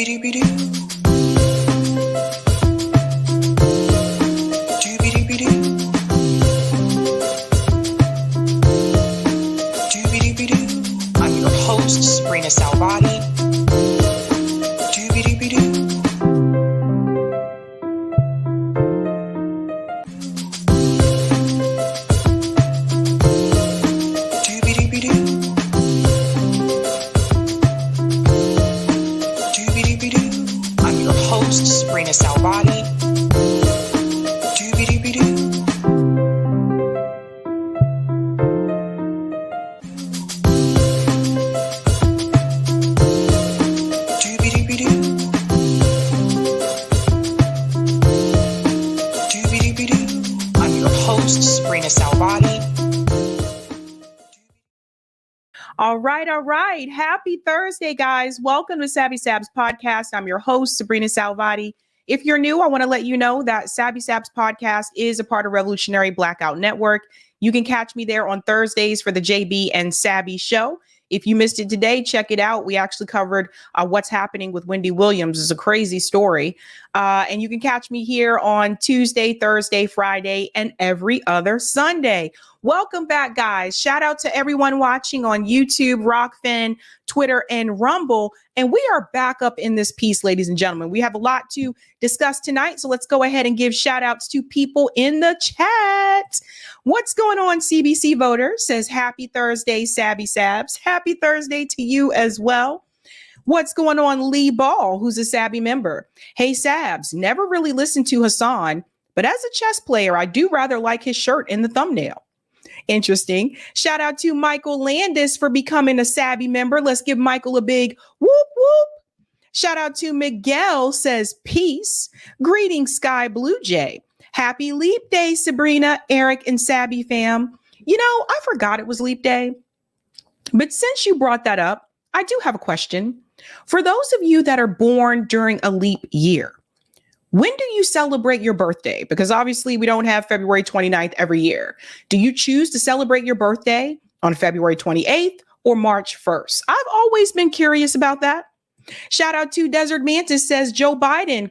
I'm your host, Sabrina Salvati. I'm your host, Sabrina Salvati. I'm your host, Sabrina Salvati. All right. Happy Thursday, guys. Welcome to Savvy Sabs Podcast. I'm your host, Sabrina Salvati. If you're new, I want to let you know that Savvy Sabs Podcast is a part of Revolutionary Blackout Network. You can catch me there on Thursdays for the JB and Savvy show. If you missed it today, check it out. We actually covered what's happening with Wendy Williams. It's a crazy story. And you can catch me here on Tuesday, Thursday, Friday, and every other Sunday. Welcome back, guys. Shout out to everyone watching on YouTube, Rockfin, Twitter, and Rumble. And we are back up in this piece, ladies and gentlemen. We have a lot to discuss tonight. So let's go ahead and give shout outs to people in the chat. What's going on, CBC voter? Says happy Thursday, Savvy Sabs. Happy Thursday to you as well. What's going on, Lee Ball, who's a Savvy member? Hey, Sabs, never really listened to Hassan, but as a chess player, I do rather like his shirt in the thumbnail. Interesting. Shout out to Michael Landis for becoming a Savvy member. Let's give Michael a big whoop whoop. Shout out to Miguel, says peace. Greetings, Sky Blue Jay. Happy Leap Day, Sabrina, Eric, and Savvy fam. You know, I forgot it was Leap Day. But since you brought that up, I do have a question. For those of you that are born during a leap year, when do you celebrate your birthday? Because obviously we don't have February 29th every year. Do you choose to celebrate your birthday on February 28th or March 1st? I've always been curious about that. Shout out to Desert Mantis, says Joe Biden, ?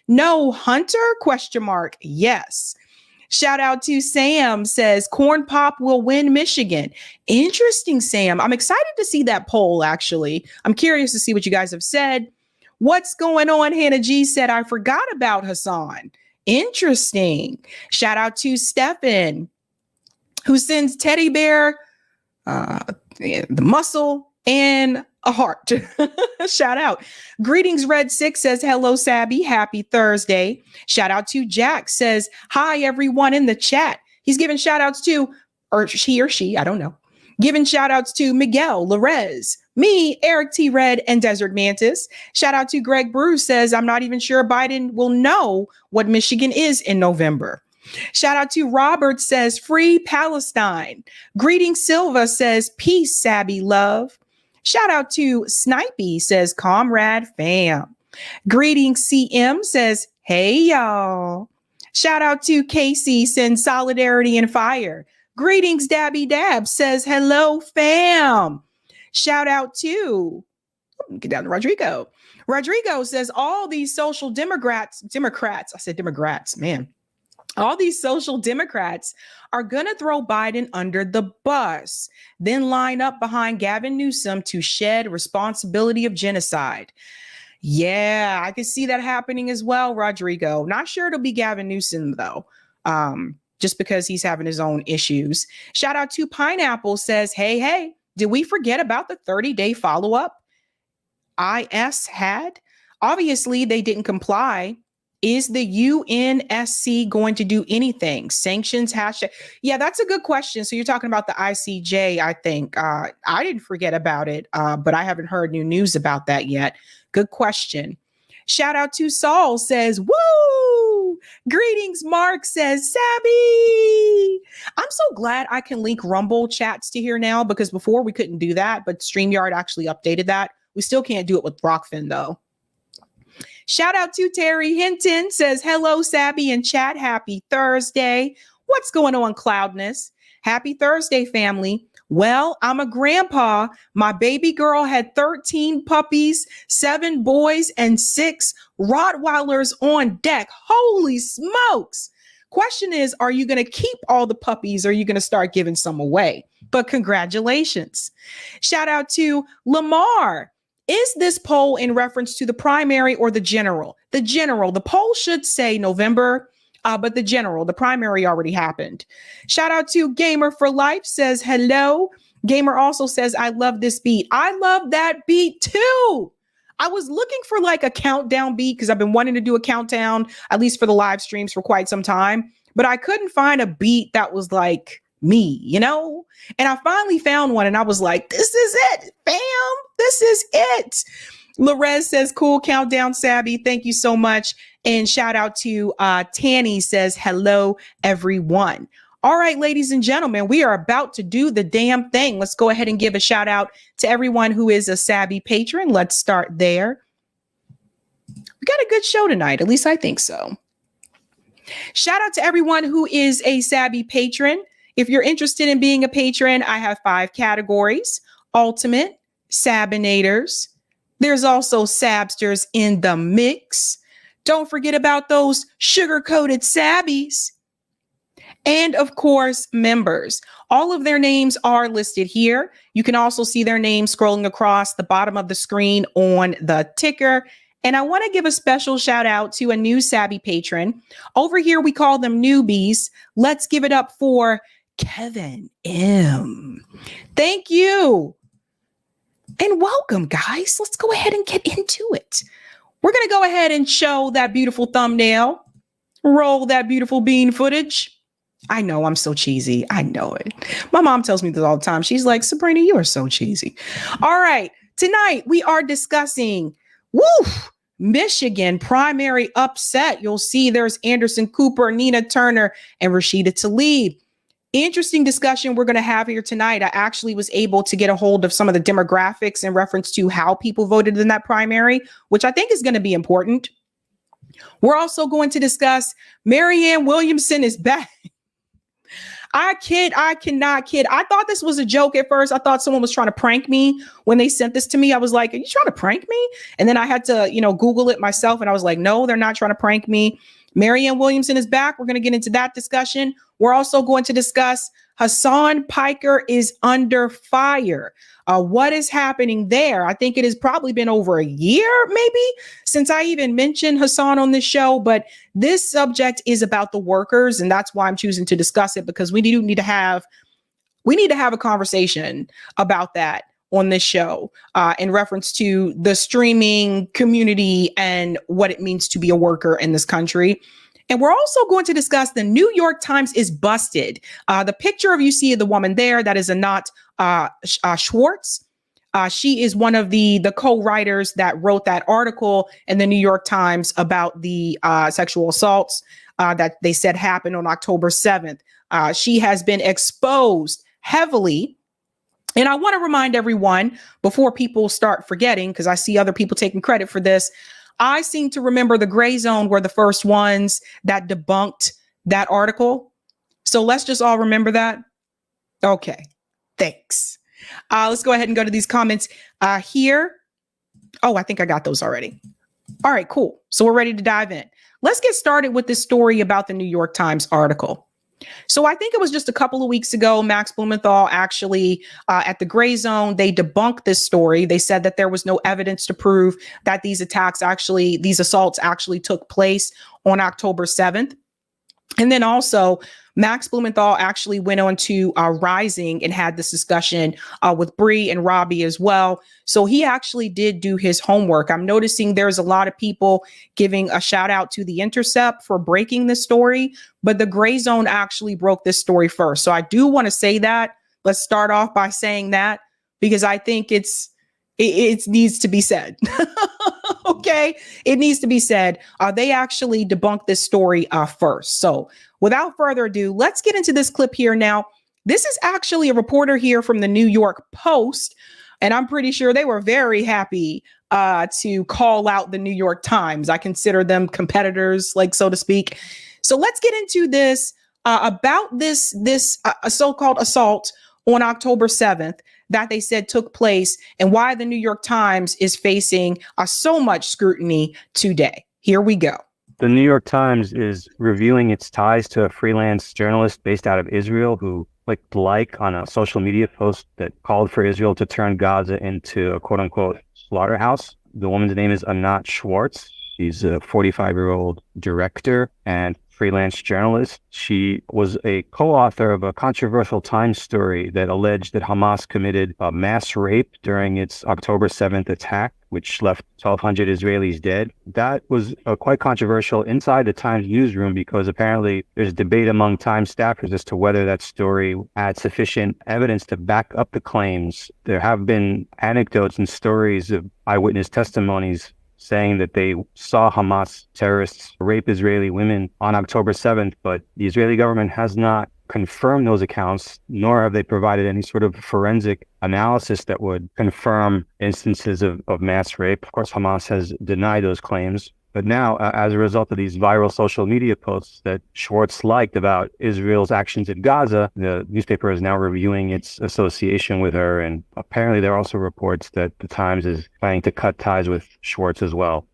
No. Hunter? Yes. Shout out to Sam, says Corn Pop will win Michigan. Interesting, Sam. I'm excited to see that poll, actually. I'm curious to see what you guys have said. What's going on? Hannah G said, I forgot about Hassan. Interesting. Shout out to Stefan, who sends teddy bear, the muscle, and a heart. Shout out. Greetings, Red 6 says, hello, Sabby. Happy Thursday. Shout out to Jack, says, hi, everyone in the chat. He's giving shout outs to, or she, I don't know. Giving shout outs to Miguel, Larez, me, Eric T. Red, and Desert Mantis. Shout out to Greg Bruce, says, I'm not even sure Biden will know what Michigan is in November. Shout out to Robert, says, free Palestine. Greetings, Silva, says, peace, Sabby love. Shout out to Snipey, says, comrade fam. Greetings, CM, says, hey, y'all. Shout out to Casey, sends solidarity and fire. Greetings, Dabby Dab, says, hello, fam. Shout out to, get down to Rodrigo. Rodrigo says, all these social Democrats, I said Democrats, man. All these social Democrats are going to throw Biden under the bus, then line up behind Gavin Newsom to shed responsibility of genocide. Yeah, I could see that happening as well, Rodrigo. Not sure it'll be Gavin Newsom, though, just because he's having his own issues. Shout out to Pineapple, says, hey, did we forget about the 30-day follow-up IS had? Obviously, they didn't comply. Is the UNSC going to do anything? Sanctions hashtag. Yeah, that's a good question. So you're talking about the ICJ, I think. I didn't forget about it, but I haven't heard new news about that yet. Good question. Shout out to Saul, says, woo! Greetings, Mark, says, Sabby! I'm so glad I can link Rumble chats to here now, because before we couldn't do that, but StreamYard actually updated that. We still can't do it with Rockfin, though. Shout out to Terry Hinton, says, hello, Sabby and chat. Happy Thursday. What's going on, Cloudness? Happy Thursday, family. Well, I'm a grandpa. My baby girl had 13 puppies, 7 boys, and 6 Rottweilers on deck. Holy smokes. Question is, are you going to keep all the puppies or are you going to start giving some away? But congratulations. Shout out to Lamar. Is this poll in reference to the primary or the general? The general. The poll should say November, but the general, the primary already happened. Shout out to Gamer for Life, says hello. Gamer also says, I love this beat. I love that beat too. I was looking for like a countdown beat because I've been wanting to do a countdown, at least for the live streams, for quite some time, but I couldn't find a beat that was like me, you know? And I finally found one and I was like, this is it, fam. This is it. Lorez says, cool countdown, Sabby. Thank you so much. And shout out to Tanny says, hello, everyone. All right, ladies and gentlemen, we are about to do the damn thing. Let's go ahead and give a shout out to everyone who is a Sabby patron. Let's start there. We got a good show tonight. At least I think so. Shout out to everyone who is a Sabby patron. If you're interested in being a patron, I have 5 categories: Ultimate, Sabinators. There's also Sabsters in the mix. Don't forget about those sugar-coated Sabbies. And of course, members. All of their names are listed here. You can also see their names scrolling across the bottom of the screen on the ticker. And I want to give a special shout out to a new Sabby patron. Over here, we call them newbies. Let's give it up for Kevin M. Thank you. And welcome, guys. Let's go ahead and get into it. We're going to go ahead and show that beautiful thumbnail. Roll that beautiful bean footage. I know I'm so cheesy. I know it. My mom tells me this all the time. She's like, Sabrina, you are so cheesy. All right. Tonight we are discussing Michigan primary upset. You'll see there's Anderson Cooper, Nina Turner, and Rashida Tlaib. Interesting discussion we're going to have here tonight. I actually was able to get a hold of some of the demographics in reference to how people voted in that primary, which I think is going to be important. We're also going to discuss Marianne Williamson is back. I cannot kid. I thought this was a joke at first. I thought someone was trying to prank me when they sent this to me. I was like, are you trying to prank me? And then I had to, Google it myself. And I was like, no, they're not trying to prank me. Marianne Williamson is back. We're going to get into that discussion. We're also going to discuss Hassan Piker is under fire. What is happening there? I think it has probably been over a year, maybe, since I even mentioned Hassan on this show. But this subject is about the workers, and that's why I'm choosing to discuss it, because we need to have a conversation about that on this show in reference to the streaming community and what it means to be a worker in this country. And we're also going to discuss the New York Times is busted. The picture of you see the woman there, that is Anat Schwartz. She is one of the co-writers that wrote that article in the New York Times about the sexual assaults that they said happened on October 7th. She has been exposed heavily. And I want to remind everyone before people start forgetting, because I see other people taking credit for this, I seem to remember the Gray Zone were the first ones that debunked that article. So let's just all remember that. Okay, thanks. Let's go ahead and go to these comments here. Oh, I think I got those already. All right, cool. So we're ready to dive in. Let's get started with this story about the New York Times article. So I think it was just a couple of weeks ago, Max Blumenthal actually at the Gray Zone, they debunked this story. They said that there was no evidence to prove that these assaults actually took place on October 7th. And then also Max Blumenthal actually went on to Rising and had this discussion with Bree and Robbie as well. So he actually did do his homework. I'm noticing there's a lot of people giving a shout out to The Intercept for breaking this story, but the Gray Zone actually broke this story first. So I do want to say that. Let's start off by saying that, because I think it needs to be said. Okay, it needs to be said. They actually debunked this story first. So without further ado, let's get into this clip here now. This is actually a reporter here from the New York Post, and I'm pretty sure they were very happy to call out the New York Times. I consider them competitors, like, so to speak. So let's get into this about this so-called assault on October 7th that they said took place and why the New York Times is facing so much scrutiny today. Here we go. The New York Times is reviewing its ties to a freelance journalist based out of Israel who clicked like on a social media post that called for Israel to turn Gaza into a quote unquote slaughterhouse. The woman's name is Anat Schwartz. She's a 45-year-old director and freelance journalist. She was a co-author of a controversial Times story that alleged that Hamas committed a mass rape during its October 7th attack, which left 1,200 Israelis dead. That was quite controversial inside the Times newsroom because apparently there's debate among Times staffers as to whether that story had sufficient evidence to back up the claims. There have been anecdotes and stories of eyewitness testimonies saying that they saw Hamas terrorists rape Israeli women on October 7th, but the Israeli government has not confirmed those accounts, nor have they provided any sort of forensic analysis that would confirm instances of mass rape. Of course, Hamas has denied those claims. But now, as a result of these viral social media posts that Schwartz liked about Israel's actions in Gaza, the newspaper is now reviewing its association with her. And apparently there are also reports that the Times is planning to cut ties with Schwartz as well.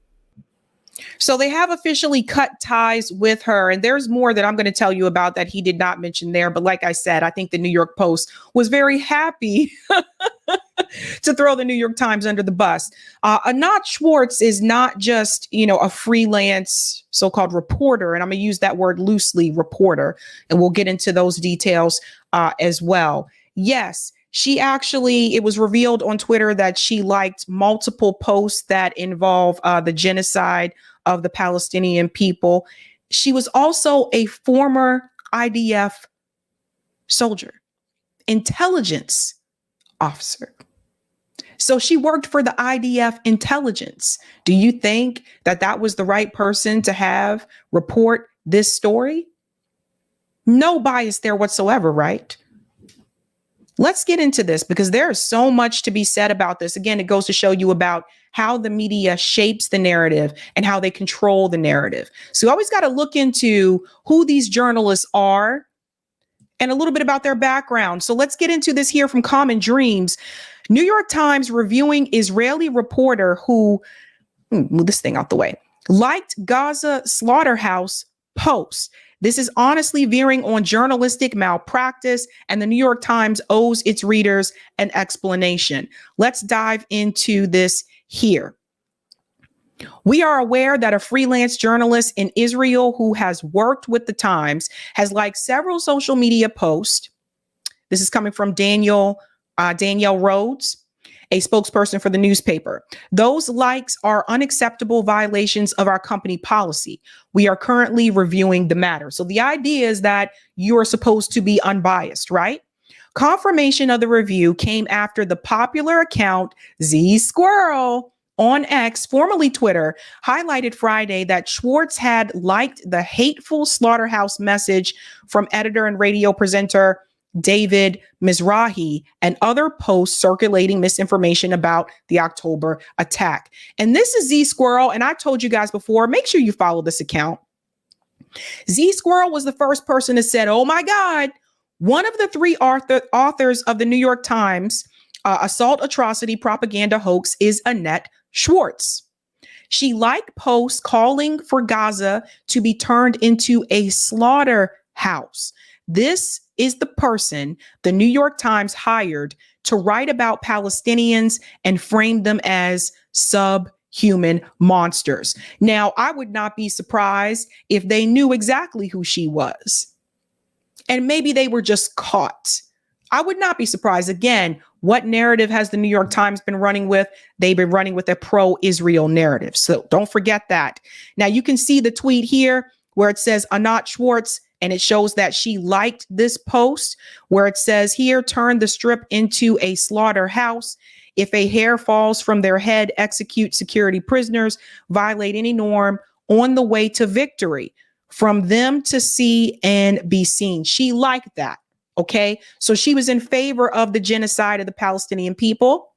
So they have officially cut ties with her. And there's more that I'm going to tell you about that he did not mention there. But like I said, I think the New York Post was very happy to throw the New York Times under the bus. Anat Schwartz is not just, a freelance so-called reporter. And I'm going to use that word loosely, reporter. And we'll get into those details as well. Yes. It was revealed on Twitter that she liked multiple posts that involve the genocide of the Palestinian people. She was also a former IDF soldier, intelligence officer. So she worked for the IDF intelligence. Do you think that was the right person to have report this story? No bias there whatsoever, right? Let's get into this because there is so much to be said about this. Again, it goes to show you about how the media shapes the narrative and how they control the narrative. So you always got to look into who these journalists are and a little bit about their background. So let's get into this here from Common Dreams. New York Times reviewing Israeli reporter who, move this thing out the way, liked Gaza slaughterhouse post. This is honestly veering on journalistic malpractice, and the New York Times owes its readers an explanation. Let's dive into this here. We are aware that a freelance journalist in Israel who has worked with the Times has liked several social media posts. This is coming from Danielle Rhodes, a spokesperson for the newspaper. Those likes are unacceptable violations of our company policy. We are currently reviewing the matter. So the idea is that you're supposed to be unbiased, right? Confirmation of the review came after the popular account Z Squirrel on X, formerly Twitter, highlighted Friday that Schwartz had liked the hateful slaughterhouse message from editor and radio presenter David Mizrahi and other posts circulating misinformation about the October attack. And this is Z Squirrel. And I told you guys before, make sure you follow this account. Z Squirrel was the first person that said, oh my God, one of the three authors of the New York Times assault atrocity propaganda hoax is Anat Schwartz. She liked posts calling for Gaza to be turned into a slaughterhouse. This is the person the New York Times hired to write about Palestinians and frame them as subhuman monsters. Now, I would not be surprised if they knew exactly who she was. And maybe they were just caught. I would not be surprised. Again, what narrative has the New York Times been running with? They've been running with a pro-Israel narrative. So don't forget that. Now, you can see the tweet here where it says Anat Schwartz, and it shows that she liked this post where it says here, turn the strip into a slaughterhouse. If a hair falls from their head, execute security prisoners, violate any norm on the way to victory, from them to see and be seen. She liked that. Okay. So she was in favor of the genocide of the Palestinian people.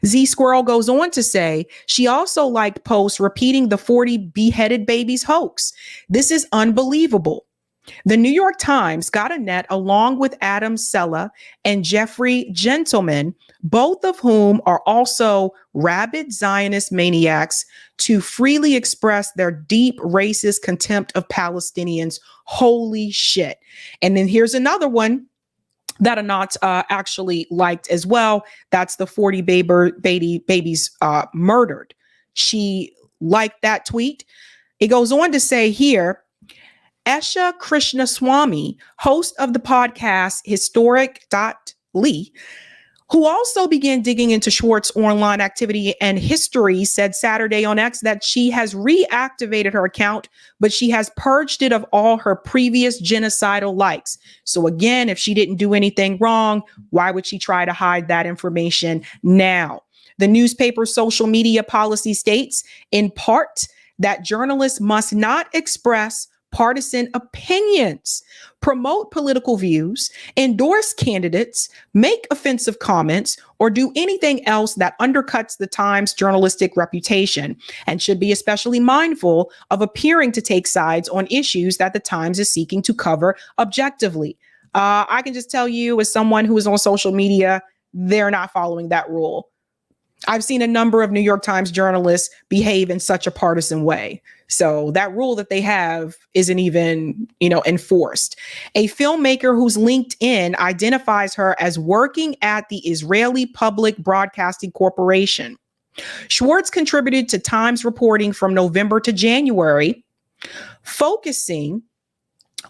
Z Squirrel goes on to say she also liked posts repeating the 40 beheaded babies hoax. This is unbelievable. The New York Times got a net along with Adam Sella and Jeffrey Gentleman, both of whom are also rabid Zionist maniacs, to freely express their deep racist contempt of Palestinians. Holy shit. And then here's another one that Anat actually liked as well. That's the 40 babies murdered. She liked that tweet. It goes on to say here, Esha Krishnaswamy, host of the podcast Historic.ly, who also began digging into Schwartz online activity and history, said Saturday on X that she has reactivated her account, but she has purged it of all her previous genocidal likes. So again, if she didn't do anything wrong, why would she try to hide that information now? The newspaper's social media policy states, in part, that journalists must not express partisan opinions, promote political views, endorse candidates, make offensive comments, or do anything else that undercuts the Times' journalistic reputation, and should be especially mindful of appearing to take sides on issues that the Times is seeking to cover objectively. I can just tell you, as someone who is on social media, they're not following that rule. I've seen a number of New York Times journalists behave in such a partisan way. So that rule that they have isn't even, enforced. A filmmaker whose LinkedIn identifies her as working at the Israeli Public Broadcasting Corporation. Schwartz contributed to Times reporting from November to January, focusing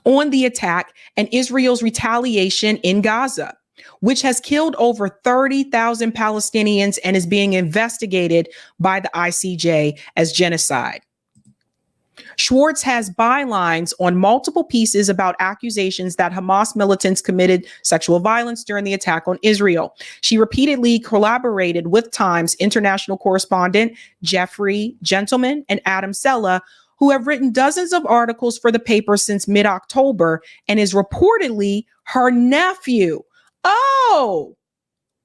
on the attack and Israel's retaliation in Gaza, which has killed over 30,000 Palestinians and is being investigated by the ICJ as genocide. Schwartz has bylines on multiple pieces about accusations that Hamas militants committed sexual violence during the attack on Israel. She repeatedly collaborated with Times international correspondent Jeffrey Gentleman and Adam Sella, who have written dozens of articles for the paper since mid-October, and is reportedly her nephew. Oh,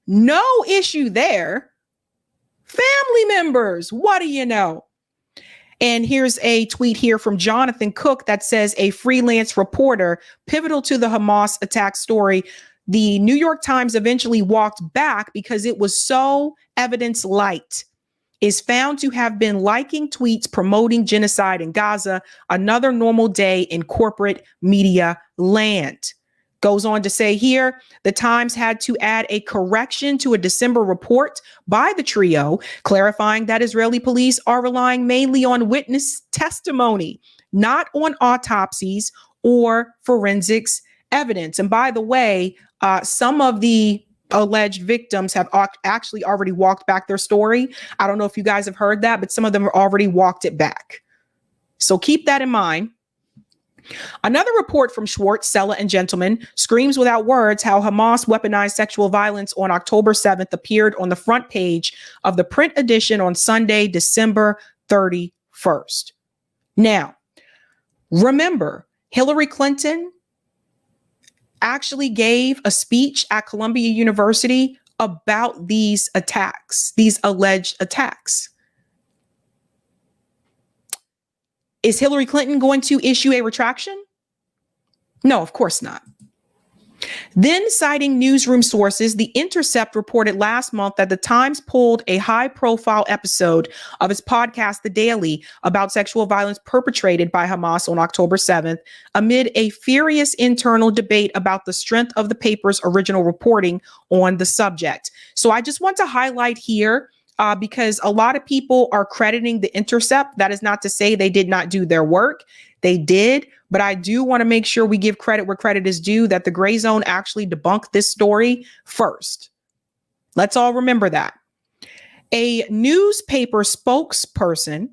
no issue there. Family members, what do you know? And here's a tweet here from Jonathan Cook that says, a freelance reporter pivotal to the Hamas attack story. The New York Times eventually walked back because it was so evidence light, is found to have been liking tweets promoting genocide in Gaza, another normal day in corporate media land. Goes on to say here, the Times had to add a correction to a December report by the trio, clarifying that Israeli police are relying mainly on witness testimony, not on autopsies or forensics evidence. And by the way, some of the alleged victims have actually already walked back their story. I don't know if you guys have heard that, but some of them have already walked it back. So keep that in mind. Another report from Schwartz, Sella, and Gentleman screams without words how Hamas weaponized sexual violence on October 7th appeared on the front page of the print edition on Sunday, December 31st. Now, remember, Hillary Clinton actually gave a speech at Columbia University about these attacks, these alleged attacks. Is Hillary Clinton going to issue a retraction? No, of course not. Then, citing newsroom sources, The Intercept reported last month that the Times pulled a high-profile episode of its podcast, The Daily, about sexual violence perpetrated by Hamas on October 7th, amid a furious internal debate about the strength of the paper's original reporting on the subject. So I just want to highlight here, because a lot of people are crediting The Intercept. That is not to say they did not do their work. They did, but I do want to make sure we give credit where credit is due, that the Gray Zone actually debunked this story first. Let's all remember that. A newspaper spokesperson,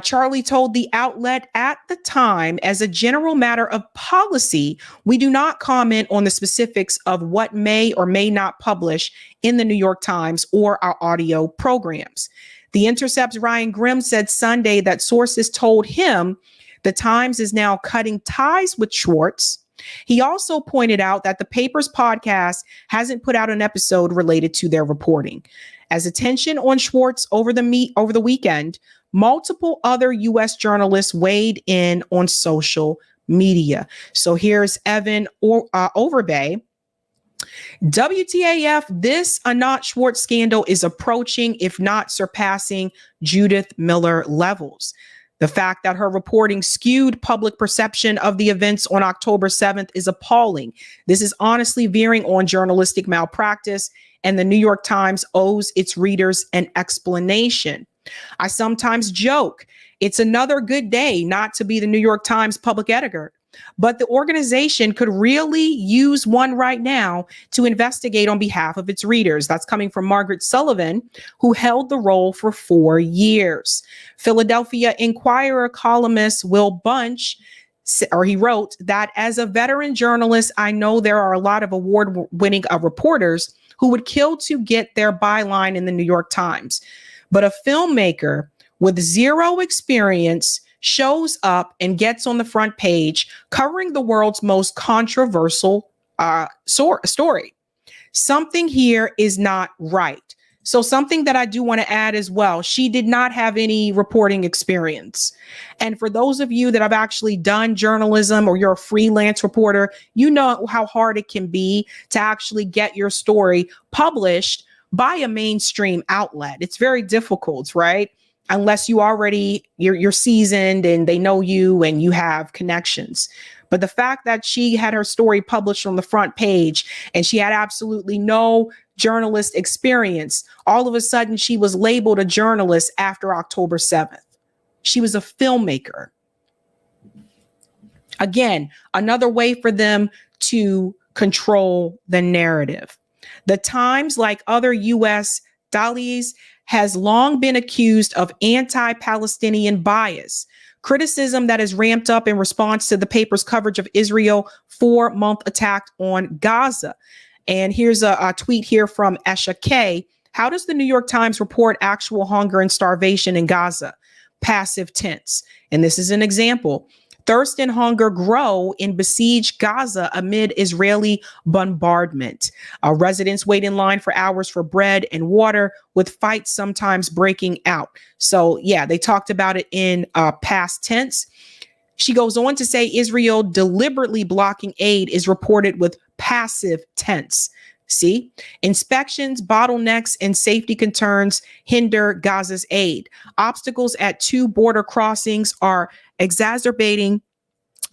Charlie, told the outlet at the time, as a general matter of policy, we do not comment on the specifics of what may or may not publish in the New York Times or our audio programs. The Intercept's Ryan Grimm said Sunday that sources told him the Times is now cutting ties with Schwartz. He also pointed out that the paper's podcast hasn't put out an episode related to their reporting. As attention on Schwartz over the weekend, multiple other U.S. journalists weighed in on social media. So here's Evan Overbay. WTAF, this Anat Schwartz scandal is approaching, if not surpassing, Judith Miller levels. The fact that her reporting skewed public perception of the events on October 7th is appalling. This is honestly veering on journalistic malpractice, and the New York Times owes its readers an explanation. I sometimes joke, it's another good day not to be the New York Times public editor. But the organization could really use one right now to investigate on behalf of its readers. That's coming from Margaret Sullivan, who held the role for 4 years. Philadelphia Inquirer columnist Will Bunch, he wrote that as a veteran journalist, I know there are a lot of award-winning reporters who would kill to get their byline in the New York Times. But a filmmaker with zero experience shows up and gets on the front page covering the world's most controversial story. Something here is not right. So something that I do want to add as well, she did not have any reporting experience. And for those of you that have actually done journalism or you're a freelance reporter, you know how hard it can be to actually get your story published by a mainstream outlet. It's very difficult, right? Unless you already, you're seasoned and they know you and you have connections. But the fact that she had her story published on the front page and she had absolutely no journalist experience, all of a sudden she was labeled a journalist after October 7th. She was a filmmaker. Again, another way for them to control the narrative. The Times, like other U.S. dailies, has long been accused of anti-Palestinian bias, criticism that has ramped up in response to the paper's coverage of Israel's 4-month attack on Gaza. And here's a tweet here from Esha K. How does the New York Times report actual hunger and starvation in Gaza? Passive tense. And this is an example. Thirst and hunger grow in besieged Gaza amid Israeli bombardment. Residents wait in line for hours for bread and water, with fights sometimes breaking out. So, yeah, they talked about it in past tense. She goes on to say Israel deliberately blocking aid is reported with passive tense. See, inspections, bottlenecks, and safety concerns hinder Gaza's aid. Obstacles at 2 border crossings are exacerbating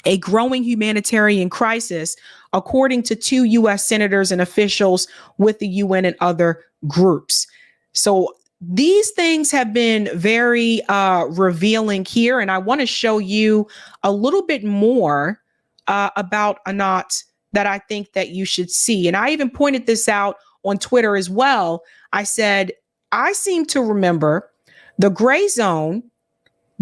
a growing humanitarian crisis, according to 2 U.S. senators and officials with the UN and other groups. So these things have been very revealing here. And I want to show you a little bit more about Anat that I think that you should see. And I even pointed this out on Twitter as well. I said, I seem to remember the Gray Zone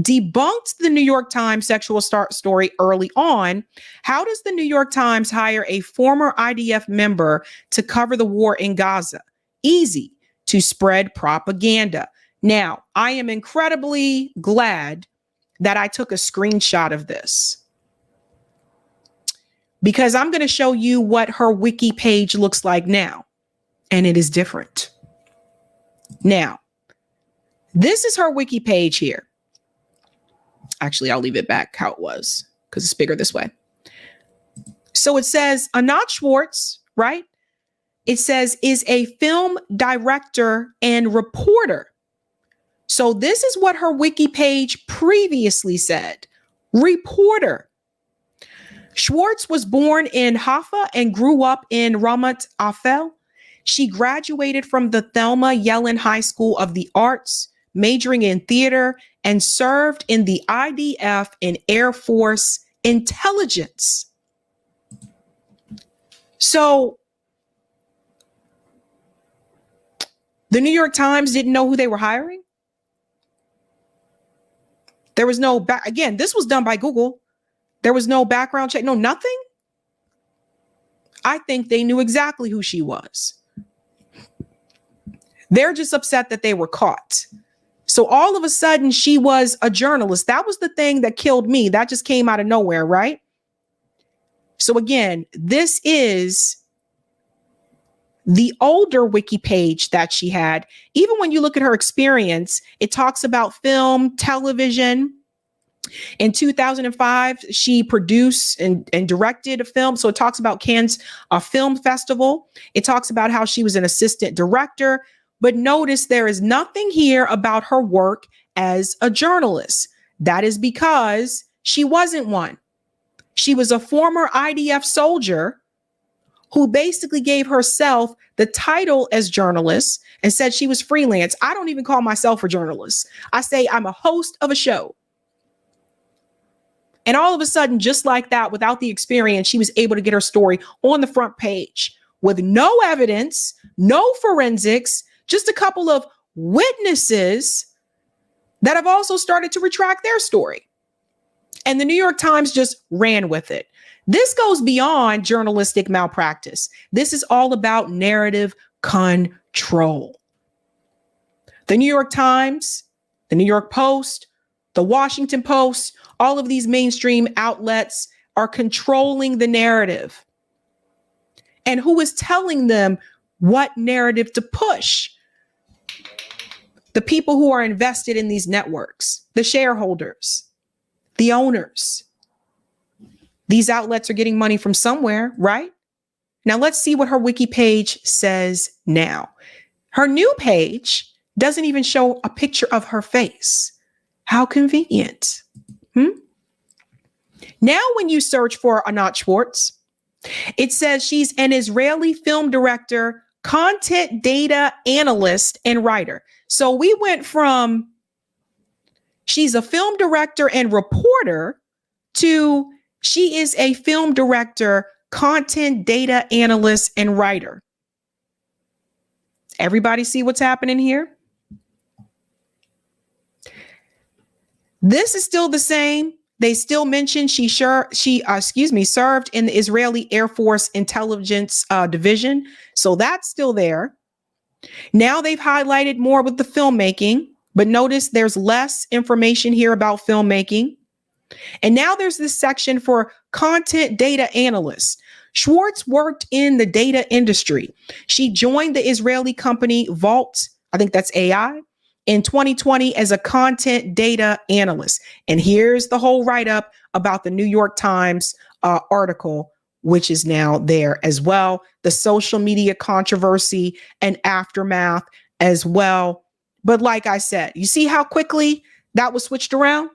debunked the New York Times sexual story early on. How does the New York Times hire a former IDF member to cover the war in Gaza? Easy, to spread propaganda. Now, I am incredibly glad that I took a screenshot of this, because I'm going to show you what her wiki page looks like now, and it is different. Now, this is her wiki page here. Actually, I'll leave it back how it was because it's bigger this way. So it says Anat Schwartz, right? It says is a film director and reporter. So this is what her wiki page previously said. Reporter. Schwartz was born in Haifa and grew up in Ramat Afel. She graduated from the Thelma Yellin High School of the Arts, majoring in theater, and served in the IDF and Air Force intelligence. So the New York Times didn't know who they were hiring. There was no again, this was done by Google. There was no background check, no nothing. I think they knew exactly who she was. They're just upset that they were caught. So all of a sudden she was a journalist. That was the thing that killed me. That just came out of nowhere, right? So again, this is the older wiki page that she had. Even when you look at her experience, it talks about film, television, In 2005, she produced and directed a film. So it talks about Cannes Film Festival. It talks about how she was an assistant director. But notice there is nothing here about her work as a journalist. That is because she wasn't one. She was a former IDF soldier who basically gave herself the title as journalist and said she was freelance. I don't even call myself a journalist. I say I'm a host of a show. And all of a sudden, just like that, without the experience, she was able to get her story on the front page with no evidence, no forensics, just a couple of witnesses that have also started to retract their story. And the New York Times just ran with it. This goes beyond journalistic malpractice. This is all about narrative control. The New York Times, the New York Post, the Washington Post, all of these mainstream outlets are controlling the narrative. And who is telling them what narrative to push? The people who are invested in these networks, the shareholders, the owners. These outlets are getting money from somewhere, right? Now let's see what her wiki page says now. Her new page doesn't even show a picture of her face. How convenient. Now, when you search for Anat Schwartz, it says she's an Israeli film director, content data analyst, and writer. So we went from she's a film director and reporter to she is a film director, content data analyst, and writer. Everybody see what's happening here? This is still the same. They still mention she served in the Israeli Air Force Intelligence Division. So that's still there. Now they've highlighted more with the filmmaking, but notice there's less information here about filmmaking. And now there's this section for content data analysts. Schwartz worked in the data industry. She joined the Israeli company Vault, I think that's AI, in 2020 as a content data analyst. And here's the whole write-up about the New York Times article, which is now there as well. The social media controversy and aftermath as well. But like I said, you see how quickly that was switched around?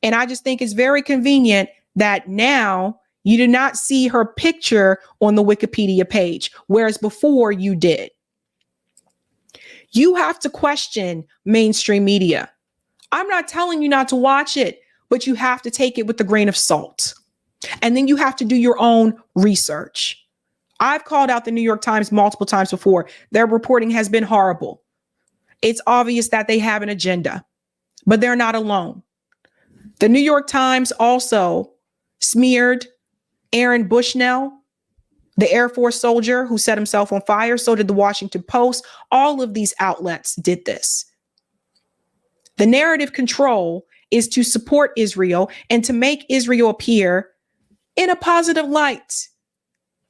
And I just think it's very convenient that now you do not see her picture on the Wikipedia page, whereas before you did. You have to question mainstream media. I'm not telling you not to watch it, but you have to take it with a grain of salt. And then you have to do your own research. I've called out the New York Times multiple times before. Their reporting has been horrible. It's obvious that they have an agenda, but they're not alone. The New York Times also smeared Aaron Bushnell, the Air Force soldier who set himself on fire. So did the Washington Post. All of these outlets did this. The narrative control is to support Israel and to make Israel appear in a positive light,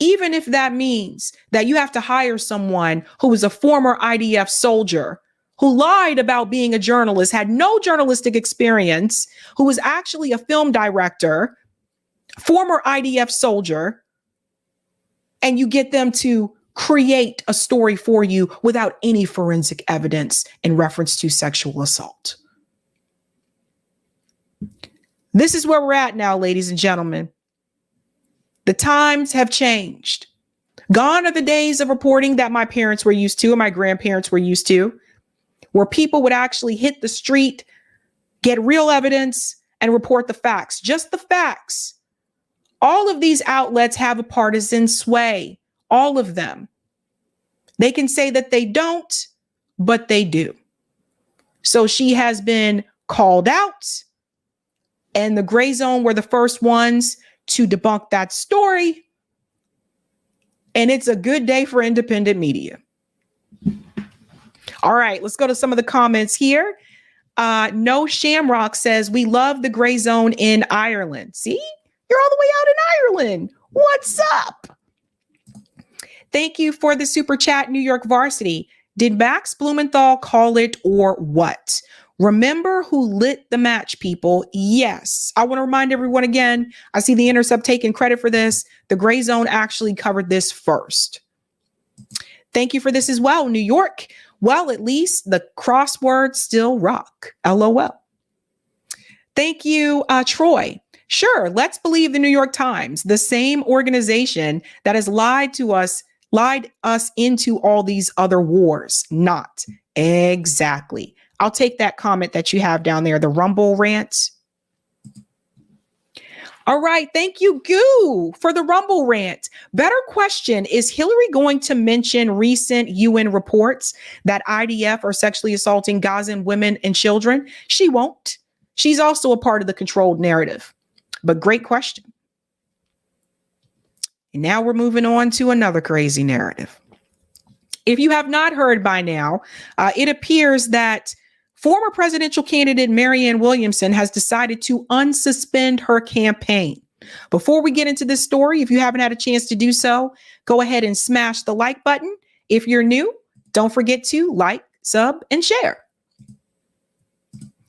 even if that means that you have to hire someone who is a former IDF soldier who lied about being a journalist, had no journalistic experience, who was actually a film director, former IDF soldier, and you get them to create a story for you without any forensic evidence in reference to sexual assault. This is where we're at now, ladies and gentlemen. The times have changed. Gone are the days of reporting that my parents were used to and my grandparents were used to, where people would actually hit the street, get real evidence, and report the facts, just the facts. All of these outlets have a partisan sway, all of them. They can say that they don't, but they do. So she has been called out, and the Gray Zone were the first ones to debunk that story. And it's a good day for independent media. All right, let's go to some of the comments here. No Shamrock says, we love the Gray Zone in Ireland. See? You're all the way out in Ireland. What's up? Thank you for the super chat, New York Varsity. Did Max Blumenthal call it or what? Remember who lit the match, people. Yes. I want to remind everyone again, I see The Intercept taking credit for this. The Gray Zone actually covered this first. Thank you for this as well, New York. Well, at least the crosswords still rock. LOL. Thank you, Troy. Sure, let's believe the New York Times, the same organization that has lied us into all these other wars. Not exactly. I'll take that comment that you have down there, the Rumble rant. All right. Thank you, Goo, for the Rumble rant. Better question. Is Hillary going to mention recent UN reports that IDF are sexually assaulting Gazan women and children? She won't. She's also a part of the controlled narrative. But great question. And now we're moving on to another crazy narrative. If you have not heard by now, it appears that former presidential candidate Marianne Williamson has decided to unsuspend her campaign. Before we get into this story, if you haven't had a chance to do so, go ahead and smash the like button. If you're new, don't forget to like, sub, and share.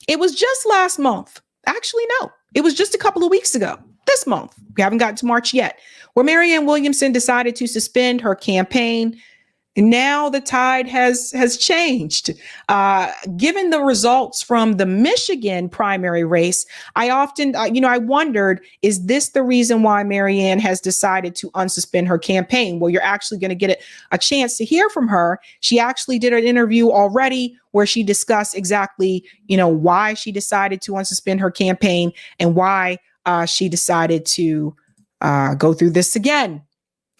It was just last month. Actually, no, it was just a couple of weeks ago. This month, we haven't gotten to March yet, where Marianne Williamson decided to suspend her campaign. And now the tide has changed. Given the results from the Michigan primary race, I often, I wondered, is this the reason why Marianne has decided to unsuspend her campaign? Well, you're actually going to get a chance to hear from her. She actually did an interview already where she discussed exactly, why she decided to unsuspend her campaign and why she decided to go through this again.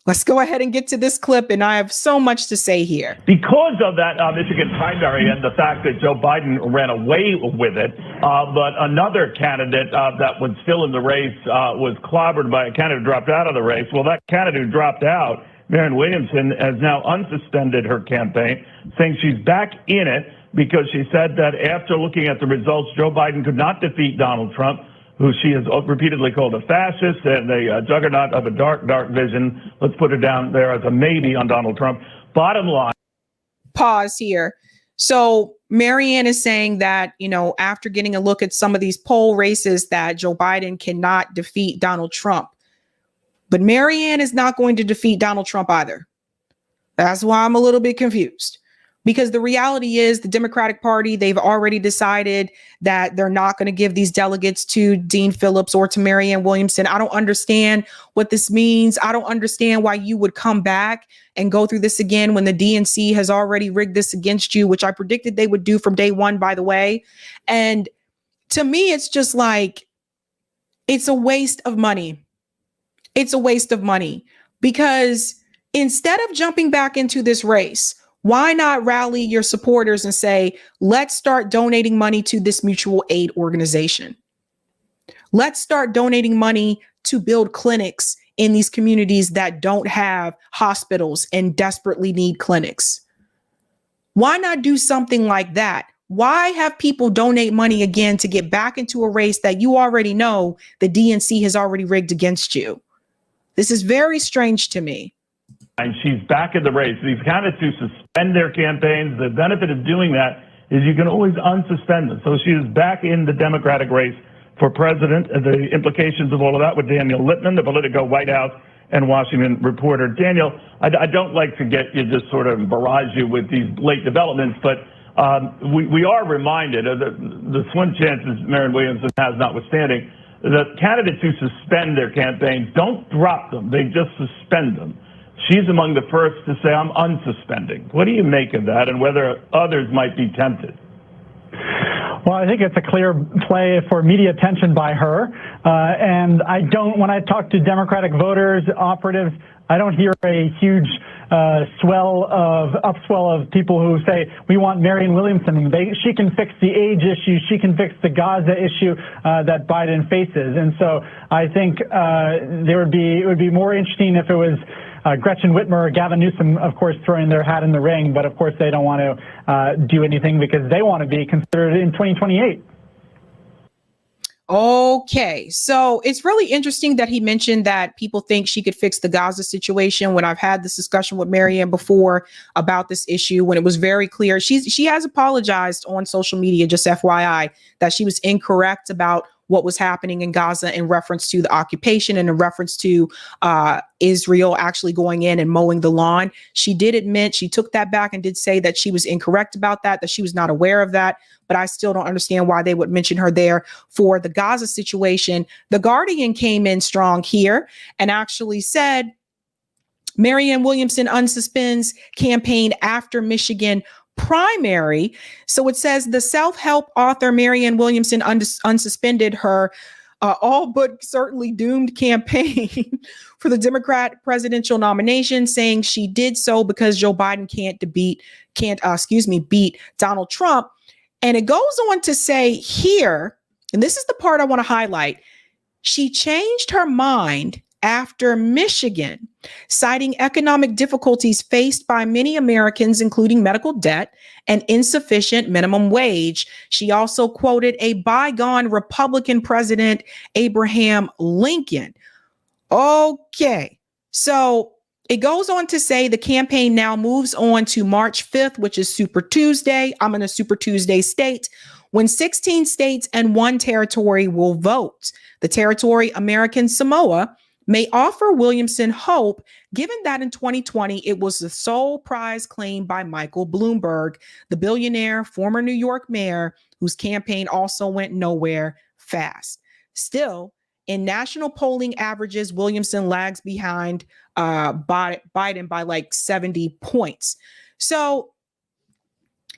Let's go ahead and get to this clip, and I have so much to say here. Because of that Michigan primary and the fact that Joe Biden ran away with it, but another candidate that was still in the race was clobbered by a candidate who dropped out of the race. Well, that candidate who dropped out, Marianne Williamson, has now unsuspended her campaign, saying she's back in it because she said that after looking at the results, Joe Biden could not defeat Donald Trump, who she has repeatedly called a fascist and a juggernaut of a dark, dark vision. Let's put it down there as a maybe on Donald Trump. Bottom line. Pause here. So Marianne is saying that, after getting a look at some of these poll races, that Joe Biden cannot defeat Donald Trump. But Marianne is not going to defeat Donald Trump either. That's why I'm a little bit confused. Because the reality is the Democratic Party, they've already decided that they're not going to give these delegates to Dean Phillips or to Marianne Williamson. I don't understand what this means. I don't understand why you would come back and go through this again when the DNC has already rigged this against you, which I predicted they would do from day one, by the way. And to me, it's just like, it's a waste of money. It's a waste of money because instead of jumping back into this race, why not rally your supporters and say, let's start donating money to this mutual aid organization. Let's start donating money to build clinics in these communities that don't have hospitals and desperately need clinics. Why not do something like that? Why have people donate money again to get back into a race that you already know the DNC has already rigged against you? This is very strange to me. And she's back in the race. These candidates who suspend their campaigns, the benefit of doing that is you can always unsuspend them. So she is back in the Democratic race for president. The implications of all of that with Daniel Lippman, the Politico White House and Washington reporter. Daniel, I don't like to get you just sort of barrage you with these late developments, but we are reminded of the slim chances Marianne Williamson has notwithstanding, the candidates who suspend their campaigns don't drop them, they just suspend them. She's among the first to say, I'm unsuspending. What do you make of that and whether others might be tempted? Well, I think it's a clear play for media attention by her. And when I talk to Democratic voters, operatives, I don't hear a huge upswell of people who say, we want Marianne Williamson. She can fix the age issue. She can fix the Gaza issue that Biden faces. And so I think it would be more interesting if it was Gretchen Whitmer or Gavin Newsom, of course, throwing their hat in the ring. But of course, they don't want to do anything because they want to be considered in 2028. Okay, so it's really interesting that he mentioned that people think she could fix the Gaza situation. When I've had this discussion with Marianne before about this issue, when it was very clear, she has apologized on social media, just FYI, that she was incorrect about what was happening in Gaza in reference to the occupation and in reference to Israel actually going in and mowing the lawn. She did admit, she took that back and did say that she was incorrect about that she was not aware of that. But I still don't understand why they would mention her there for the Gaza situation. The Guardian came in strong here and actually said, Marianne Williamson unsuspends campaign after Michigan primary. So it says the self-help author Marianne Williamson unsuspended her all but certainly doomed campaign for the Democrat presidential nomination, saying she did so because Joe Biden can't beat Donald Trump. And it goes on to say here, and this is the part I want to highlight, she changed her mind after Michigan, citing economic difficulties faced by many Americans, including medical debt and insufficient minimum wage. She also quoted a bygone Republican president, Abraham Lincoln. Okay, so it goes on to say the campaign now moves on to March 5th, which is Super Tuesday. I'm in a Super Tuesday state, when 16 states and 1 territory will vote. The territory, American Samoa, may offer Williamson hope, given that in 2020, it was the sole prize claimed by Michael Bloomberg, the billionaire former New York mayor, whose campaign also went nowhere fast. Still, in national polling averages, Williamson lags behind Biden by like 70 points. So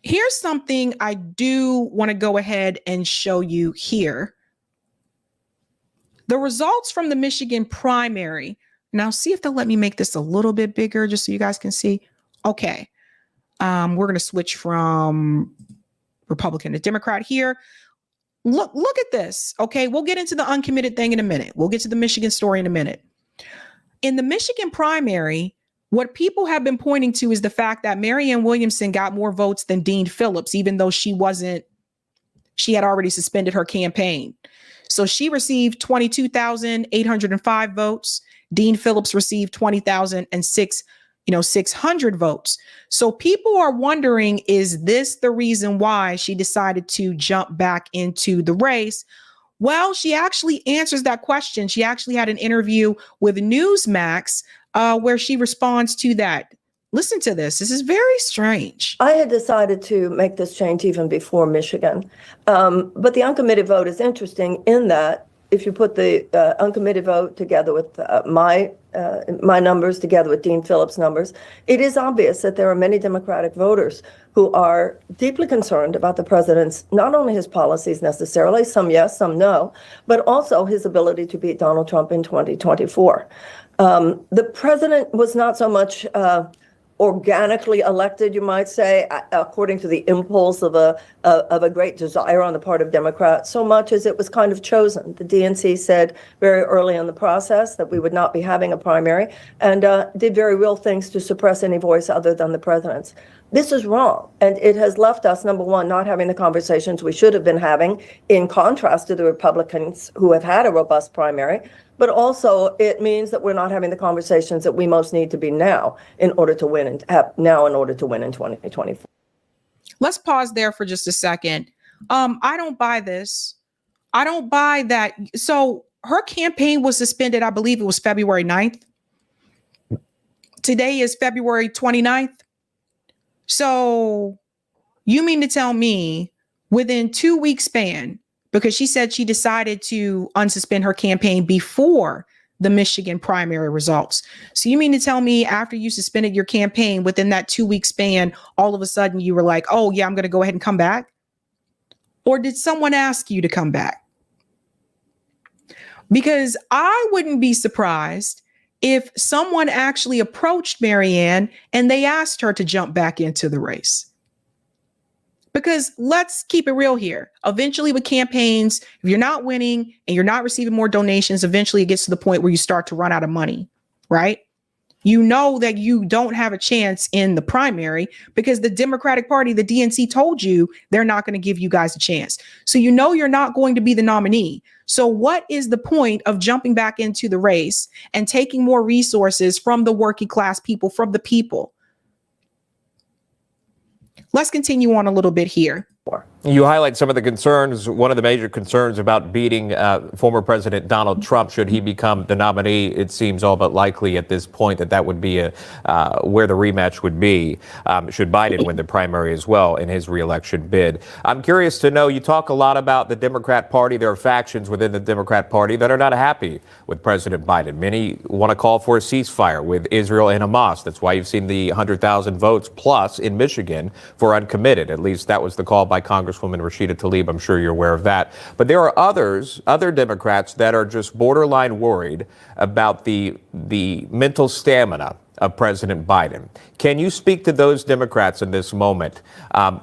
here's something I do want to go ahead and show you here. The results from the Michigan primary. Now, see if they'll let me make this a little bit bigger just so you guys can see. Okay. We're going to switch from Republican to Democrat here. Look at this. Okay. We'll get into the uncommitted thing in a minute. We'll get to the Michigan story in a minute. In the Michigan primary, what people have been pointing to is the fact that Marianne Williamson got more votes than Dean Phillips, even though she had already suspended her campaign. So she received 22,805 votes. Dean Phillips received 20,600 votes. So people are wondering, is this the reason why she decided to jump back into the race? Well, she actually answers that question. She actually had an interview with Newsmax where she responds to that. Listen to this. This is very strange. I had decided to make this change even before Michigan. But the uncommitted vote is interesting in that if you put the uncommitted vote together with my numbers, together with Dean Phillips' numbers, it is obvious that there are many Democratic voters who are deeply concerned about the president's, not only his policies necessarily, some yes, some no, but also his ability to beat Donald Trump in 2024. The president was not so much organically elected, you might say, according to the impulse of a great desire on the part of Democrats, so much as it was kind of chosen. The DNC said very early in the process that we would not be having a primary, and did very real things to suppress any voice other than the president's. This is wrong, and it has left us, number one, not having the conversations we should have been having, in contrast to the Republicans who have had a robust primary. But also, it means that we're not having the conversations that we most need to be now in order to win in 2024. Let's pause there for just a second. I don't buy this. I don't buy that. So her campaign was suspended, I believe it was February 9th. Today is February 29th. So you mean to tell me within 2-week span, because she said she decided to unsuspend her campaign before the Michigan primary results. So you mean to tell me after you suspended your campaign within that 2-week span, all of a sudden you were like, oh yeah, I'm going to go ahead and come back? Or did someone ask you to come back? Because I wouldn't be surprised if someone actually approached Marianne and they asked her to jump back into the race. Because let's keep it real here. Eventually with campaigns, if you're not winning and you're not receiving more donations, eventually it gets to the point where you start to run out of money, right? You know that you don't have a chance in the primary because the Democratic Party, the DNC, told you they're not going to give you guys a chance. So you know you're not going to be the nominee. So what is the point of jumping back into the race and taking more resources from the working class people, from the people? Let's continue on a little bit here. You highlight some of the concerns. One of the major concerns about beating former President Donald Trump, should he become the nominee, it seems all but likely at this point that would be where the rematch would be, should Biden win the primary as well in his reelection bid. I'm curious to know, you talk a lot about the Democrat Party. There are factions within the Democrat Party that are not happy with President Biden. Many want to call for a ceasefire with Israel and Hamas. That's why you've seen the 100,000 votes plus in Michigan for uncommitted. At least that was the call by Congresswoman Rashida Tlaib. I'm sure you're aware of that. But there are other Democrats that are just borderline worried about the mental stamina of President Biden. Can you speak to those Democrats in this moment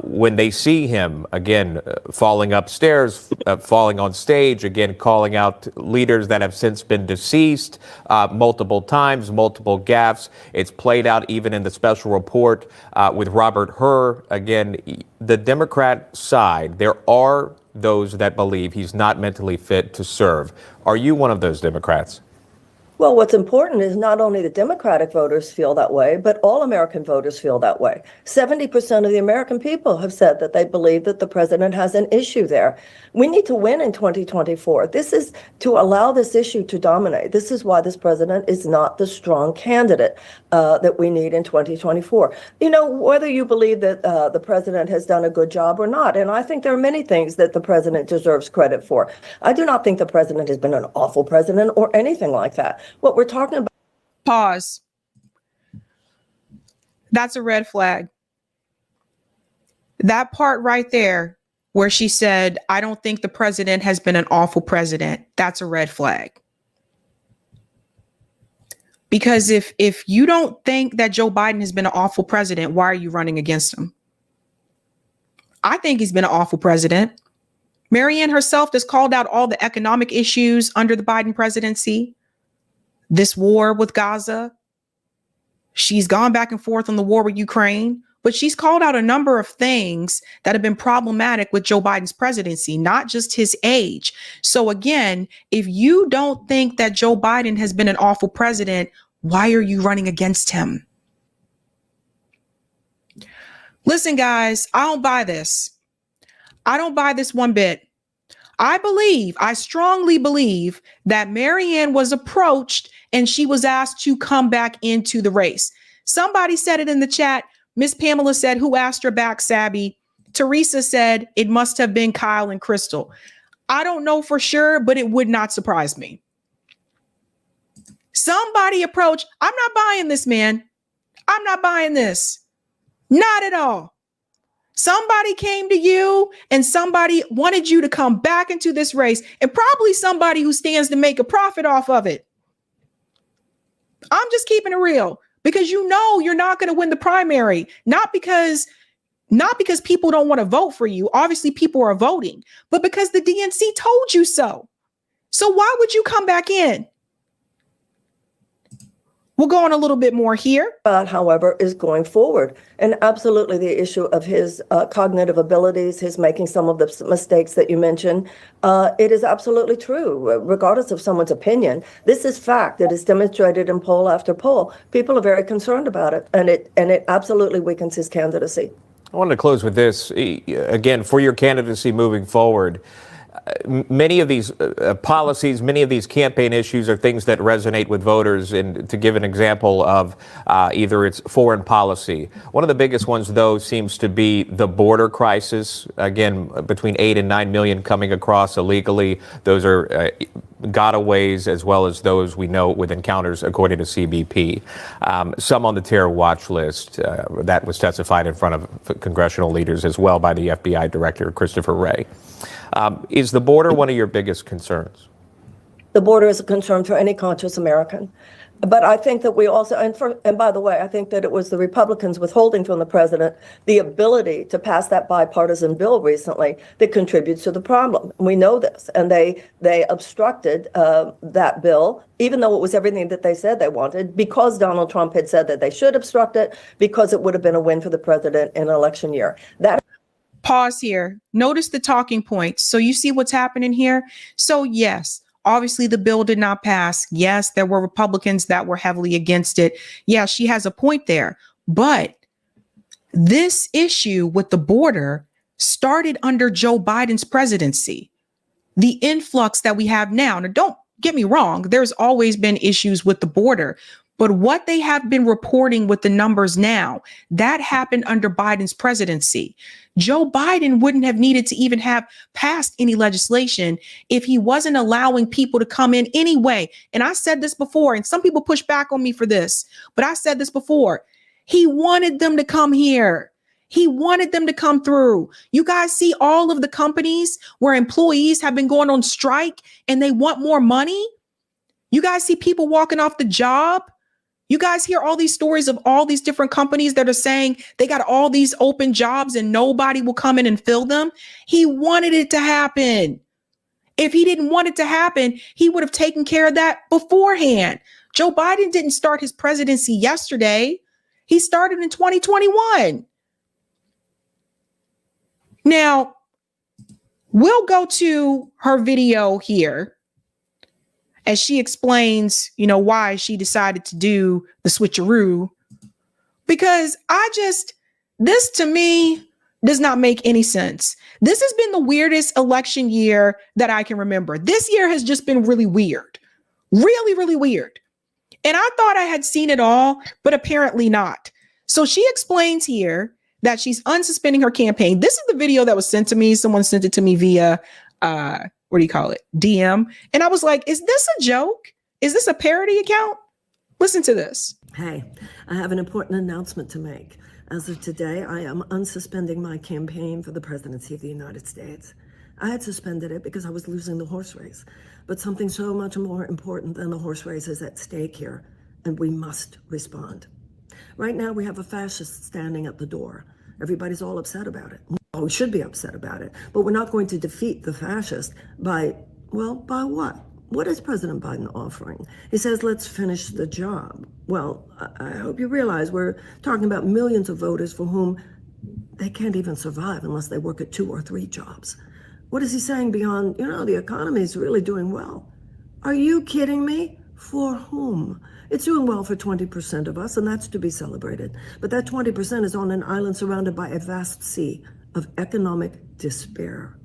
when they see him, again, falling upstairs, falling on stage, again, calling out leaders that have since been deceased multiple times, multiple gaffes? It's played out even in the special report with Robert Hur. Again, the Democrat side, there are those that believe he's not mentally fit to serve. Are you one of those Democrats? Well, what's important is not only the Democratic voters feel that way, but all American voters feel that way. 70% of the American people have said that they believe that the president has an issue there. We need to win in 2024. This is to allow this issue to dominate. This is why this president is not the strong candidate that we need in 2024. You know, whether you believe that the president has done a good job or not, and I think there are many things that the president deserves credit for. I do not think the president has been an awful president or anything like that. What we're talking about. Pause. That's a red flag. That part right there where she said, I don't think the president has been an awful president. That's a red flag. Because if you don't think that Joe Biden has been an awful president, why are you running against him? I think he's been an awful president. Marianne herself has called out all the economic issues under the Biden presidency. This war with Gaza. She's gone back and forth on the war with Ukraine, but she's called out a number of things that have been problematic with Joe Biden's presidency, not just his age. So again, if you don't think that Joe Biden has been an awful president, why are you running against him? Listen, guys, I don't buy this. I don't buy this one bit. I strongly believe that Marianne was approached and she was asked to come back into the race. Somebody said it in the chat. Miss Pamela said, who asked her back, Sabby? Teresa said it must have been Kyle and Crystal. I don't know for sure, but it would not surprise me. Somebody approached. I'm not buying this, man. I'm not buying this. Not at all. Somebody came to you and somebody wanted you to come back into this race, and probably somebody who stands to make a profit off of it. I'm just keeping it real because you know you're not going to win the primary, not because people don't want to vote for you. Obviously, people are voting, but because the DNC told you so. So why would you come back in? We'll go on a little bit more here. However, is going forward. And absolutely the issue of his cognitive abilities, his making some of the mistakes that you mentioned. It is absolutely true, regardless of someone's opinion. This is fact. It is demonstrated in poll after poll. People are very concerned about it, and it absolutely weakens his candidacy. I wanted to close with this. Again, for your candidacy moving forward, many of these policies, many of these campaign issues are things that resonate with voters. And to give an example of either it's foreign policy. One of the biggest ones, though, seems to be the border crisis. Again, between 8 and 9 million coming across illegally. Those are gotaways as well as those we know with encounters, according to CBP. Some on the terror watch list that was testified in front of congressional leaders as well by the FBI Director, Christopher Wray. Is the border one of your biggest concerns? The border is a concern for any conscious American. But I think that we also, and by the way, I think that it was the Republicans withholding from the president the ability to pass that bipartisan bill recently that contributes to the problem. We know this, and they obstructed that bill, even though it was everything that they said they wanted, because Donald Trump had said that they should obstruct it, because it would have been a win for the president in an election year. That. Pause here. Notice the talking points. So you see what's happening here. So yes. Obviously, the bill did not pass. Yes, there were Republicans that were heavily against it. Yeah, she has a point there. But this issue with the border started under Joe Biden's presidency. The influx that we have now. Now, don't get me wrong. There's always been issues with the border. But what they have been reporting with the numbers now, that happened under Biden's presidency. Joe Biden wouldn't have needed to even have passed any legislation if he wasn't allowing people to come in anyway. And I said this before, and some people push back on me for this, but I said this before. He wanted them to come here. He wanted them to come through. You guys see all of the companies where employees have been going on strike and they want more money. You guys see people walking off the job. You guys hear all these stories of all these different companies that are saying they got all these open jobs and nobody will come in and fill them. He wanted it to happen. If he didn't want it to happen, he would have taken care of that beforehand. Joe Biden didn't start his presidency yesterday. He started in 2021. Now, we'll go to her video here as she explains, why she decided to do the switcheroo, because this to me does not make any sense. This has been the weirdest election year that I can remember. This year has just been really weird, really, really weird. And I thought I had seen it all, but apparently not. So she explains here that she's unsuspending her campaign. This is the video that was sent to me. Someone sent it to me via, DM. And I was like, is this a joke? Is this a parody account? Listen to this. Hey, I have an important announcement to make. As of today, I am unsuspending my campaign for the presidency of the United States. I had suspended it because I was losing the horse race. But something so much more important than the horse race is at stake here, and we must respond. Right now, we have a fascist standing at the door. Everybody's all upset about it. Well, we should be upset about it, but we're not going to defeat the fascist by what? What is President Biden offering? He says, let's finish the job. Well, I hope you realize we're talking about millions of voters for whom they can't even survive unless they work at 2 or 3 jobs. What is he saying beyond, the economy is really doing well? Are you kidding me? For whom? It's doing well for 20% of us, and that's to be celebrated. But that 20% is on an island surrounded by a vast sea of economic despair.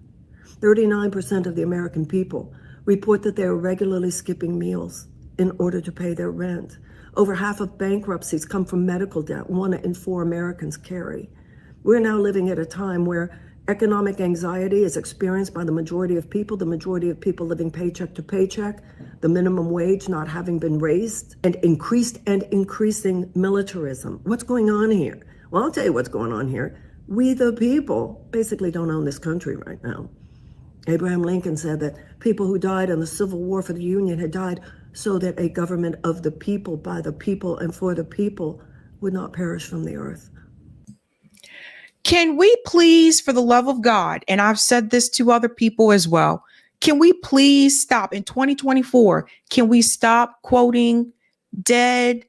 39% of the American people report that they are regularly skipping meals in order to pay their rent. Over half of bankruptcies come from medical debt 1 in 4 Americans carry. We're now living at a time where economic anxiety is experienced by the majority of people living paycheck to paycheck, the minimum wage not having been raised, and increasing militarism. What's going on here? Well, I'll tell you what's going on here. We, the people, basically don't own this country right now. Abraham Lincoln said that people who died in the Civil War for the Union had died so that a government of the people, by the people, and for the people would not perish from the earth. Can we please, for the love of God, and I've said this to other people as well, can we please stop in 2024? Can we stop quoting dead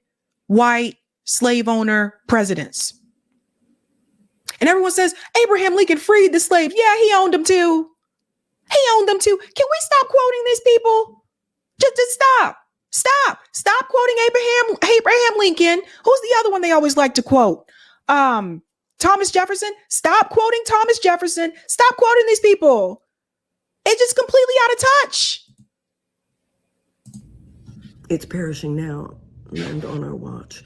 white slave owner presidents? And everyone says, Abraham Lincoln freed the slave. Yeah, he owned them too. He owned them too. Can we stop quoting these people? Just stop quoting Abraham Lincoln. Who's the other one they always like to quote? Thomas Jefferson. Stop quoting Thomas Jefferson. Stop quoting these people. It's just completely out of touch. It's perishing now and on our watch.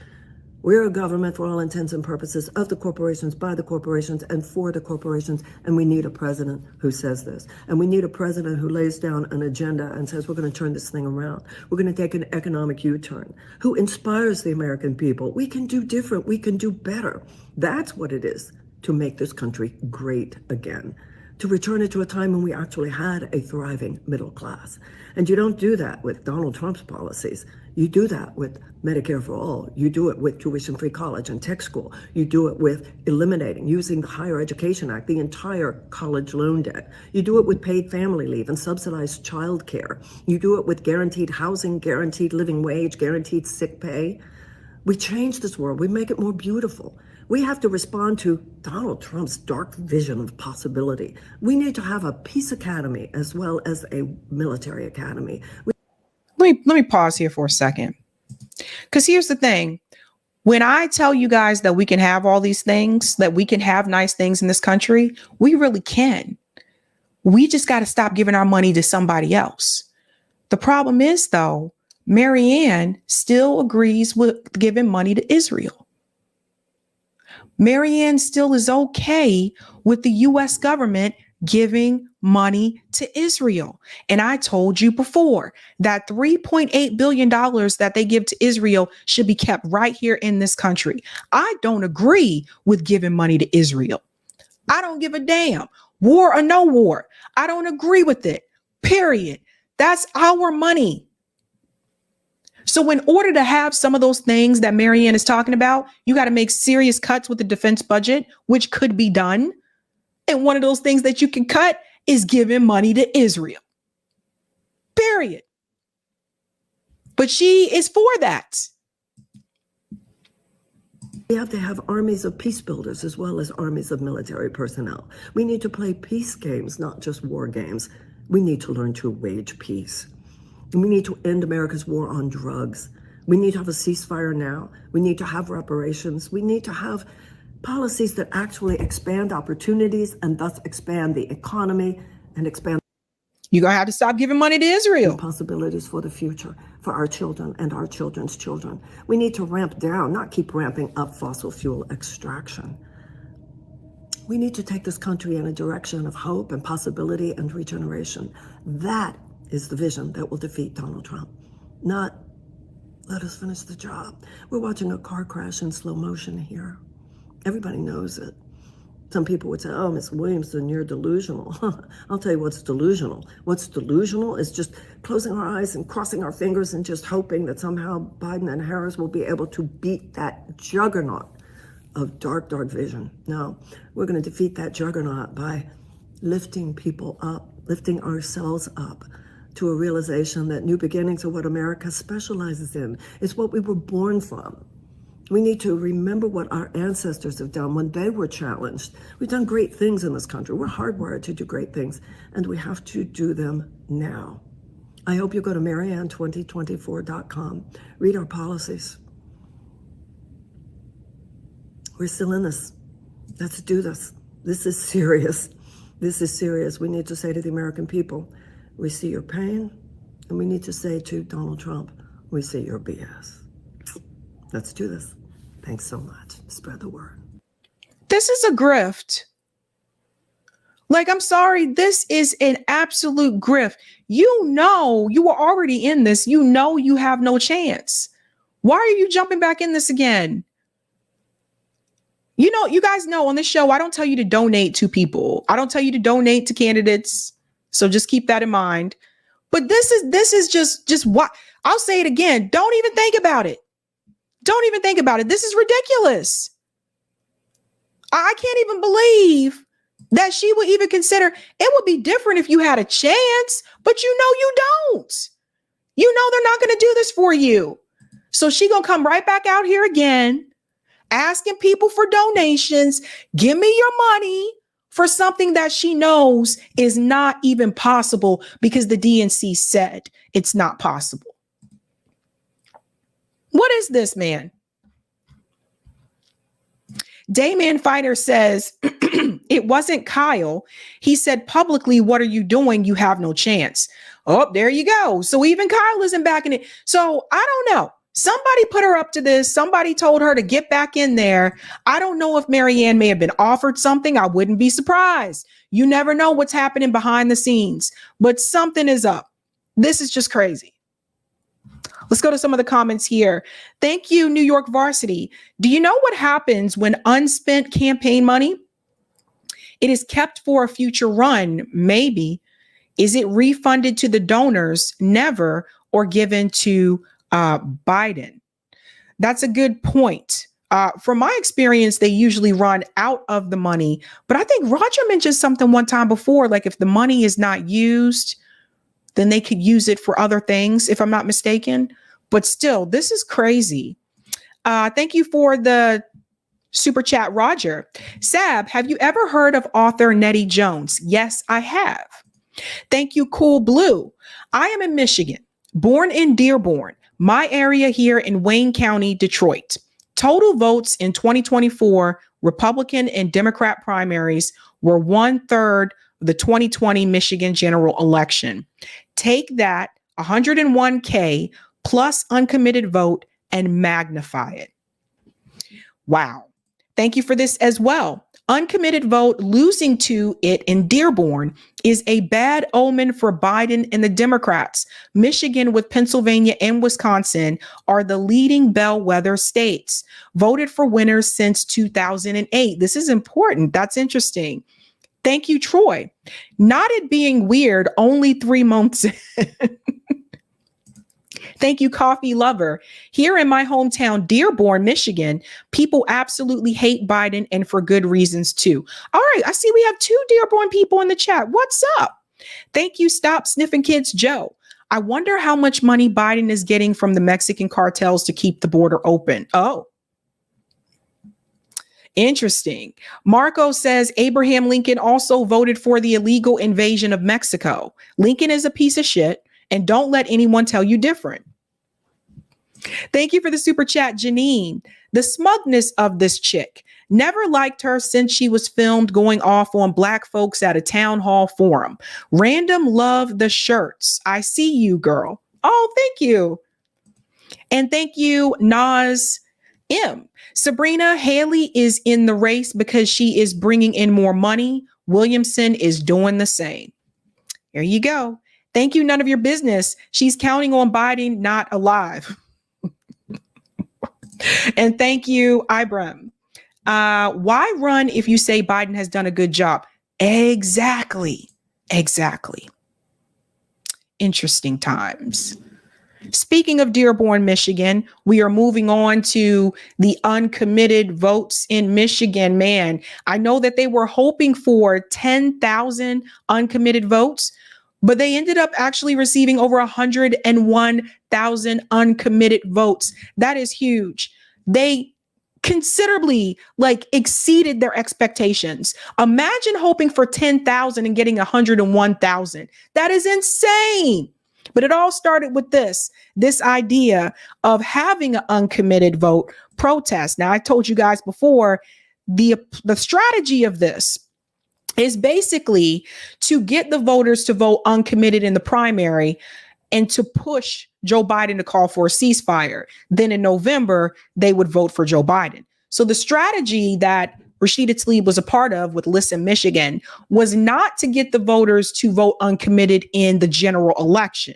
We're a government for all intents and purposes of the corporations, by the corporations, and for the corporations. And we need a president who says this. And we need a president who lays down an agenda and says, we're going to turn this thing around. We're going to take an economic U-turn. Who inspires the American people. We can do different. We can do better. That's what it is to make this country great again. to return it to a time when we actually had a thriving middle class. And you don't do that with Donald Trump's policies. You do that with Medicare for all. You do it with tuition-free college and tech school. You do it with eliminating, using the Higher Education Act, the entire college loan debt. You do it with paid family leave and subsidized child care. You do it with guaranteed housing, guaranteed living wage, guaranteed sick pay. We change this world. We make it more beautiful. We have to respond to Donald Trump's dark vision of possibility. We need to have a peace academy as well as a military academy. Let me pause here for a second. Because here's the thing. When I tell you guys that we can have all these things, that we can have nice things in this country, we really can. We just got to stop giving our money to somebody else. The problem is, though, Marianne still agrees with giving money to Israel. Marianne still is okay with the U.S. government giving money to Israel. And I told you before that $3.8 billion that they give to Israel should be kept right here in this country. I don't agree with giving money to Israel. I don't give a damn. War or no war. I don't agree with it. Period. That's our money. So in order to have some of those things that Marianne is talking about, you got to make serious cuts with the defense budget, which could be done. And one of those things that you can cut is giving money to Israel. Period. But she is for that. We have to have armies of peace builders as well as armies of military personnel. We need to play peace games, not just war games. We need to learn to wage peace. We need to end America's war on drugs. We need to have a ceasefire now. We need to have reparations. We need to have policies that actually expand opportunities and thus expand the economy and expand. You're going to have to stop giving money to Israel. Possibilities for the future, for our children and our children's children. We need to ramp down, not keep ramping up fossil fuel extraction. We need to take this country in a direction of hope and possibility and regeneration. That is the vision that will defeat Donald Trump. Not let us finish the job. We're watching a car crash in slow motion here. Everybody knows it. Some people would say, oh, Ms. Williamson, you're delusional. I'll tell you what's delusional. What's delusional is just closing our eyes and crossing our fingers and just hoping that somehow Biden and Harris will be able to beat that juggernaut of dark, dark vision. No, we're going to defeat that juggernaut by lifting people up, lifting ourselves up to a realization that new beginnings are what America specializes in. It's what we were born from. We need to remember what our ancestors have done when they were challenged. We've done great things in this country. We're hardwired to do great things, and we have to do them now. I hope you go to Marianne2024.com. Read our policies. We're still in this. Let's do this. This is serious. This is serious. We need to say to the American people, we see your pain, and we need to say to Donald Trump, we see your BS. Let's do this. Thanks so much. Spread the word. This is a grift. Like, I'm sorry, this is an absolute grift. You know, you were already in this. You know, you have no chance. Why are you jumping back in this again? You know, you guys know on this show, I don't tell you to donate to people. I don't tell you to donate to candidates. So just keep that in mind. But this is just what I'll say it again. Don't even think about it. Don't even think about it. This is ridiculous. I can't even believe that she would even consider. It would be different if you had a chance, but you know you don't. You know they're not going to do this for you. So she going to come right back out here again, asking people for donations. Give me your money for something that she knows is not even possible because the DNC said it's not possible. What is this, man? Dayman Fighter says, it wasn't Kyle. He said publicly, what are you doing? You have no chance. Oh, there you go. So even Kyle isn't backing it. So I don't know. Somebody put her up to this. Somebody told her to get back in there. I don't know if Marianne may have been offered something. I wouldn't be surprised. You never know what's happening behind the scenes, but something is up. This is just crazy. Let's go to some of the comments here. Thank you, New York Varsity. Do you know what happens when unspent campaign money It is kept for a future run, maybe. Is it refunded to the donors? Never. Or given to Biden? That's a good point. From my experience, they usually run out of the money. But I think Roger mentioned something one time before, like if the money is not used, then they could use it for other things, if I'm not mistaken. But still, this is crazy. Thank you for the super chat, Roger. Sab, have you ever heard of author Nettie Jones? Yes, I have. Thank you, Cool Blue. I am in Michigan, born in Dearborn, my area here in Wayne County, Detroit. Total votes in 2024 Republican and Democrat primaries were 1/3 of the 2020 Michigan general election. Take that 101K plus uncommitted vote and magnify it. Wow. Thank you for this as well. Uncommitted vote losing to it in Dearborn is a bad omen for Biden and the Democrats. Michigan with Pennsylvania and Wisconsin are the leading bellwether states, voted for winners since 2008. This is important. That's interesting. Thank you, Troy. Not it being weird, only 3 months in. Thank you, Coffee Lover. Here in my hometown, Dearborn, Michigan, people absolutely hate Biden and for good reasons too. All right, I see we have 2 Dearborn people in the chat. What's up? Thank you, Stop Sniffing Kids, Joe. I wonder how much money Biden is getting from the Mexican cartels to keep the border open. Oh, interesting. Marco says Abraham Lincoln also voted for the illegal invasion of Mexico. Lincoln is a piece of shit. And don't let anyone tell you different. Thank you for the super chat, Janine. The smugness of this chick. Never liked her since she was filmed going off on black folks at a town hall forum. Random love the shirts. I see you, girl. Oh, thank you. And thank you, Nas M. Sabrina, Haley is in the race because she is bringing in more money. Williamson is doing the same. Here you go. Thank you, none of your business. She's counting on Biden not alive. And thank you, Ibram. Why run if you say Biden has done a good job? Exactly. Interesting times. Speaking of Dearborn, Michigan, we are moving on to the uncommitted votes in Michigan. Man, I know that they were hoping for 10,000 uncommitted votes, but they ended up actually receiving over 101,000 uncommitted votes. That is huge. They considerably exceeded their expectations. Imagine hoping for 10,000 and getting 101,000. That is insane. But it all started with this idea of having an uncommitted vote protest. Now, I told you guys before, the strategy of this is basically to get the voters to vote uncommitted in the primary and to push Joe Biden to call for a ceasefire. Then in November, they would vote for Joe Biden. So the strategy that Rashida Tlaib was a part of with Listen Michigan was not to get the voters to vote uncommitted in the general election.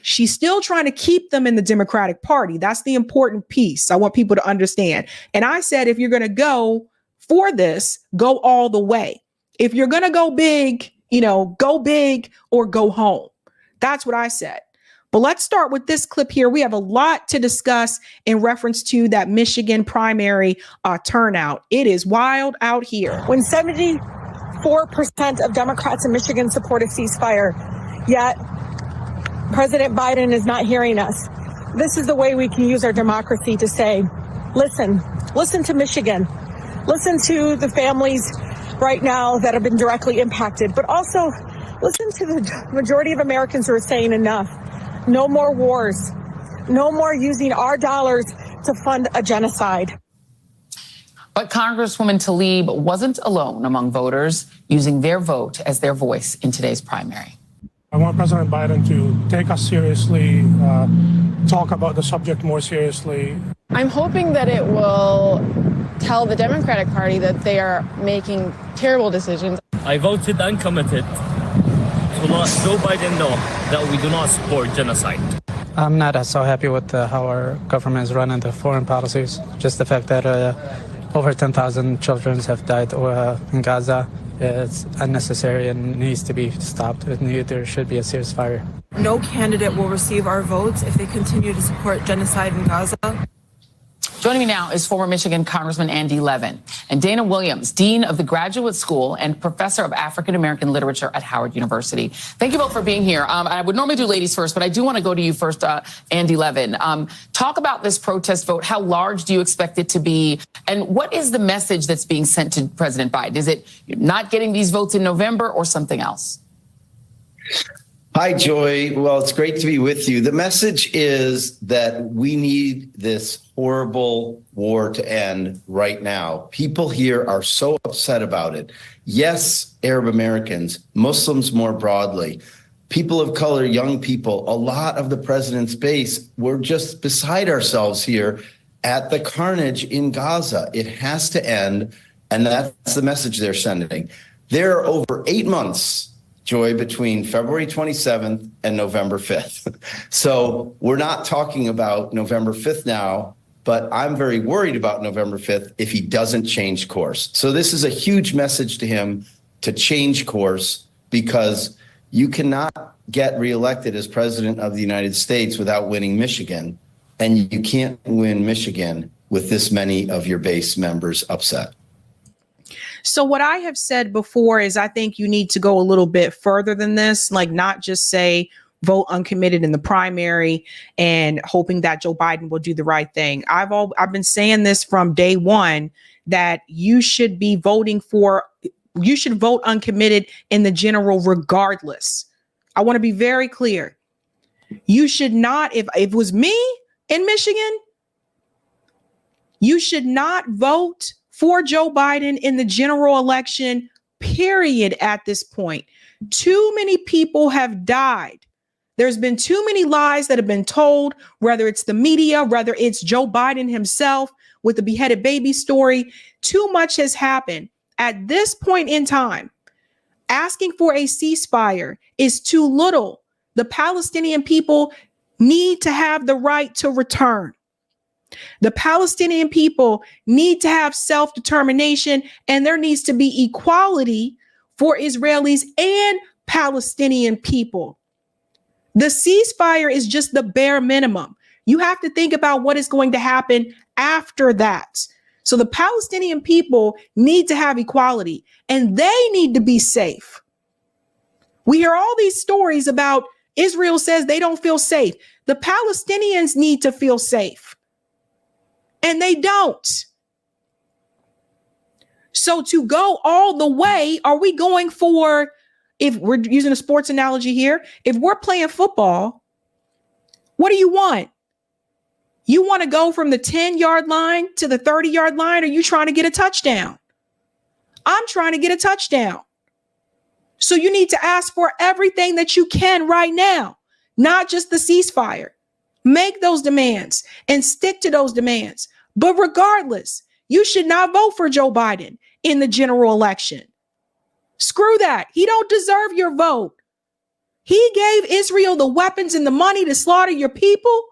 She's still trying to keep them in the Democratic Party. That's the important piece I want people to understand. And I said, if you're going to go for this, go all the way. If you're going to go big, go big or go home. That's what I said. But let's start with this clip here. We have a lot to discuss in reference to that Michigan primary turnout. It is wild out here. When 74% of Democrats in Michigan support a ceasefire, yet President Biden is not hearing us. This is the way we can use our democracy to say, listen to Michigan. Listen to the families right now that have been directly impacted, but also listen to the majority of Americans who are saying enough. No more wars. No more using our dollars to fund a genocide. But Congresswoman Tlaib wasn't alone among voters using their vote as their voice in today's primary. I want President Biden to take us seriously, talk about the subject more seriously. I'm hoping that it will tell the Democratic Party that they are making terrible decisions. I voted uncommitted to let Joe Biden know that we do not support genocide. I'm not so happy with how our government is running the foreign policies. Just the fact that over 10,000 children have died in Gaza. It's unnecessary and needs to be stopped. There should be a ceasefire. No candidate will receive our votes if they continue to support genocide in Gaza. Joining me now is former Michigan Congressman Andy Levin and Dana Williams, Dean of the Graduate School and Professor of African American Literature at Howard University. Thank you both for being here. I would normally do ladies first, but I do want to go to you first, Andy Levin. Talk about this protest vote. How large do you expect it to be? And what is the message that's being sent to President Biden? Is it not getting these votes in November or something else? Hi, Joy. Well, it's great to be with you. The message is that we need this horrible war to end right now. People here are so upset about it. Yes, Arab Americans, Muslims more broadly, people of color, young people, a lot of the president's base, we're just beside ourselves here at the carnage in Gaza. It has to end, and that's the message they're sending. There are over 8 months, Joy, between February 27th and November 5th. So we're not talking about November 5th now, but I'm very worried about November 5th if he doesn't change course. So this is a huge message to him to change course, because you cannot get reelected as president of the United States without winning Michigan, and you can't win Michigan with this many of your base members upset. So what I have said before is I think you need to go a little bit further than this, like not just say vote uncommitted in the primary and hoping that Joe Biden will do the right thing. I've been saying this from day one, that you should vote uncommitted in the general regardless. I want to be very clear. You should not, if it was me in Michigan, you should not vote for Joe Biden in the general election, period, at this point. Too many people have died. There's been too many lies that have been told, whether it's the media, whether it's Joe Biden himself with the beheaded baby story. Too much has happened. At this point in time, asking for a ceasefire is too little. The Palestinian people need to have the right to return. The Palestinian people need to have self-determination, and there needs to be equality for Israelis and Palestinian people. The ceasefire is just the bare minimum. You have to think about what is going to happen after that. So the Palestinian people need to have equality, and they need to be safe. We hear all these stories about Israel says they don't feel safe. The Palestinians need to feel safe. And they don't. So to go all the way, are we going for, if we're using a sports analogy here, if we're playing football, what do you want? You want to go from the 10-yard line to the 30-yard line, or are you trying to get a touchdown? I'm trying to get a touchdown. So you need to ask for everything that you can right now, not just the ceasefire. Make those demands and stick to those demands. But regardless, you should not vote for Joe Biden in the general election. Screw that. He don't deserve your vote. He gave Israel the weapons and the money to slaughter your people.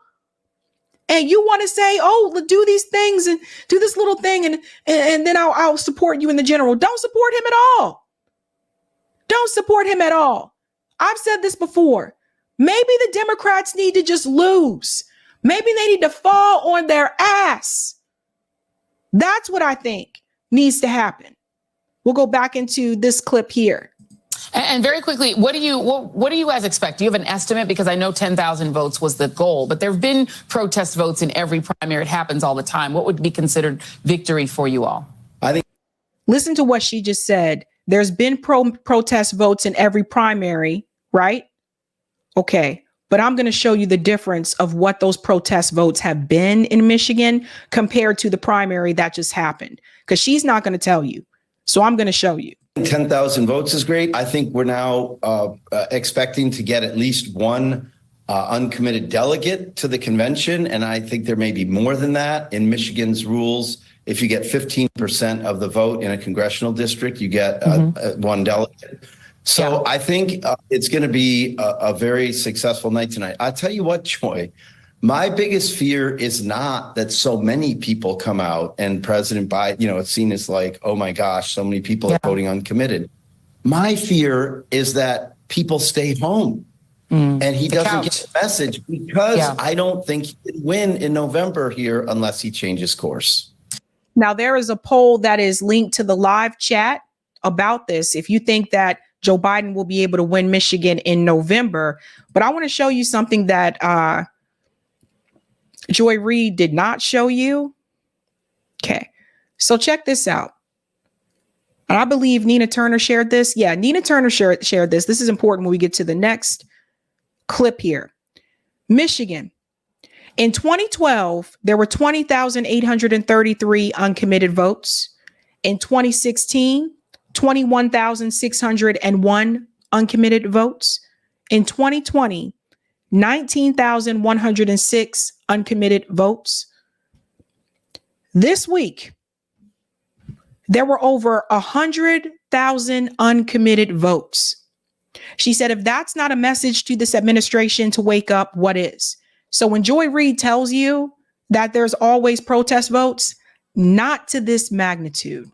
And you want to say, oh, do these things and do this little thing and then I'll support you in the general. Don't support him at all. Don't support him at all. I've said this before. Maybe the Democrats need to just lose. Maybe they need to fall on their ass. That's what I think needs to happen. We'll go back into this clip here. And very quickly, what do you guys expect? Do you have an estimate? Because I know 10,000 votes was the goal, but there have been protest votes in every primary. It happens all the time. What would be considered victory for you all? I think. Listen to what she just said. There's been protest votes in every primary, right? Okay. But I'm going to show you the difference of what those protest votes have been in Michigan compared to the primary that just happened, because she's not going to tell you. So I'm going to show you. 10,000 votes is great. I think we're now expecting to get at least one uncommitted delegate to the convention. And I think there may be more than that. In Michigan's rules, if you get 15% of the vote in a congressional district, you get one delegate. So yeah. I think it's going to be a very successful night tonight. I'll tell you what, Joy, My biggest fear is not that so many people come out and President Biden, it's seen as like, oh my gosh, so many people are voting uncommitted. My fear is that people stay home and he doesn't get the message because I don't think he can win in November here unless he changes course. Now, there is a poll that is linked to the live chat about this. If you think that Joe Biden will be able to win Michigan in November, but I want to show you something that Joy Reid did not show you. Okay, so check this out. And I believe Nina Turner shared this. Yeah, Nina Turner shared this. This is important when we get to the next clip here. Michigan. In 2012, there were 20,833 uncommitted votes. In 2016, 21,601 uncommitted votes. In 2020, 19,106 uncommitted votes. This week, there were over 100,000 uncommitted votes. She said, if that's not a message to this administration to wake up, what is? So when Joy Reid tells you that there's always protest votes, not to this magnitude.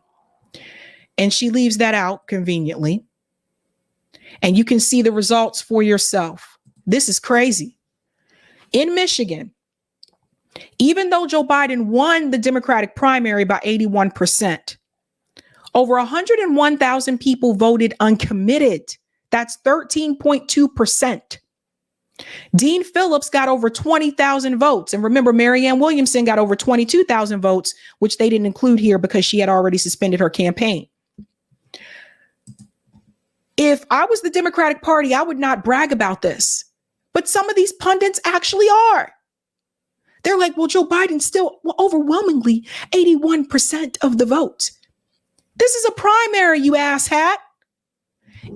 And she leaves that out conveniently. And you can see the results for yourself. This is crazy. In Michigan, even though Joe Biden won the Democratic primary by 81%, over 101,000 people voted uncommitted. That's 13.2%. Dean Phillips got over 20,000 votes. And remember, Marianne Williamson got over 22,000 votes, which they didn't include here because she had already suspended her campaign. If I was the Democratic Party, I would not brag about this. But some of these pundits actually are. They're like, well, Joe Biden still overwhelmingly 81% of the vote. This is a primary, you asshat.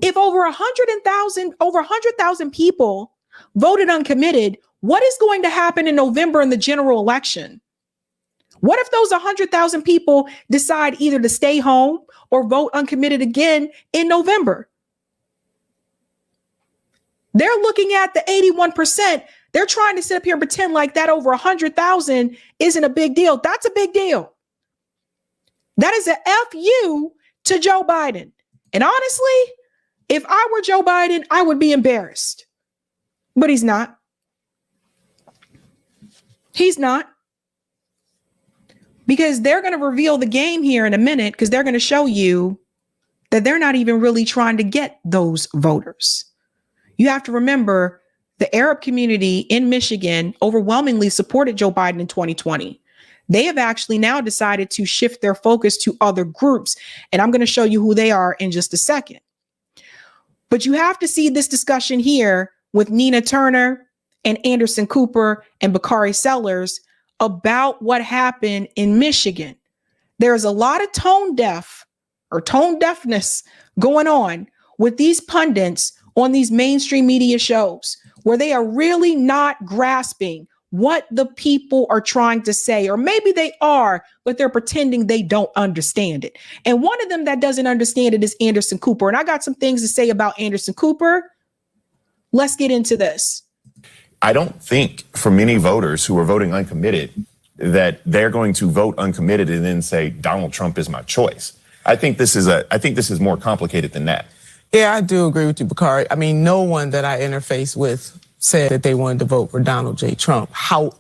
If over 100,000 people voted uncommitted, what is going to happen in November in the general election? What if those 100,000 people decide either to stay home or vote uncommitted again in November? They're looking at the 81%. They're trying to sit up here and pretend like that over 100,000 isn't a big deal. That's a big deal. That is a FU to Joe Biden. And honestly, if I were Joe Biden, I would be embarrassed. But he's not. He's not. Because they're going to reveal the game here in a minute, because they're going to show you that they're not even really trying to get those voters. You have to remember the Arab community in Michigan overwhelmingly supported Joe Biden in 2020. They have actually now decided to shift their focus to other groups. And I'm going to show you who they are in just a second. But you have to see this discussion here with Nina Turner and Anderson Cooper and Bakari Sellers about what happened in Michigan. There's a lot of tone deafness going on with these pundits on these mainstream media shows where they are really not grasping what the people are trying to say, or maybe they are, but they're pretending they don't understand it. And one of them that doesn't understand it is Anderson Cooper. And I got some things to say about Anderson Cooper. Let's get into this. I don't think for many voters who are voting uncommitted that they're going to vote uncommitted and then say Donald Trump is my choice. I think this is more complicated than that. Yeah, I do agree with you, Bakari. I mean, no one that I interface with said that they wanted to vote for Donald J. Trump.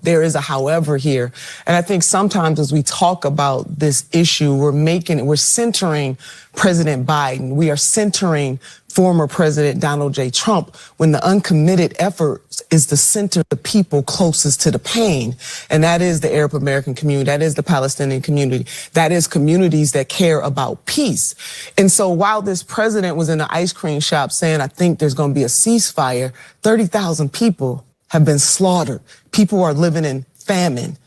There is a however here. And I think sometimes as we talk about this issue, we're centering President Biden. We are centering former President Donald J. Trump when the uncommitted effort is to center the people closest to the pain. And that is the Arab American community. That is the Palestinian community. That is communities that care about peace. And so while this president was in the ice cream shop saying, I think there's going to be a ceasefire, 30,000 people have been slaughtered. People are living in famine.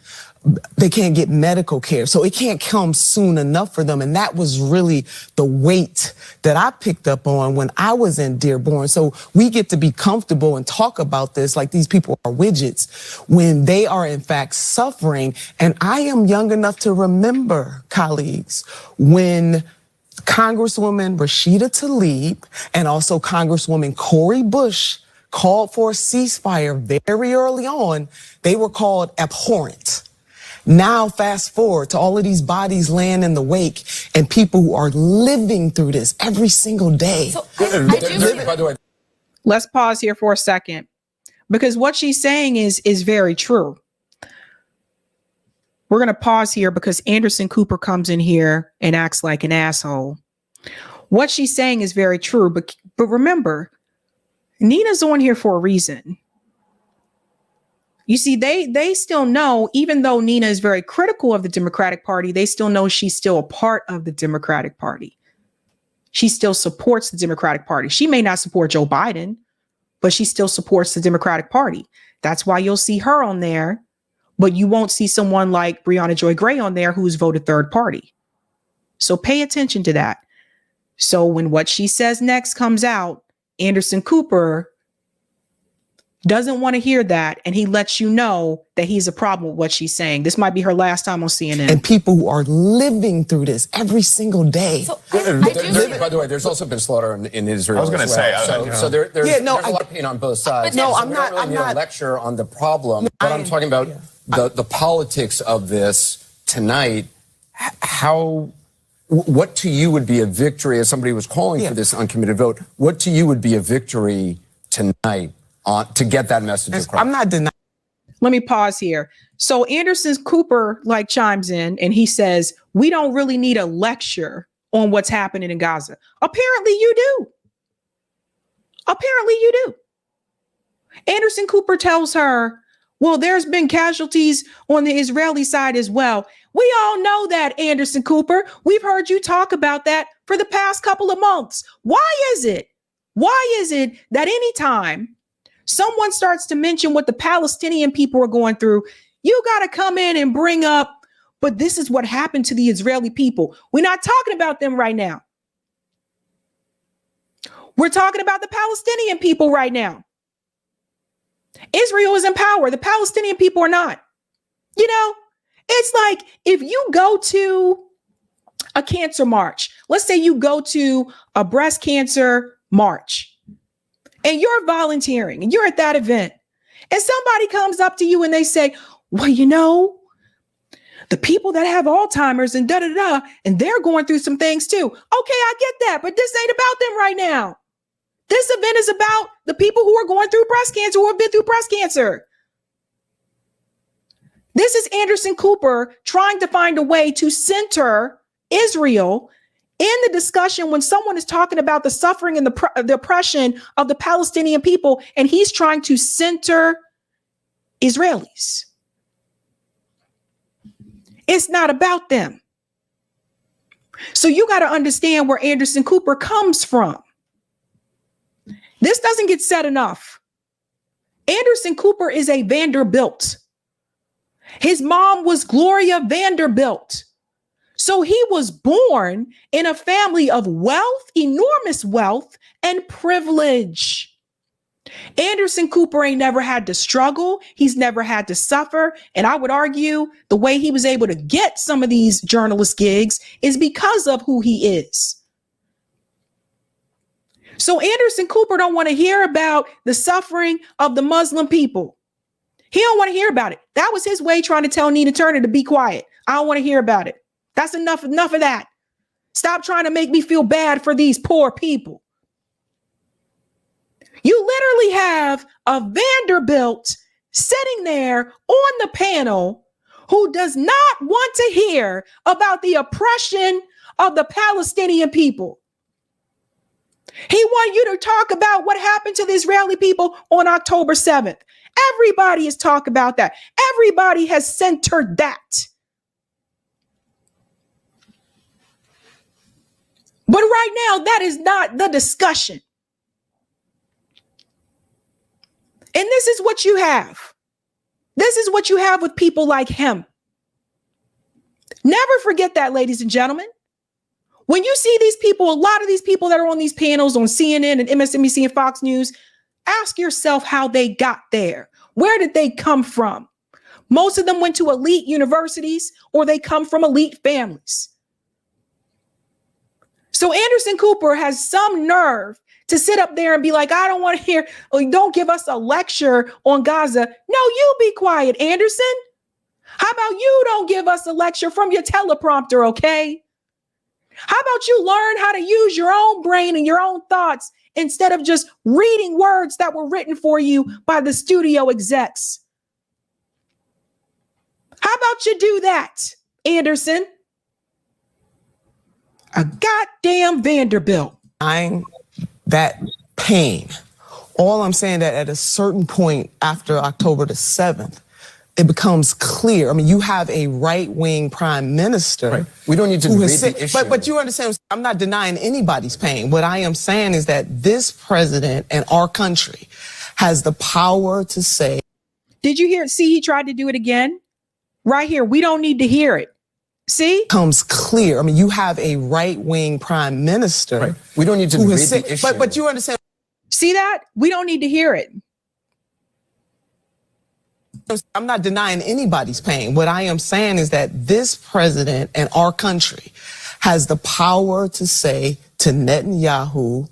They can't get medical care. So it can't come soon enough for them. And that was really the weight that I picked up on when I was in Dearborn. So we get to be comfortable and talk about this like these people are widgets when they are in fact suffering. And I am young enough to remember, colleagues, when Congresswoman Rashida Tlaib and also Congresswoman Cori Bush called for a ceasefire very early on, they were called abhorrent. Now, fast forward to all of these bodies laying in the wake and people who are living through this every single day. So by the way, let's pause here for a second, because what she's saying is very true. We're going to pause here because Anderson Cooper comes in here and acts like an asshole. What she's saying is very true, but remember, Nina's on here for a reason. You see, they still know, even though Nina is very critical of the Democratic Party, they still know she's still a part of the Democratic Party. She still supports the Democratic Party. She may not support Joe Biden, but she still supports the Democratic Party. That's why you'll see her on there, but you won't see someone like Briahna Joy Gray on there who's voted third party. So pay attention to that. So when what she says next comes out, Anderson Cooper doesn't want to hear that, and he lets you know that he's a problem with what she's saying. This might be her last time on CNN. And people who are living through this every single day. So by the way, there's also been slaughter in Israel. I was going to say. So there's a lot of pain on both sides. No, I'm we not. don't really I'm need not a lecture on the problem, but I'm talking about the politics of this tonight. What to you would be a victory, as somebody was calling for this uncommitted vote? What to you would be a victory tonight to get that message across? I'm not denying. Let me pause here. So Anderson Cooper chimes in and he says, we don't really need a lecture on what's happening in Gaza. Apparently you do. Apparently you do. Anderson Cooper tells her, well, there's been casualties on the Israeli side as well. We all know that, Anderson Cooper. We've heard you talk about that for the past couple of months. Why is it that anytime someone starts to mention what the Palestinian people are going through, you got to come in and bring up, but this is what happened to the Israeli people. We're not talking about them right now. We're talking about the Palestinian people right now. Israel is in power. The Palestinian people are not. You know, it's like if you go to a cancer march, let's say you go to a breast cancer march, and you're volunteering and you're at that event, and somebody comes up to you and they say, well, you know, the people that have Alzheimer's and and they're going through some things too. Okay, I get that, but this ain't about them right now. This event is about the people who are going through breast cancer, who have been through breast cancer. This is Anderson Cooper trying to find a way to center Israel in the discussion when someone is talking about the suffering and the oppression of the Palestinian people, and he's trying to center Israelis. It's not about them. So you got to understand where Anderson Cooper comes from. This doesn't get said enough. Anderson Cooper is a Vanderbilt. His mom was Gloria Vanderbilt. So he was born in a family of wealth, enormous wealth, and privilege. Anderson Cooper ain't never had to struggle. He's never had to suffer. And I would argue the way he was able to get some of these journalist gigs is because of who he is. So Anderson Cooper don't want to hear about the suffering of the Muslim people. He don't want to hear about it. That was his way trying to tell Nina Turner to be quiet. I don't want to hear about it. That's enough of that. Stop trying to make me feel bad for these poor people. You literally have a Vanderbilt sitting there on the panel who does not want to hear about the oppression of the Palestinian people. He wants you to talk about what happened to the Israeli people on October 7th. Everybody has talked about that. Everybody has centered that. But right now, that is not the discussion. And this is what you have. This is what you have with people like him. Never forget that, ladies and gentlemen. When you see these people, a lot of these people that are on these panels on CNN and MSNBC and Fox News, ask yourself how they got there. Where did they come from? Most of them went to elite universities or they come from elite families. So Anderson Cooper has some nerve to sit up there and be like, I don't want to hear, don't give us a lecture on Gaza. No, you be quiet, Anderson. How about you don't give us a lecture from your teleprompter, okay? How about you learn how to use your own brain and your own thoughts instead of just reading words that were written for you by the studio execs? How about you do that, Anderson? A goddamn Vanderbilt. That pain. All I'm saying that at a certain point after October the 7th, it becomes clear. I mean, you have a right-wing prime minister. Right. We don't need to read the issue. But you understand, I'm not denying anybody's pain. What I am saying is that this president and our country has the power to say. Did you hear? See, he tried to do it again. Right here. We don't need to hear it. See? Comes clear. I mean, you have a right-wing prime minister. Right. We don't need to read the issue. But you understand. See that? We don't need to hear it. I'm not denying anybody's pain. What I am saying is that this president and our country has the power to say to Netanyahu,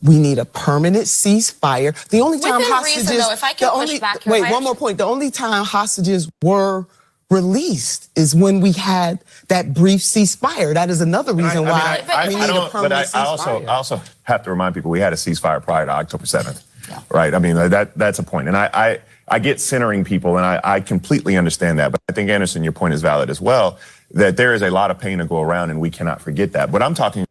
we need a permanent ceasefire. The only time hostages, reason, though, if I can push back here, one more point. The only time hostages were released is when we had that brief ceasefire. That is another reason why we need a permanent ceasefire. I also have to remind people we had a ceasefire prior to October 7th, right? I mean, that's a point. And I get centering people, and I completely understand that. But I think, Anderson, your point is valid as well, that there is a lot of pain to go around, and we cannot forget that. But I'm talking.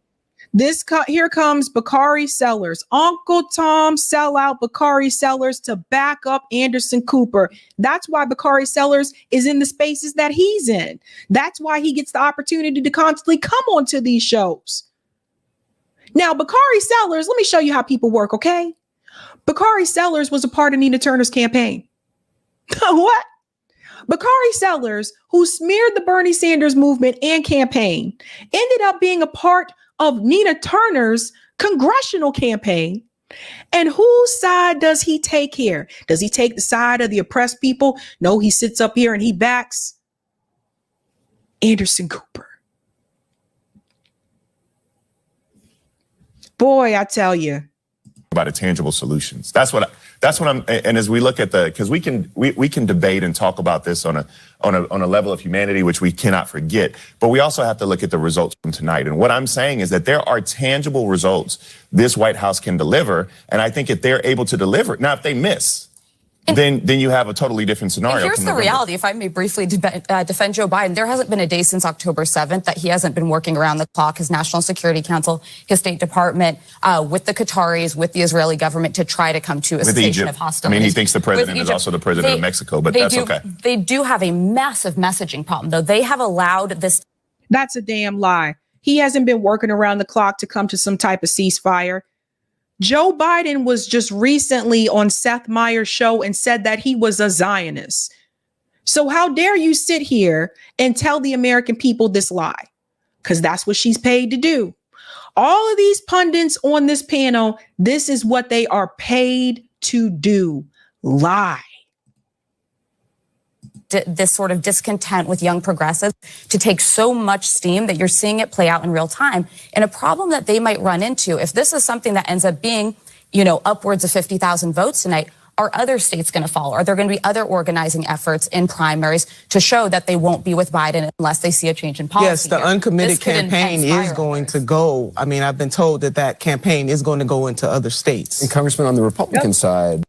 Here comes Bakari Sellers. Uncle Tom sell out Bakari Sellers to back up Anderson Cooper. That's why Bakari Sellers is in the spaces that he's in. That's why he gets the opportunity to constantly come onto these shows. Now, Bakari Sellers, let me show you how people work, okay? Bakari Sellers was a part of Nina Turner's campaign. What? Bakari Sellers, who smeared the Bernie Sanders movement and campaign, ended up being a part of Nina Turner's congressional campaign. And whose side does he take here? Does he take the side of the oppressed people? No, he sits up here and he backs Anderson Cooper. Boy, I tell you. About tangible solutions. That's what I'm. And as we look at because we can debate and talk about this on a level of humanity, which we cannot forget. But we also have to look at the results from tonight. And what I'm saying is that there are tangible results this White House can deliver. And I think if they're able to deliver, now if they miss, then you have a totally different scenario. And here's the reality, if I may briefly defend Joe Biden, there hasn't been a day since October 7th that he hasn't been working around the clock, his National Security Council, his State Department, with the Qataris, with the Israeli government to try to come to a cessation of hostilities. I mean, he thinks the president is also the president of Mexico, but that's okay. They do have a massive messaging problem, though. They have allowed this. That's a damn lie. He hasn't been working around the clock to come to some type of ceasefire. Joe Biden was just recently on Seth Meyers' show and said that he was a Zionist. So how dare you sit here and tell the American people this lie? Because that's what she's paid to do. All of these pundits on this panel, this is what they are paid to do. Lie. This sort of discontent with young progressives to take so much steam that you're seeing it play out in real time. And a problem that they might run into, if this is something that ends up being, upwards of 50,000 votes tonight, are other states going to follow? Are there going to be other organizing efforts in primaries to show that they won't be with Biden unless they see a change in policy? Yes, the uncommitted campaign is going to go. I mean, I've been told that campaign is going to go into other states. And Congressman, on the Republican side.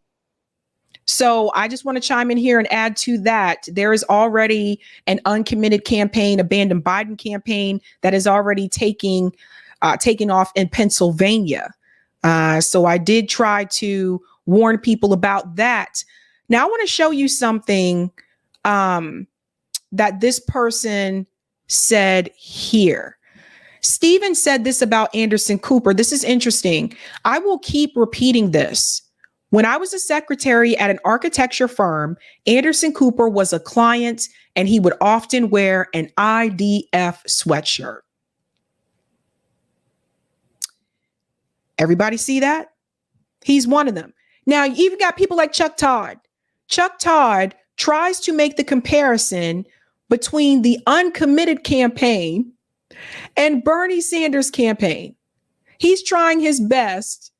So I just want to chime in here and add to that. There is already an uncommitted campaign, abandoned Biden campaign that is already taking off in Pennsylvania. So I did try to warn people about that. Now I want to show you something that this person said here. Stephen said this about Anderson Cooper. This is interesting. I will keep repeating this. When I was a secretary at an architecture firm, Anderson Cooper was a client and he would often wear an IDF sweatshirt. Everybody see that? He's one of them. Now, you even got people like Chuck Todd. Chuck Todd tries to make the comparison between the uncommitted campaign and Bernie Sanders' campaign. He's trying his best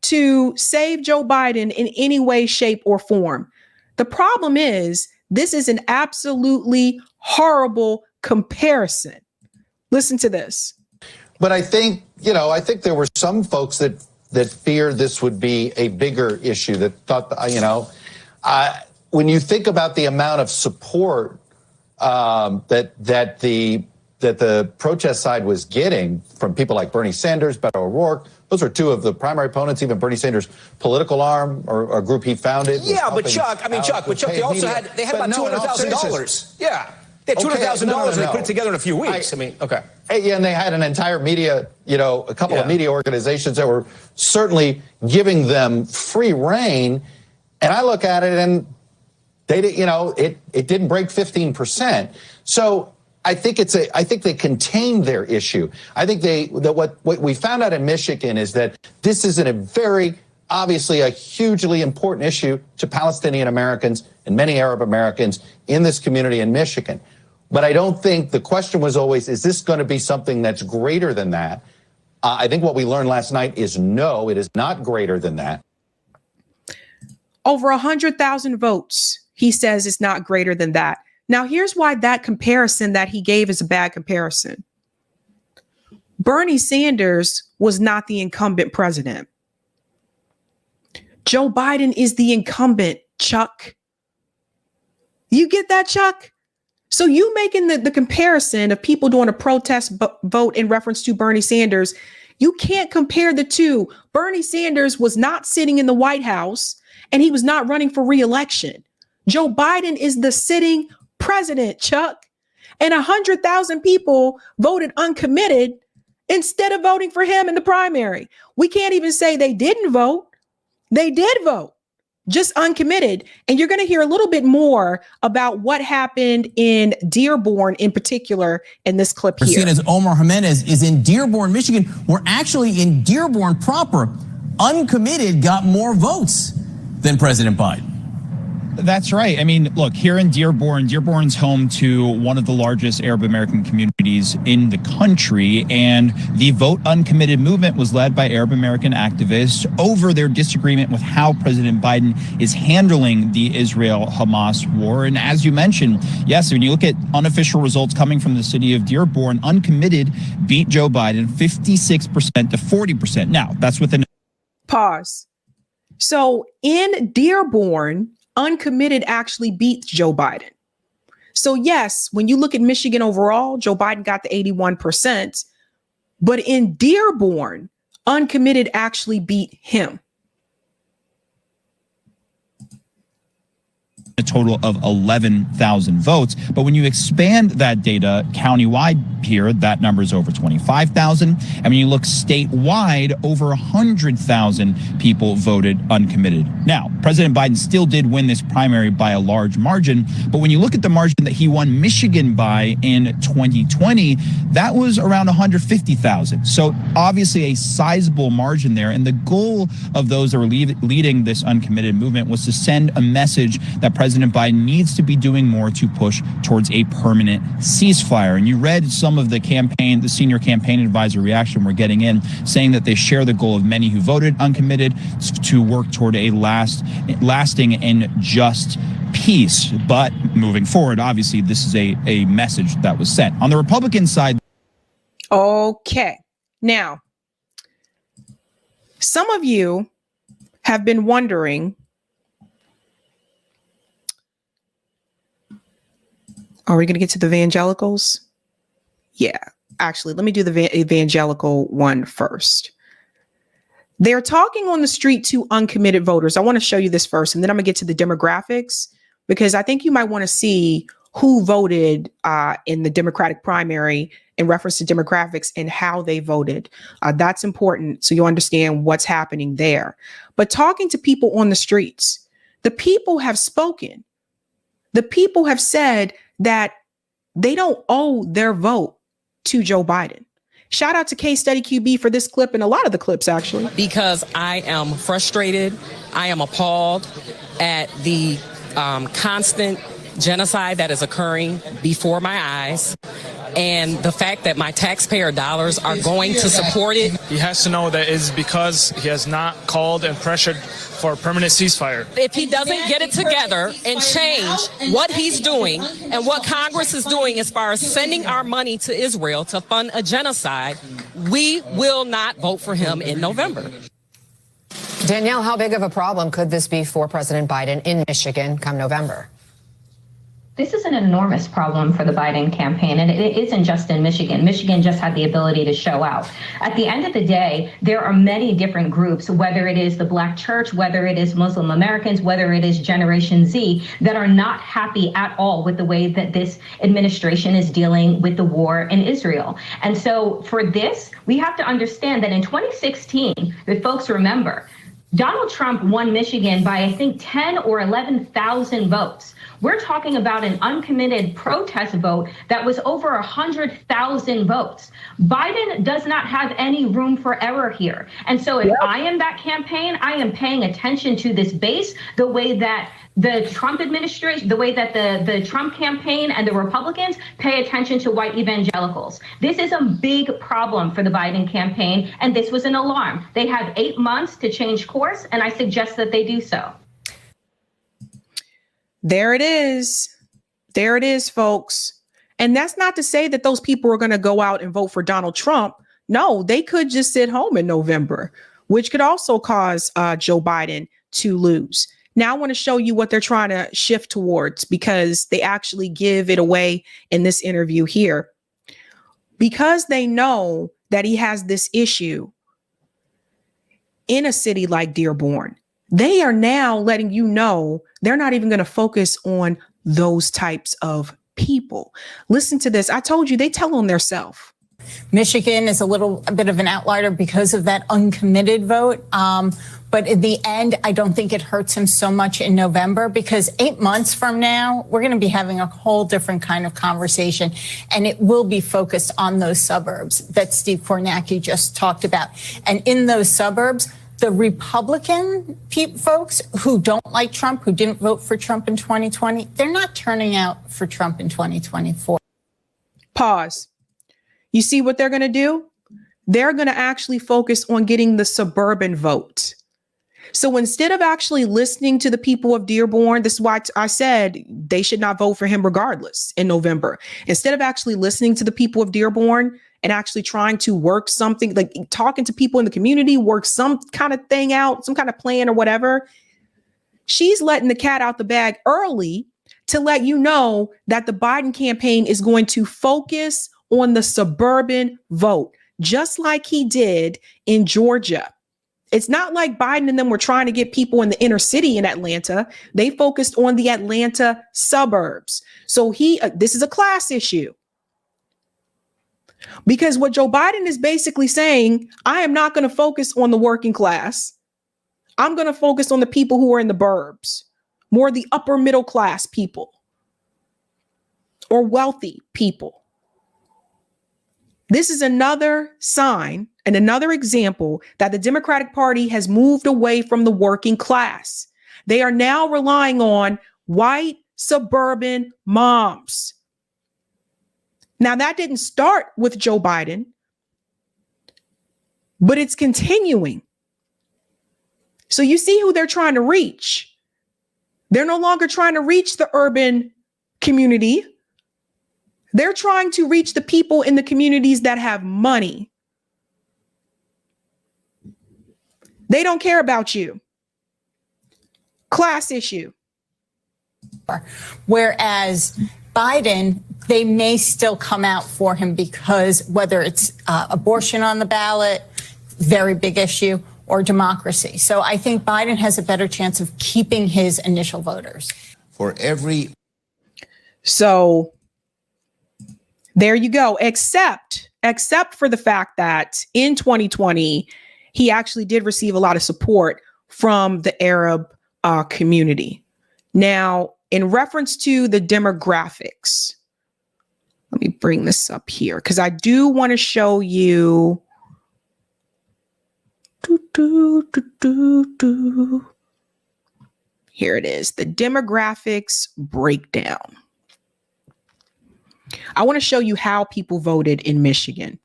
to save Joe Biden in any way, shape, or form. The problem is this is an absolutely horrible comparison. Listen to this. But I think, I think there were some folks that feared this would be a bigger issue, that thought, when you think about the amount of support that the protest side was getting from people like Bernie Sanders, Beto O'Rourke, those are two of the primary opponents, even Bernie Sanders' political arm or a group he founded. Yeah, but Chuck, they also had about $200,000. Yeah. They had $200,000 they put it together in a few weeks. Okay. Yeah, and they had an entire media, a couple of media organizations that were certainly giving them free rein. And I look at it and they did, it didn't break 15%. So I think they contained their issue. I think what we found out in Michigan is that this is obviously a hugely important issue to Palestinian Americans and many Arab Americans in this community in Michigan. But I don't think the question was always, is this going to be something that's greater than that? I think what we learned last night is no, it is not greater than that. Over 100,000 votes, he says it's not greater than that. Now, here's why that comparison that he gave is a bad comparison. Bernie Sanders was not the incumbent president. Joe Biden is the incumbent, Chuck. You get that, Chuck? So you making the comparison of people doing a protest vote in reference to Bernie Sanders, you can't compare the two. Bernie Sanders was not sitting in the White House and he was not running for re-election. Joe Biden is the sitting president, Chuck. And 100,000 people voted uncommitted instead of voting for him in the primary. We can't even say they didn't vote. They did vote, just uncommitted. And you're going to hear a little bit more about what happened in Dearborn in particular in this clip here. As Omar Jimenez is in Dearborn, Michigan. We're actually in Dearborn proper. Uncommitted got more votes than President Biden. That's right. I mean, look, here in Dearborn's home to one of the largest Arab American communities in the country, and the Vote Uncommitted movement was led by Arab American activists over their disagreement with how President Biden is handling the Israel-Hamas war. And as you mentioned, yes, when you look at unofficial results coming from the city of Dearborn, Uncommitted beat Joe Biden 56% to 40%. Now, that's within... Pause. So in Dearborn, Uncommitted actually beats Joe Biden. So yes, when you look at Michigan overall, Joe Biden got the 81%, but in Dearborn, Uncommitted actually beat him. A total of 11,000 votes. But when you expand that data countywide here, that number is over 25,000. And when you look statewide, over 100,000 people voted uncommitted. Now, President Biden still did win this primary by a large margin. But when you look at the margin that he won Michigan by in 2020, that was around 150,000. So obviously a sizable margin there. And the goal of those that were leading this uncommitted movement was to send a message that President Biden needs to be doing more to push towards a permanent ceasefire. And you read some of the senior campaign advisor reaction we're getting in, saying that they share the goal of many who voted uncommitted to work toward a lasting and just peace. But moving forward, obviously, this is a message that was sent. On the Republican side. Okay. Now, some of you have been wondering, are we going to get to the evangelicals? Yeah, actually, let me do the evangelical one first. They're talking on the street to uncommitted voters. I want to show you this first, and then I'm going to get to the demographics, because I think you might want to see who voted in the Democratic primary in reference to demographics and how they voted. That's important so you understand what's happening there. But talking to people on the streets, the people have spoken. The people have said that they don't owe their vote to Joe Biden. Shout out to Case Study QB for this clip and a lot of the clips, actually. Because I am frustrated. I am appalled at the constant genocide that is occurring before my eyes. and the fact that my taxpayer dollars are going to support it. He has to know that it's because he has not called and pressured for a permanent ceasefire. If he doesn't get it together and change what he's doing and what Congress is doing as far as sending our money to Israel to fund a genocide, we will not vote for him in November. Danielle, how big of a problem could this be for President Biden in Michigan come November? This is an enormous problem for the Biden campaign, and it isn't just in Michigan. Michigan just had the ability to show out. At the end of the day, there are many different groups, whether it is the Black church, whether it is Muslim Americans, whether it is Generation Z, that are not happy at all with the way that this administration is dealing with the war in Israel. And so for this, we have to understand that in 2016, if folks remember, Donald Trump won Michigan by, I think, 10 or 11,000 votes. We're talking about an uncommitted protest vote that was over 100,000 votes. Biden does not have any room for error here. And so if I am that campaign, I am paying attention to this base the way that the Trump administration, the way that the Trump campaign and the Republicans pay attention to white evangelicals. This is a big problem for the Biden campaign, and this was an alarm. They have 8 months to change course, and I suggest that they do so. There it is. There it is, folks. And that's not to say that those people are going to go out and vote for Donald Trump. No, they could just sit home in November, which could also cause Joe Biden to lose. Now I want to show you what they're trying to shift towards, because they actually give it away in this interview here. Because they know that he has this issue in a city like Dearborn, they are now letting you know they're not even going to focus on those types of people. Listen to this. I told you, they tell on themselves. Michigan is a bit of an outlier because of that uncommitted vote. But in the end, I don't think it hurts him so much in November, because 8 months from now, we're going to be having a whole different kind of conversation. And it will be focused on those suburbs that Steve Kornacki just talked about. And in those suburbs, the Republican folks who don't like Trump, who didn't vote for Trump in 2020, they're not turning out for Trump in 2024. Pause. You see what they're going to do? They're going to actually focus on getting the suburban vote. So instead of actually listening to the people of Dearborn, this is why I said they should not vote for him regardless in November. Instead of actually listening to the people of Dearborn and actually trying to work something, like talking to people in the community, work some kind of thing out, some kind of plan or whatever, she's letting the cat out the bag early to let you know that the Biden campaign is going to focus on the suburban vote, just like he did in Georgia. It's not like Biden and them were trying to get people in the inner city in Atlanta. They focused on the Atlanta suburbs. So this is a class issue. Because what Joe Biden is basically saying, I am not going to focus on the working class. I'm going to focus on the people who are in the burbs, more the upper middle class people or wealthy people. This is another sign and another example that the Democratic Party has moved away from the working class. They are now relying on white suburban moms. Now, that didn't start with Joe Biden, but it's continuing. So you see who they're trying to reach. They're no longer trying to reach the urban community. They're trying to reach the people in the communities that have money. They don't care about you. Class issue. Whereas Biden, they may still come out for him because whether it's abortion on the ballot, very big issue, or democracy. So I think Biden has a better chance of keeping his initial voters. So there you go, except for the fact that in 2020, he actually did receive a lot of support from the Arab community. Now, in reference to the demographics, let me bring this up here because I do want to show you. Here it is, the demographics breakdown. I want to show you how people voted in Michigan.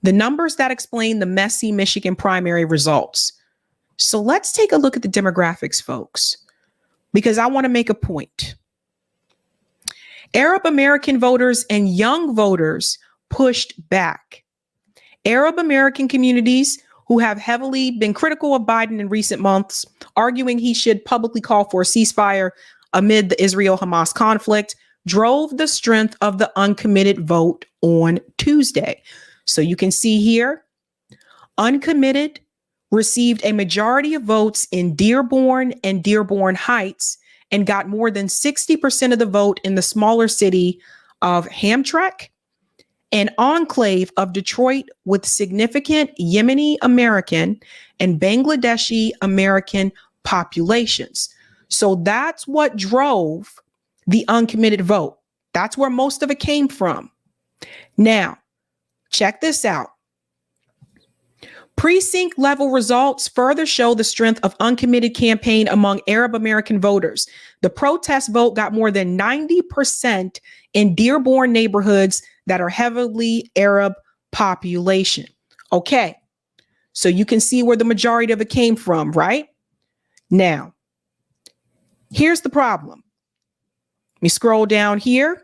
The numbers that explain the messy Michigan primary results. So let's take a look at the demographics, folks, because I want to make a point. Arab American voters and young voters pushed back. Arab American communities who have heavily been critical of Biden in recent months, arguing he should publicly call for a ceasefire amid the Israel-Hamas conflict, drove the strength of the uncommitted vote on Tuesday. So you can see here, uncommitted received a majority of votes in Dearborn and Dearborn Heights and got more than 60% of the vote in the smaller city of Hamtramck, an enclave of Detroit with significant Yemeni American and Bangladeshi American populations. So that's what drove the uncommitted vote. That's where most of it came from. Now, check this out. Precinct level results further show the strength of uncommitted campaign among Arab American voters. The protest vote got more than 90% in Dearborn neighborhoods that are heavily Arab population. Okay, so you can see where the majority of it came from, right? Now, here's the problem. Let me scroll down here.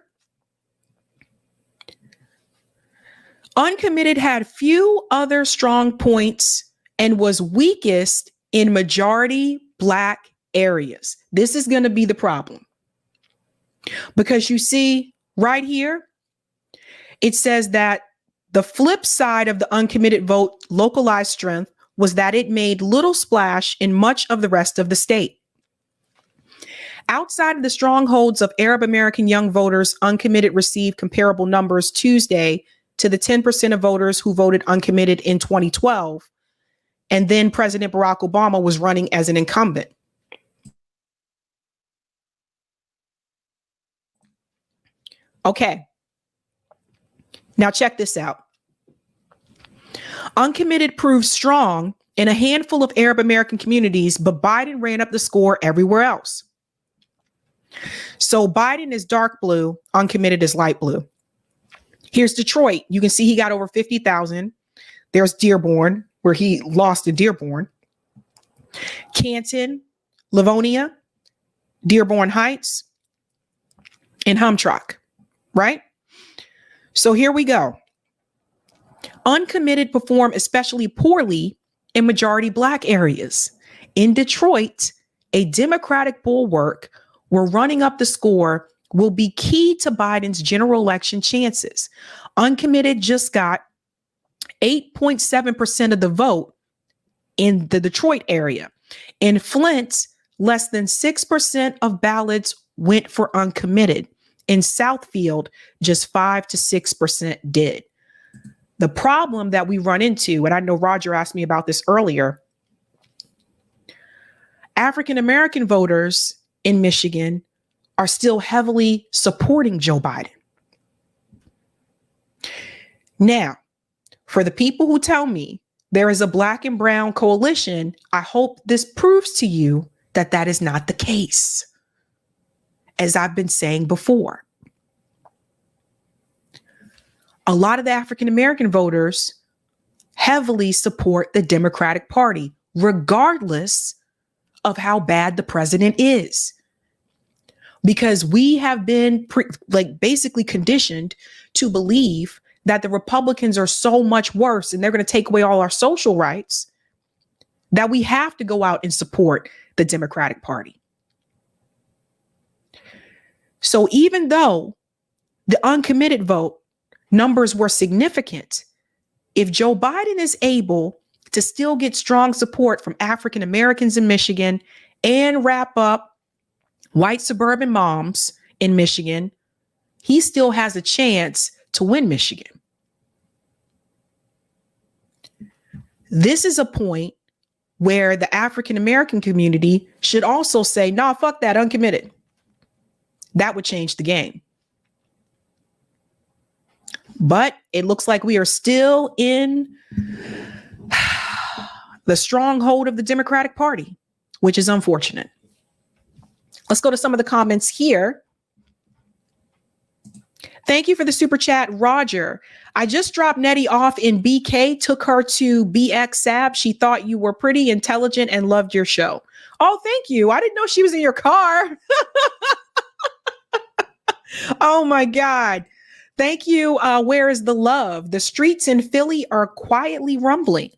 Uncommitted had few other strong points and was weakest in majority Black areas. This is going to be the problem. Because you see right here, it says that the flip side of the uncommitted vote localized strength was that it made little splash in much of the rest of the state. Outside of the strongholds of Arab American young voters, uncommitted received comparable numbers Tuesday to the 10% of voters who voted uncommitted in 2012. And then President Barack Obama was running as an incumbent. Okay. Now check this out. Uncommitted proved strong in a handful of Arab American communities, but Biden ran up the score everywhere else. So Biden is dark blue, uncommitted is light blue. Here's Detroit. You can see he got over 50,000. There's Dearborn, where he lost to Dearborn. Canton, Livonia, Dearborn Heights, and Hamtramck, right? So here we go. Uncommitted perform especially poorly in majority Black areas. In Detroit, a Democratic bulwark where running up the score will be key to Biden's general election chances. Uncommitted just got 8.7% of the vote in the Detroit area. In Flint, less than 6% of ballots went for uncommitted. In Southfield, just 5 to 6% did. The problem that we run into, and I know Roger asked me about this earlier, African American voters in Michigan are still heavily supporting Joe Biden. Now, for the people who tell me there is a Black and brown coalition, I hope this proves to you that that is not the case. As I've been saying before, a lot of the African American voters heavily support the Democratic Party, regardless of how bad the president is. Because we have been basically conditioned to believe that the Republicans are so much worse and they're going to take away all our social rights that we have to go out and support the Democratic Party. So even though the uncommitted vote numbers were significant, if Joe Biden is able to still get strong support from African Americans in Michigan and wrap up white suburban moms in Michigan, he still has a chance to win Michigan. This is a point where the African American community should also say, nah, fuck that, uncommitted. That would change the game. But it looks like we are still in the stronghold of the Democratic Party, which is unfortunate. Let's go to some of the comments here. Thank you for the super chat, Roger. I just dropped Nettie off in BK, took her to BX Sab. She thought you were pretty intelligent and loved your show. Oh, thank you. I didn't know she was in your car. Oh my God. Thank you. Where is the love? The streets in Philly are quietly rumbling.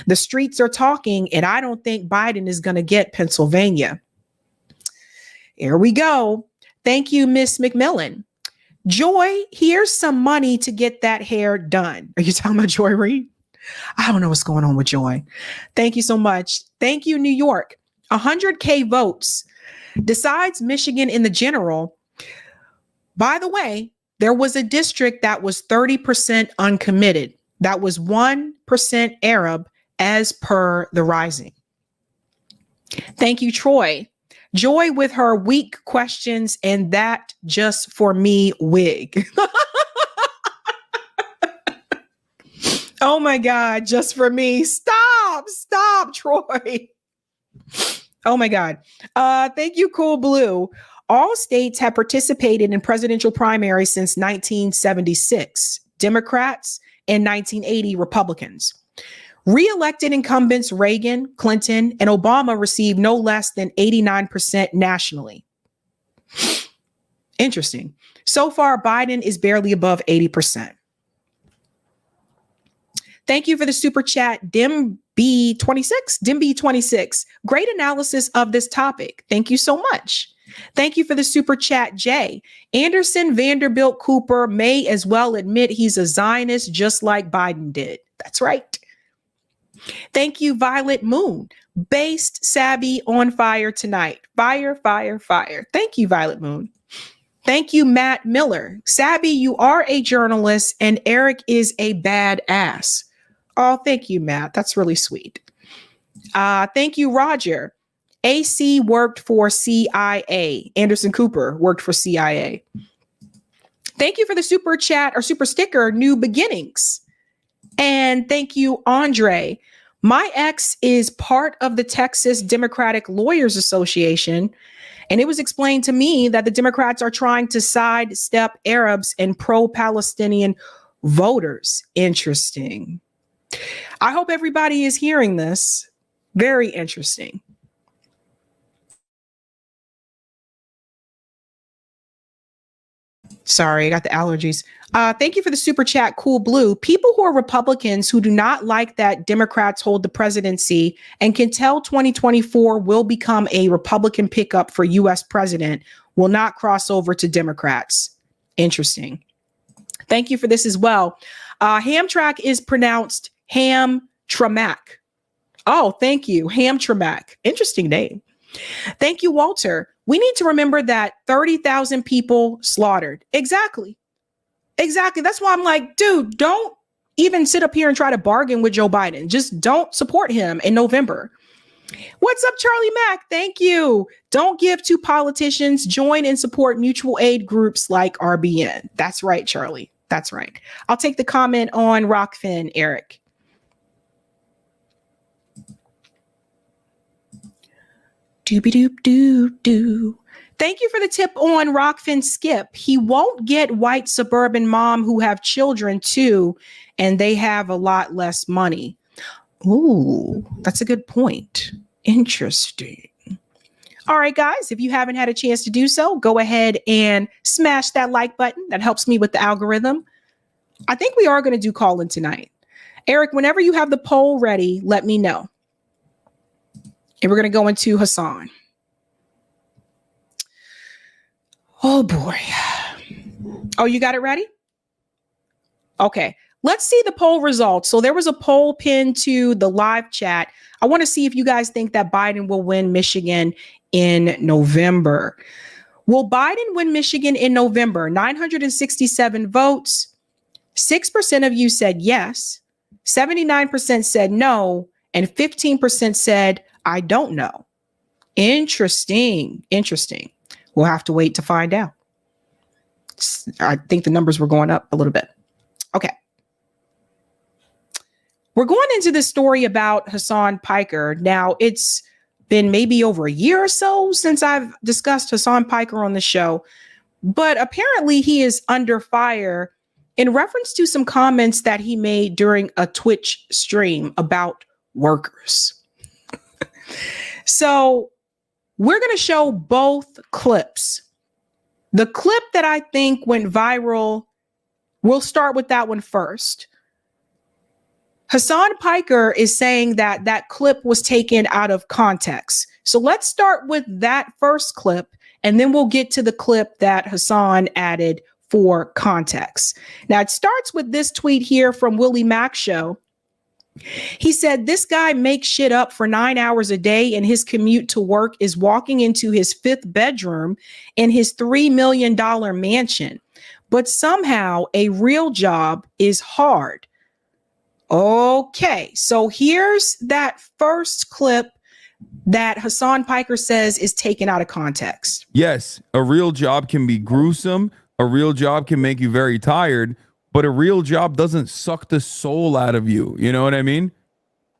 The streets are talking, and I don't think Biden is going to get Pennsylvania. Here we go. Thank you, Miss McMillan. Joy, here's some money to get that hair done. Are you talking about Joy Reid? I don't know what's going on with Joy. Thank you so much. Thank you, New York. 100K votes decides Michigan in the general. By the way, there was a district that was 30% uncommitted. That was 1% Arab as per The Rising. Thank you, Troy. Joy with her weak questions and that just for me wig. Oh my God, just for me. Stop, Troy. Oh my God. Thank you, Cool Blue. All states have participated in presidential primaries since 1976. Democrats and 1980 Republicans. Re-elected incumbents Reagan, Clinton, and Obama received no less than 89% nationally. Interesting. So far, Biden is barely above 80%. Thank you for the super chat, Dimby26. Great analysis of this topic. Thank you so much. Thank you for the super chat, Jay. Anderson Vanderbilt Cooper may as well admit he's a Zionist just like Biden did. That's right. Thank you, Violet Moon. Based Sabby on fire tonight. Fire. Thank you, Violet Moon. Thank you, Matt Miller. Sabby, you are a journalist and Eric is a badass. Oh, thank you, Matt. That's really sweet. Thank you, Roger. AC worked for CIA. Anderson Cooper worked for CIA. Thank you for the super chat or super sticker, New Beginnings. And thank you, Andre. My ex is part of the Texas Democratic Lawyers Association. And it was explained to me that the Democrats are trying to sidestep Arabs and pro-Palestinian voters. Interesting. I hope everybody is hearing this. Very interesting. Sorry, I got the allergies. Thank you for the super chat, Cool Blue. People who are Republicans who do not like that Democrats hold the presidency and can tell 2024 will become a Republican pickup for U.S. president will not cross over to Democrats. Interesting. Thank you for this as well. Hamtramck is pronounced Hamtramck. Oh, thank you. Hamtramck. Interesting name. Thank you, Walter. We need to remember that 30,000 people slaughtered. Exactly. That's why I'm like, dude, don't even sit up here and try to bargain with Joe Biden. Just don't support him in November. What's up, Charlie Mack? Thank you. Don't give to politicians. Join and support mutual aid groups like RBN. That's right, Charlie. That's right. I'll take the comment on Rockfin, Eric. Doobie-doop-doo-doo. Thank you for the tip on Rockfin Skip. He won't get white suburban mom who have children too, and they have a lot less money. Ooh, that's a good point. Interesting. All right, guys, if you haven't had a chance to do so, go ahead and smash that like button. That helps me with the algorithm. I think we are going to do call-in tonight. Eric, whenever you have the poll ready, let me know. And we're going to go into Hassan. Oh, boy. Oh, you got it ready? Okay. Let's see the poll results. So there was a poll pinned to the live chat. I want to see if you guys think that Biden will win Michigan in November. Will Biden win Michigan in November? 967 votes. 6% of you said yes. 79% said no. And 15% said I don't know. Interesting. We'll have to wait to find out. I think the numbers were going up a little bit. Okay. We're going into this story about Hassan Piker. Now, it's been maybe over a year or so since I've discussed Hassan Piker on the show. but apparently he is under fire in reference to some comments that he made during a Twitch stream about workers. So we're going to show both clips. The clip that I think went viral, we'll start with that one first. Hassan Piker is saying that that clip was taken out of context. So let's start with that first clip, and then we'll get to the clip that Hassan added for context. Now, it starts with this tweet here from Willie Mack Show. He said, this guy makes shit up for 9 hours a day, and his commute to work is walking into his 5th bedroom in his $3 million mansion. But somehow a real job is hard. Okay, so here's that first clip that Hassan Piker says is taken out of context. Yes, a real job can be gruesome. A real job can make you very tired, but a real job doesn't suck the soul out of you. You know what I mean?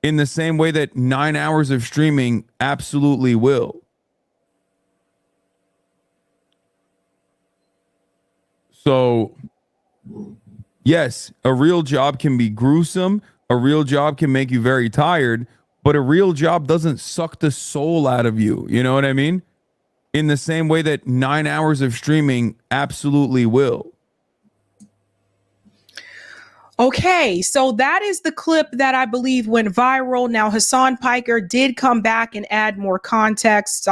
In the same way that 9 hours of streaming absolutely will. So, yes, a real job can be gruesome. A real job can make you very tired, but a real job doesn't suck the soul out of you. You know what I mean? In the same way that 9 hours of streaming absolutely will. Okay, so that is the clip that I believe went viral. Now, Hassan Piker did come back and add more context.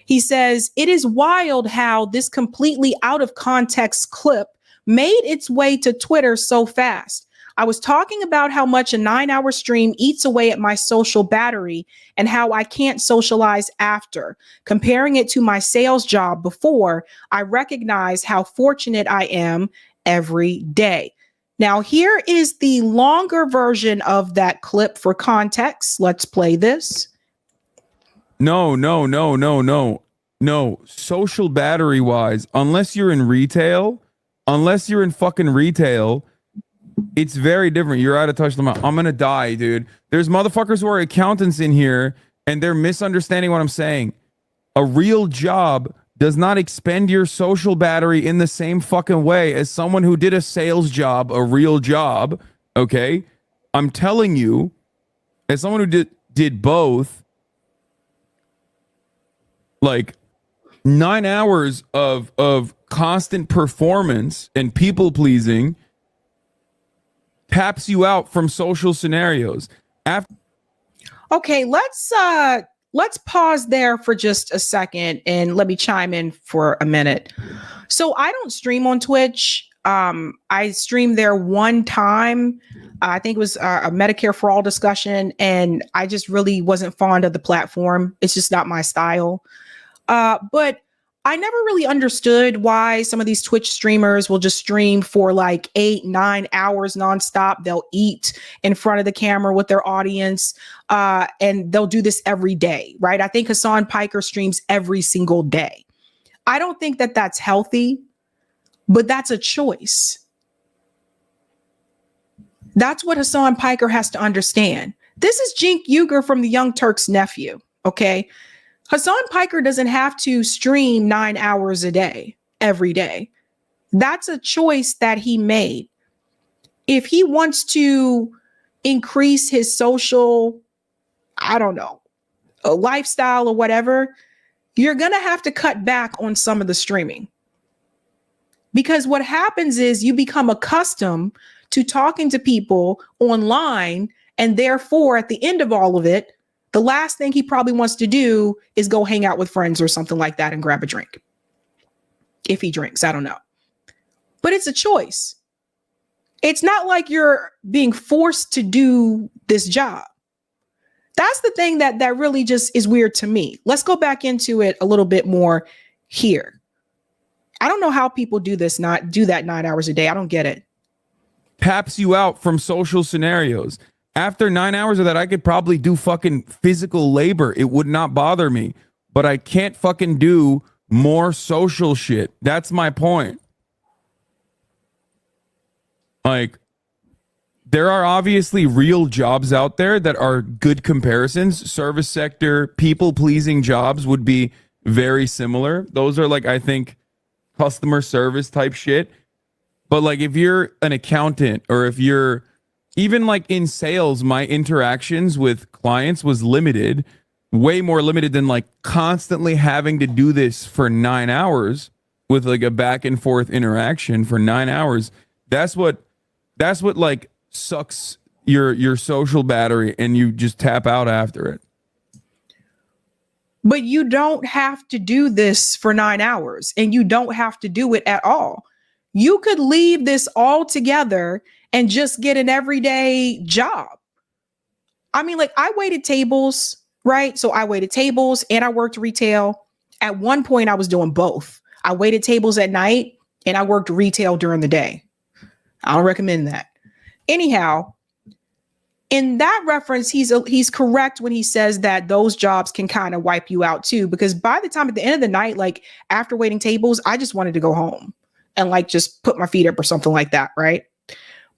He says, it is wild how this completely out of context clip made its way to Twitter so fast. I was talking about how much a 9-hour stream eats away at my social battery and how I can't socialize after. Comparing it to my sales job before, I recognize how fortunate I am every day. Now, here is the longer version of that clip for context. Let's play this. No. Social battery wise, unless you're in fucking retail, it's very different. You're out of touch. I'm going to die, dude. There's motherfuckers who are accountants in here and they're misunderstanding what I'm saying. A real job does not expend your social battery in the same fucking way as someone who did a sales job, a real job. Okay. I'm telling you, as someone who did both, like 9 hours of constant performance and people pleasing taps you out from social scenarios. Okay, let's pause there for just a second and let me chime in for a minute. So I don't stream on Twitch. I streamed there one time. I think it was a Medicare for All discussion, and I just really wasn't fond of the platform. It's just not my style. But I never really understood why some of these Twitch streamers will just stream for like 8-9 hours nonstop. They'll eat in front of the camera with their audience, and they'll do this every day, right? I think Hassan Piker streams every single day. I don't think that that's healthy, but that's a choice. That's what Hassan Piker has to understand. This is Cenk Uygur from the Young Turk's nephew, okay? Hassan Piker doesn't have to stream 9 hours a day, every day. That's a choice that he made. If he wants to increase his social, I don't know, a lifestyle or whatever, you're going to have to cut back on some of the streaming. Because what happens is you become accustomed to talking to people online, and therefore, at the end of all of it, the last thing he probably wants to do is go hang out with friends or something like that and grab a drink. If he drinks, I don't know. But it's a choice. It's not like you're being forced to do this job. That's the thing that really just is weird to me. Let's go back into it a little bit more here. I don't know how people do this, not do that 9 hours a day. I don't get it. Taps you out from social scenarios. After 9 hours of that, I could probably do fucking physical labor. It would not bother me, but I can't fucking do more social shit. That's my point. Like, there are obviously real jobs out there that are good comparisons. Service sector, people-pleasing jobs would be very similar. Those are like, I think, customer service type shit. But like if you're an accountant or if you're even like in sales, my interactions with clients was limited, way more limited than like constantly having to do this for 9 hours with like a back and forth interaction for 9 hours. That's what like sucks your social battery and you just tap out after it. But you don't have to do this for 9 hours, and you don't have to do it at all. You could leave this all together and just get an everyday job. I mean, like I waited tables, right? So I waited tables and I worked retail. At one point I was doing both. I waited tables at night and I worked retail during the day. I don't recommend that. Anyhow, in that reference, he's correct when he says that those jobs can kind of wipe you out too, because by the time at the end of the night, like after waiting tables, I just wanted to go home and like just put my feet up or something like that, right?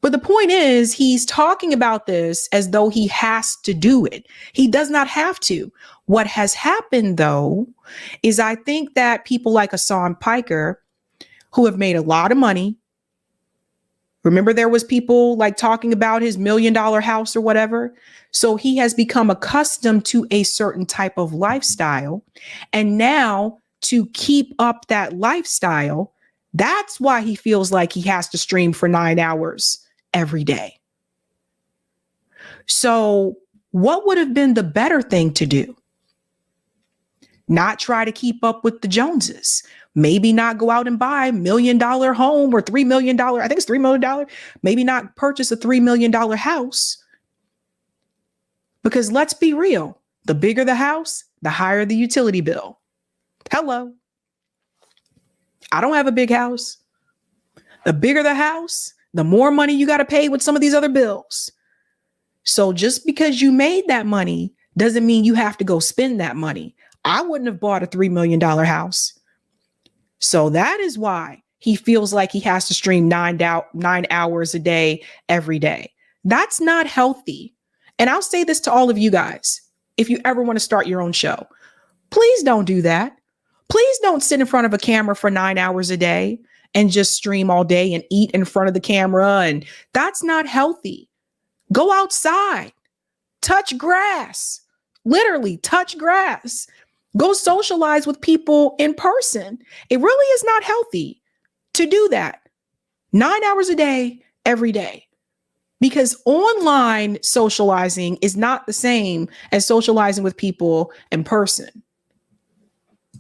But the point is, he's talking about this as though he has to do it. He does not have to. What has happened, though, is I think that people like Hassan Piker, who have made a lot of money. Remember, there was people like talking about his $1 million house or whatever. So he has become accustomed to a certain type of lifestyle. And now to keep up that lifestyle, that's why he feels like he has to stream for 9 hours every day. So what would have been the better thing to do? Not try to keep up with the Joneses. Maybe not go out and buy $1 million home or $3 million. I think it's $3 million. Maybe not purchase a $3 million house. Because let's be real. The bigger the house, the higher the utility bill. Hello. I don't have a big house. The bigger the house, the more money you got to pay with some of these other bills. So just because you made that money doesn't mean you have to go spend that money. I wouldn't have bought a $3 million house. So that is why he feels like he has to stream 9 hours a day, every day. That's not healthy. And I'll say this to all of you guys. If you ever want to start your own show, please don't do that. Please don't sit in front of a camera for 9 hours a day and just stream all day and eat in front of the camera. And that's not healthy. Go outside, touch grass, literally touch grass. Go socialize with people in person. It really is not healthy to do that 9 hours a day, every day, because online socializing is not the same as socializing with people in person.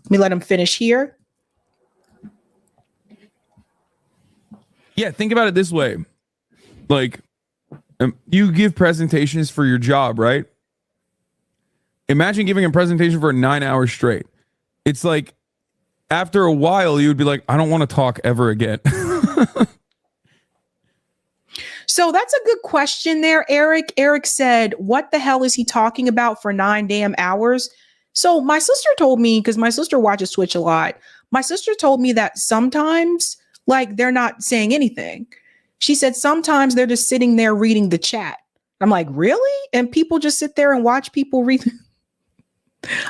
Let me let him finish here. Yeah, think about it this way. Like, you give presentations for your job, right? Imagine giving a presentation for 9 hours straight. It's like, after a while, you would be like, I don't want to talk ever again. So that's a good question there, Eric. Eric said, what the hell is he talking about for 9 damn hours? So my sister told me, because my sister watches Twitch a lot, my sister told me that sometimes, like, they're not saying anything. She said sometimes they're just sitting there reading the chat. I'm like, really? And people just sit there and watch people read.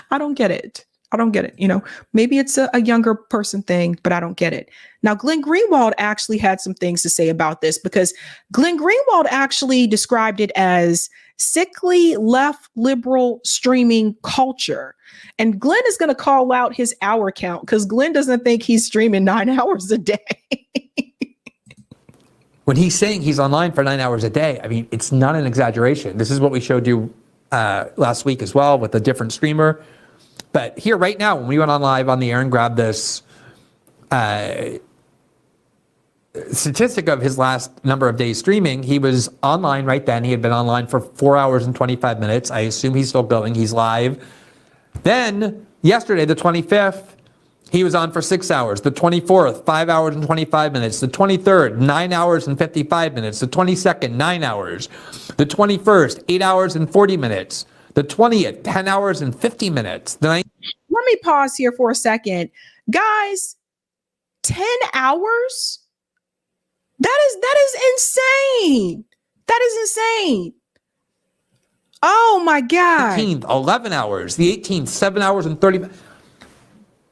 I don't get it. I don't get it. You know, maybe it's a younger person thing, but I don't get it. Now, Glenn Greenwald actually had some things to say about this, because Glenn Greenwald actually described it as sickly left liberal streaming culture. And Glenn is going to call out his hour count, because Glenn doesn't think he's streaming 9 hours a day. When he's saying he's online for 9 hours a day, I mean, it's not an exaggeration. This is what we showed you last week as well with a different streamer. But here right now, when we went on live on the air and grabbed this statistic of his last number of days streaming, he was online right then. He had been online for 4 hours and 25 minutes. I assume he's still going. He's live. Then yesterday, the 25th, he was on for 6 hours. The 24th, 5 hours and 25 minutes. The 23rd, 9 hours and 55 minutes. The 22nd, 9 hours. The 21st, 8 hours and 40 minutes. The 20th, 10 hours and 50 minutes. Let me pause here for a second. Guys, 10 hours? That is insane. That is insane. Oh my God. 18th, 11 hours. The 18th, 7 hours and 30 minutes.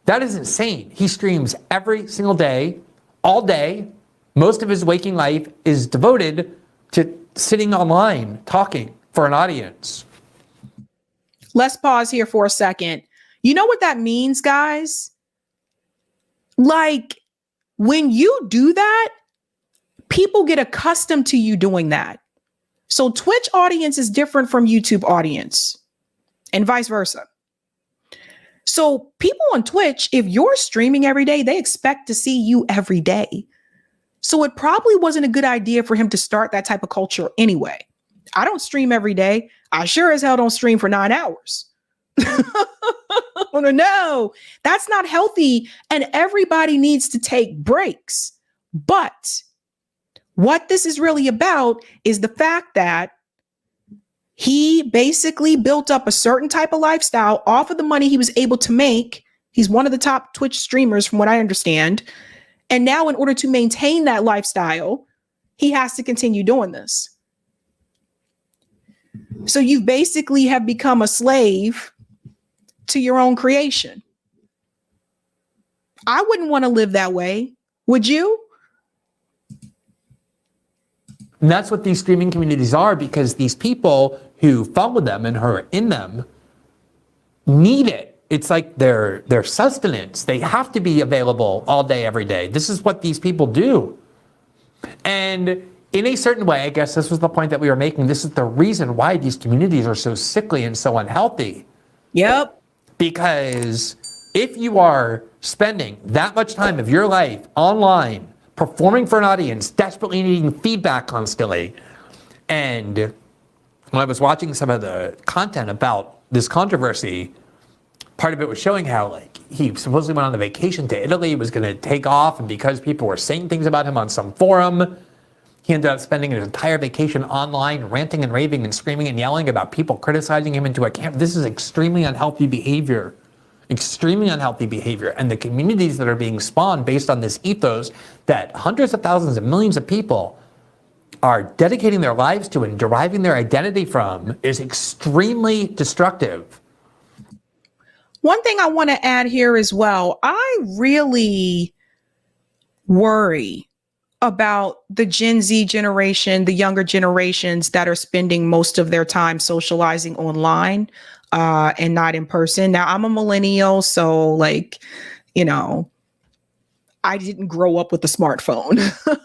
That is insane. He streams every single day, all day. Most of his waking life is devoted to sitting online, talking for an audience. Let's pause here for a second. You know what that means, guys? Like, when you do that, people get accustomed to you doing that. So Twitch audience is different from YouTube audience and vice versa. So people on Twitch, if you're streaming every day, they expect to see you every day. So it probably wasn't a good idea for him to start that type of culture anyway. I don't stream every day. I sure as hell don't stream for 9 hours. No, that's not healthy. And everybody needs to take breaks. But what this is really about is the fact that he basically built up a certain type of lifestyle off of the money he was able to make. He's one of the top Twitch streamers from what I understand. And now in order to maintain that lifestyle, he has to continue doing this. So you basically have become a slave to your own creation. I wouldn't want to live that way. Would you? And that's what these streaming communities are, because these people who follow them and who are in them need it. It's like their sustenance. They have to be available all day, every day. This is what these people do. And in a certain way, I guess this was the point that we were making. This is the reason why these communities are so sickly and so unhealthy. Yep. Because if you are spending that much time of your life online, performing for an audience, desperately needing feedback constantly, and when I was watching some of the content about this controversy, part of it was showing how, like, he supposedly went on a vacation to Italy, was going to take off, and because people were saying things about him on some forum, he ended up spending his entire vacation online, ranting and raving and screaming and yelling about people criticizing him into a camp. This is extremely unhealthy behavior. Extremely unhealthy behavior. And the communities that are being spawned based on this ethos that hundreds of thousands and millions of people are dedicating their lives to and deriving their identity from is extremely destructive. One thing I want to add here as well, I really worry about the Gen Z generation, the younger generations that are spending most of their time socializing online and not in person. Now, I'm a millennial, so like, you know, I didn't grow up with a smartphone.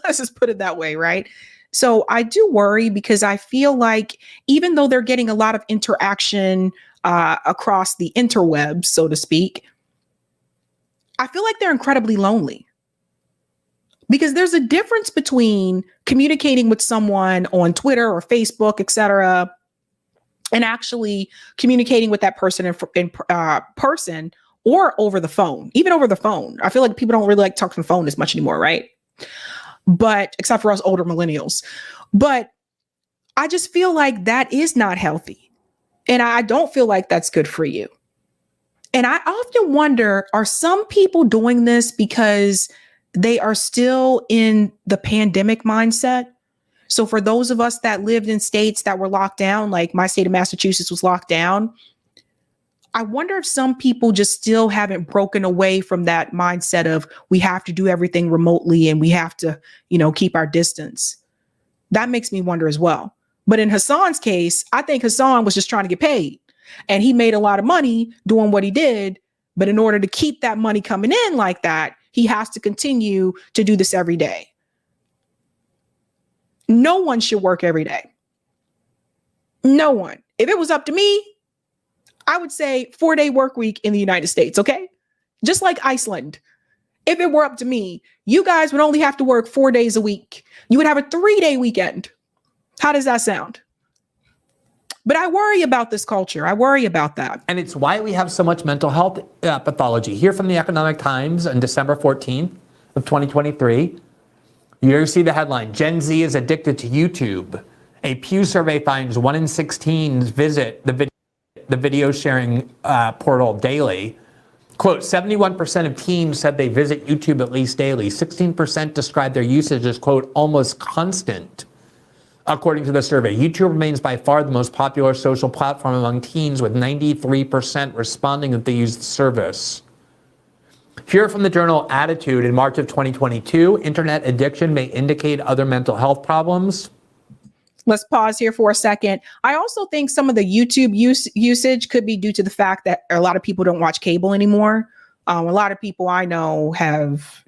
Let's just put it that way, right? So I do worry because I feel like even though they're getting a lot of interaction across the interwebs, so to speak, I feel like they're incredibly lonely. Because there's a difference between communicating with someone on Twitter or Facebook, etc., and actually communicating with that person in person or over the phone. Even over the phone, I feel like people don't really like talking on the phone as much anymore, right? But except for us older millennials. But I just feel like that is not healthy, and I don't feel like that's good for you. And I often wonder, are some people doing this because they are still in the pandemic mindset? So for those of us that lived in states that were locked down, like my state of Massachusetts was locked down, I wonder if some people just still haven't broken away from that mindset of we have to do everything remotely and we have to, you know, keep our distance. That makes me wonder as well. But in Hassan's case, I think Hassan was just trying to get paid, and he made a lot of money doing what he did. But in order to keep that money coming in like that, he has to continue to do this every day. No one should work every day. No one. If it was up to me, I would say 4-day work week in the United States, okay? Just like Iceland. If it were up to me, you guys would only have to work 4 days a week. You would have a 3-day weekend. How does that sound? But I worry about this culture. I worry about that. And it's why we have so much mental health pathology. Here from the Economic Times on December 14th of 2023, you see the headline, Gen Z is addicted to YouTube. A Pew survey finds 1 in 16 visit the video sharing portal daily. Quote, 71% of teens said they visit YouTube at least daily. 16% describe their usage as, quote, almost constant. According to the survey, YouTube remains by far the most popular social platform among teens, with 93% responding that they use the service. Here from the journal Attitude in March of 2022, internet addiction may indicate other mental health problems. Let's pause here for a second. I also think some of the YouTube usage could be due to the fact that a lot of people don't watch cable anymore. A lot of people I know have,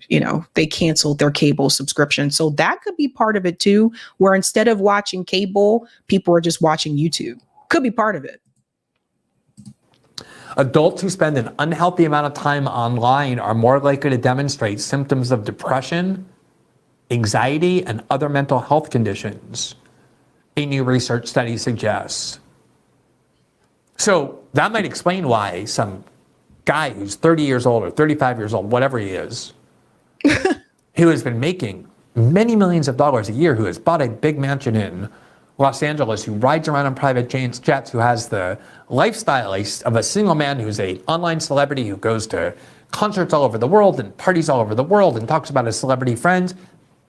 they canceled their cable subscription. So that could be part of it too, where instead of watching cable, people are just watching YouTube. Could be part of it. Adults who spend an unhealthy amount of time online are more likely to demonstrate symptoms of depression, anxiety, and other mental health conditions, a new research study suggests. So that might explain why some guy who's 30 years old or 35 years old, whatever he is, who has been making many millions of dollars a year, who has bought a big mansion in Los Angeles, who rides around on private jets, who has the lifestyle of a single man who's an online celebrity who goes to concerts all over the world and parties all over the world and talks about his celebrity friends.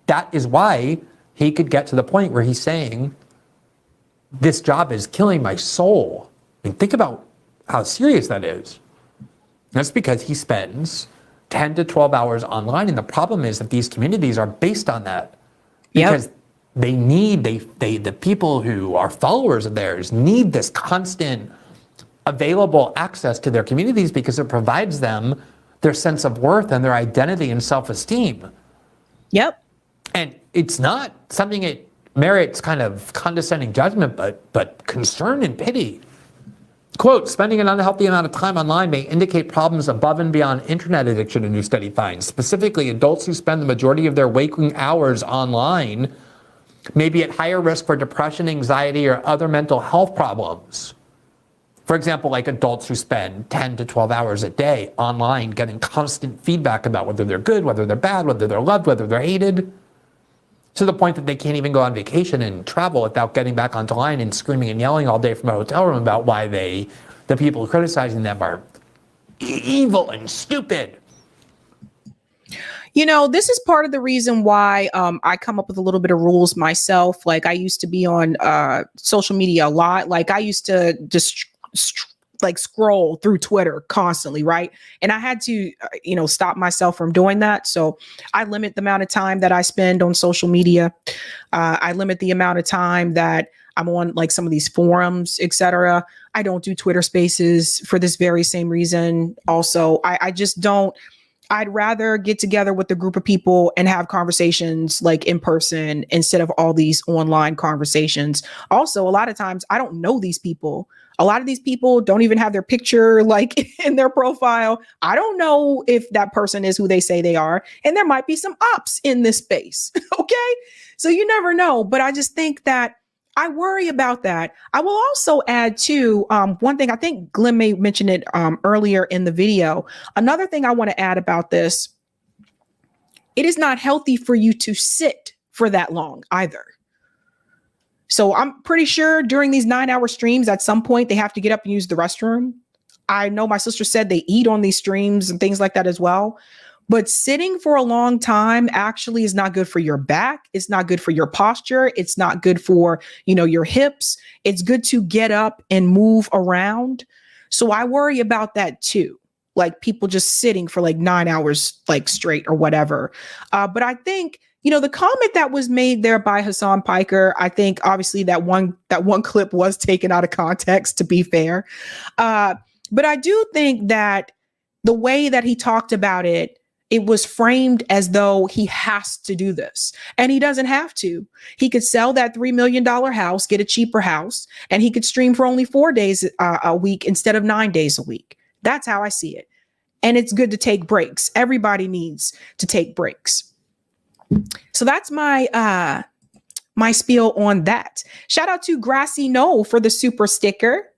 That is why he could get to the point where he's saying, this job is killing my soul. I mean, think about how serious that is. That's because he spends 10 to 12 hours online. And the problem is that these communities are based on that. Because they need, the people who are followers of theirs need this constant available access to their communities because it provides them their sense of worth and their identity and self-esteem. Yep. And it's not something that merits kind of condescending judgment, but concern and pity. Quote, spending an unhealthy amount of time online may indicate problems above and beyond internet addiction, a new study finds. Specifically, adults who spend the majority of their waking hours online may be at higher risk for depression, anxiety, or other mental health problems. For example, like adults who spend 10 to 12 hours a day online getting constant feedback about whether they're good, whether they're bad, whether they're loved, whether they're hated, to the point that they can't even go on vacation and travel without getting back onto line and screaming and yelling all day from a hotel room about why the people criticizing them are evil and stupid. This is part of the reason why I come up with a little bit of rules myself. Like I used to be on social media a lot. Like I used to just scroll through Twitter constantly, right? And I had to, stop myself from doing that. So I limit the amount of time that I spend on social media. I limit the amount of time that I'm on like some of these forums, etc. I don't do Twitter Spaces for this very same reason. Also, I just don't. I'd rather get together with a group of people and have conversations like in person instead of all these online conversations. Also, a lot of times I don't know these people. A lot of these people don't even have their picture like in their profile. I don't know if that person is who they say they are. And there might be some ops in this space. Okay. So you never know. But I just think that I worry about that. I will also add to one thing. I think Glenn may mention it earlier in the video. Another thing I want to add about this, it is not healthy for you to sit for that long either. So I'm pretty sure during these 9-hour streams, at some point they have to get up and use the restroom. I know my sister said they eat on these streams and things like that as well. But sitting for a long time actually is not good for your back. It's not good for your posture. It's not good for, your hips. It's good to get up and move around. So I worry about that too. Like people just sitting for like 9 hours, like straight or whatever. But I think, the comment that was made there by Hassan Piker, I think obviously that one clip was taken out of context, to be fair. But I do think that the way that he talked about it, it was framed as though he has to do this, and he doesn't have to. He could sell that $3 million house, get a cheaper house, and he could stream for only 4 days a week instead of 9 days a week. That's how I see it. And it's good to take breaks. Everybody needs to take breaks. So that's my my spiel on that. Shout out to Grassy Knoll for the super sticker.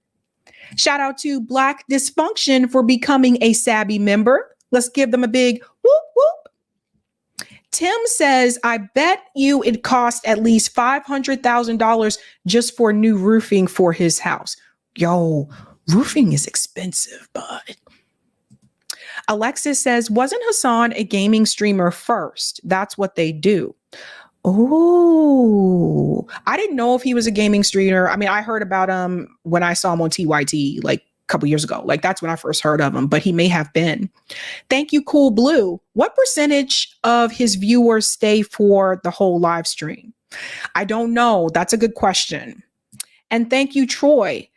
Shout out to Black Dysfunction for becoming a Sabby member. Let's give them a big whoop whoop. Tim says, I bet you it cost at least $500,000 just for new roofing for his house. Yo, roofing is expensive, bud. Alexis says, wasn't Hassan a gaming streamer first? That's what they do. Oh, I didn't know if he was a gaming streamer. I mean, I heard about him when I saw him on TYT like a couple years ago. Like that's when I first heard of him, but he may have been. Thank you, Cool Blue. What percentage of his viewers stay for the whole live stream? I don't know. That's a good question. And thank you, Troy.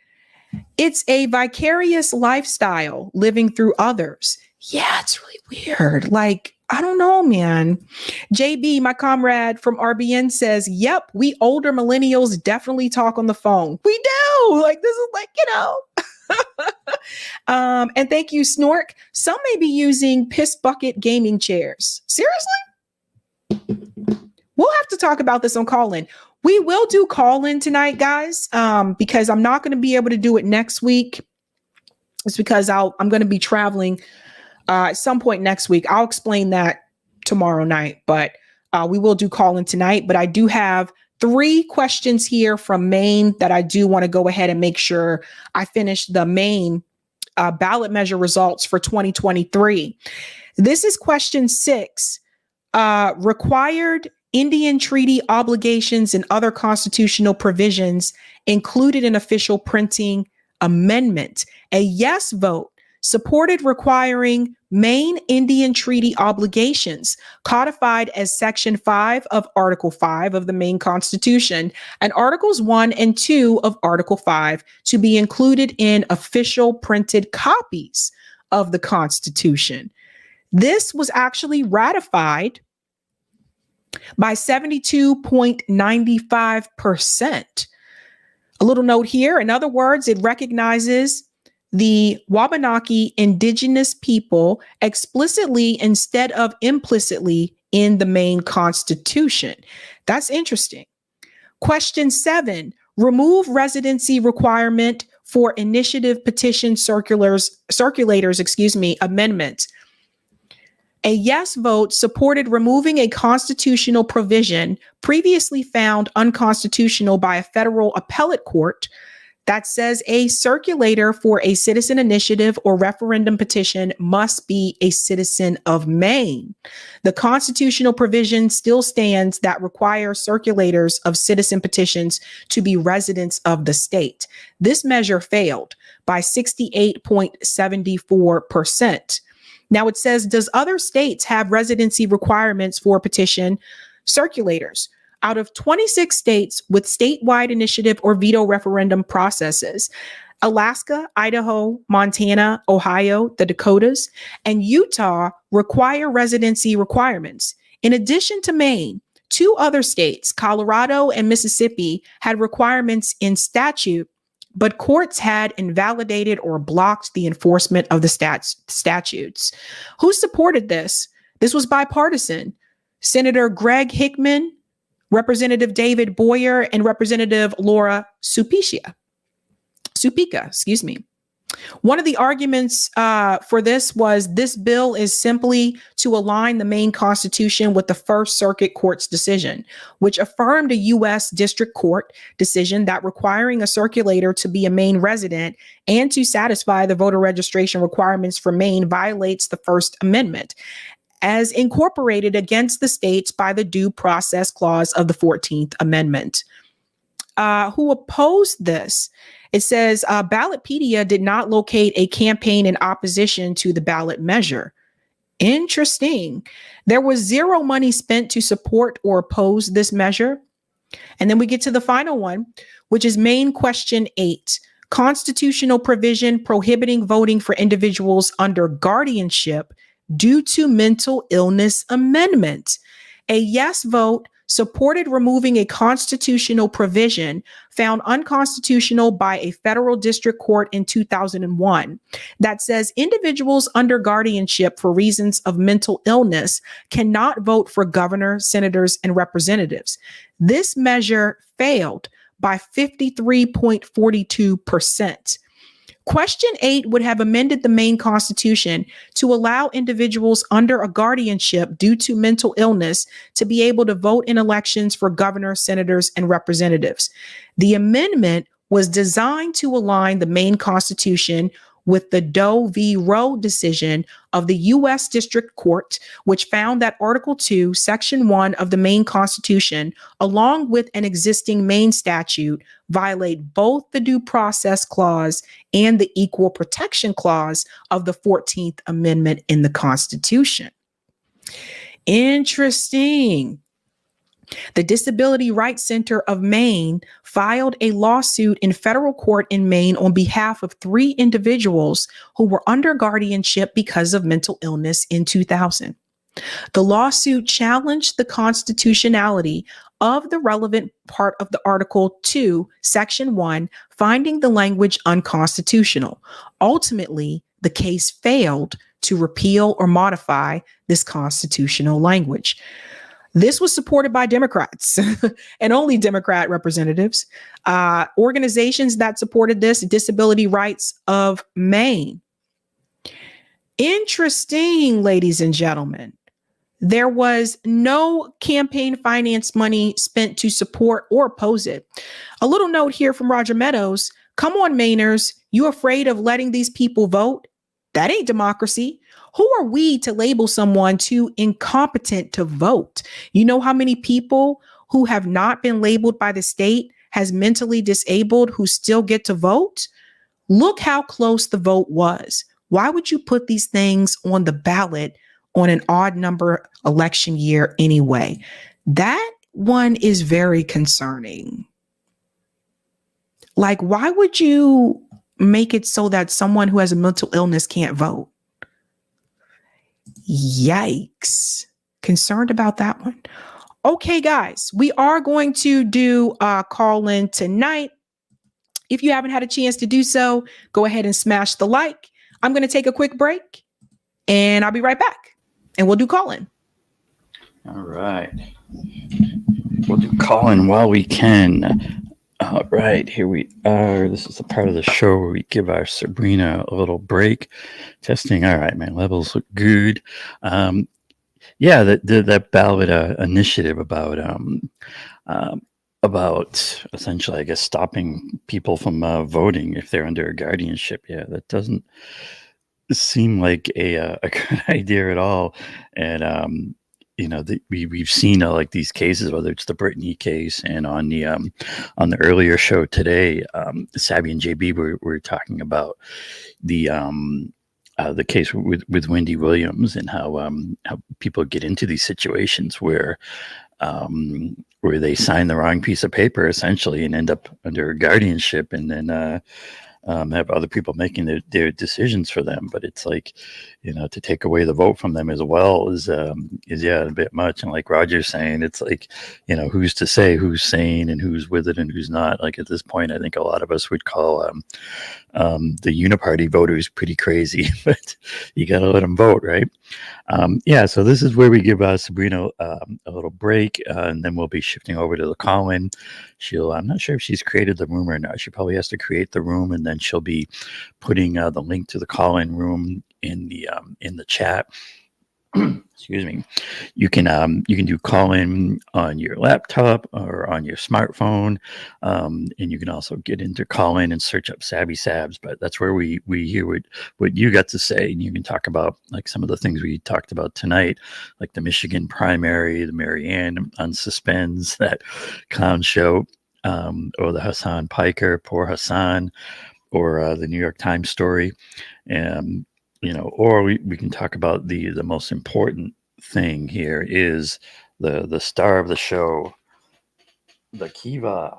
It's a vicarious lifestyle living through others. Yeah, it's really weird. Like, I don't know, man. JB, my comrade from RBN says, yep, we older millennials definitely talk on the phone. We do. Like, this is like, and thank you, Snork. Some may be using piss bucket gaming chairs. Seriously? We'll have to talk about this on Call-In. We will do Call-In tonight, guys, because I'm not going to be able to do it next week. It's because I'm going to be traveling at some point next week. I'll explain that tomorrow night, but we will do Call-In tonight. But I do have 3 questions here from Maine that I do want to go ahead and make sure I finish the Maine ballot measure results for 2023. This is question 6. Required Indian treaty obligations and other constitutional provisions included in official printing amendment. A yes vote supported requiring Maine Indian treaty obligations codified as Section 5 of Article 5 of the Maine Constitution and Articles 1 and 2 of Article 5 to be included in official printed copies of the Constitution. This was actually ratified by 72.95%. A little note here. In other words, it recognizes the Wabanaki indigenous people explicitly instead of implicitly in the Maine Constitution. That's interesting. Question 7, remove residency requirement for initiative petition circulators, amendment. A yes vote supported removing a constitutional provision previously found unconstitutional by a federal appellate court that says a circulator for a citizen initiative or referendum petition must be a citizen of Maine. The constitutional provision still stands that requires circulators of citizen petitions to be residents of the state. This measure failed by 68.74%. Now it says, does other states have residency requirements for petition circulators? Out of 26 states with statewide initiative or veto referendum processes, Alaska, Idaho, Montana, Ohio, the Dakotas, and Utah require residency requirements. In addition to Maine, 2 other states, Colorado and Mississippi, had requirements in statute, but courts had invalidated or blocked the enforcement of the statutes. Who supported this? This was bipartisan. Senator Greg Hickman, Representative David Boyer, and Representative Laura Suppica. One of the arguments for this was this bill is simply to align the Maine Constitution with the First Circuit Court's decision, which affirmed a U.S. District Court decision that requiring a circulator to be a Maine resident and to satisfy the voter registration requirements for Maine violates the First Amendment, as incorporated against the states by the Due Process Clause of the 14th Amendment. Who opposed this? It says Ballotpedia did not locate a campaign in opposition to the ballot measure. Interesting. There was 0 money spent to support or oppose this measure. And then we get to the final one, which is Maine Question 8, constitutional provision prohibiting voting for individuals under guardianship due to mental illness amendment. A yes vote supported removing a constitutional provision found unconstitutional by a federal district court in 2001 that says individuals under guardianship for reasons of mental illness cannot vote for governor, senators, and representatives. This measure failed by 53.42%. Question 8 would have amended the Maine Constitution to allow individuals under a guardianship due to mental illness to be able to vote in elections for governor, senators, and representatives. The amendment was designed to align the Maine Constitution with the Doe v. Roe decision of the U.S. District Court, which found that Article 2, Section 1 of the Maine Constitution, along with an existing Maine statute, violate both the Due Process Clause and the Equal Protection Clause of the 14th Amendment in the Constitution. Interesting. The Disability Rights Center of Maine filed a lawsuit in federal court in Maine on behalf of 3 individuals who were under guardianship because of mental illness in 2000. The lawsuit challenged the constitutionality of the relevant part of the Article 2, Section 1, finding the language unconstitutional. Ultimately, the case failed to repeal or modify this constitutional language. This was supported by Democrats and only Democrat representatives. Organizations that supported this, Disability Rights of Maine. Interesting, ladies and gentlemen. There was no campaign finance money spent to support or oppose it. A little note here from Roger Meadows. Come on, Mainers. You afraid of letting these people vote? That ain't democracy. Who are we to label someone too incompetent to vote? You know how many people who have not been labeled by the state as mentally disabled who still get to vote? Look how close the vote was. Why would you put these things on the ballot on an odd number election year anyway? That one is very concerning. Like, why would you make it so that someone who has a mental illness can't vote? Yikes. Concerned about that one. Okay, guys, we are going to do a call in tonight. If you haven't had a chance to do so, go ahead and smash the like. I'm going to take a quick break and I'll be right back and we'll do call in. All right. We'll do call in while we can. All right, here we are. This is the part of the show where we give our Sabrina a little break. Testing. All right, my levels look good. Yeah, that ballot initiative about essentially, I guess, stopping people from voting if they're under a guardianship. Yeah, that doesn't seem like a good idea at all. And we've seen like these cases, whether it's the Brittany case and on the earlier show today, Sabby and JB were talking about the case with Wendy Williams and how people get into these situations where they sign the wrong piece of paper essentially and end up under guardianship and then have other people making their decisions for them. But it's like, to take away the vote from them as well is a bit much. And like Roger's saying, it's like, who's to say who's sane and who's with it and who's not. Like at this point, I think a lot of us would call the uniparty voters pretty crazy, but you got to let them vote, right? So this is where we give Sabrina a little break, and then we'll be shifting over to the call-in. I'm not sure if she's created the room or not. She probably has to create the room, and then she'll be putting the link to the call-in room in the chat. Excuse me. You can do call in on your laptop or on your smartphone, and you can also get into call in and search up Sabby Sabs. But that's where we hear what you got to say, and you can talk about like some of the things we talked about tonight, like the Michigan primary, the Marianne unsuspends, that clown show, or the Hassan Piker, poor Hassan, or the New York Times story, or we can talk about the most important thing here is the star of the show, the Kiva.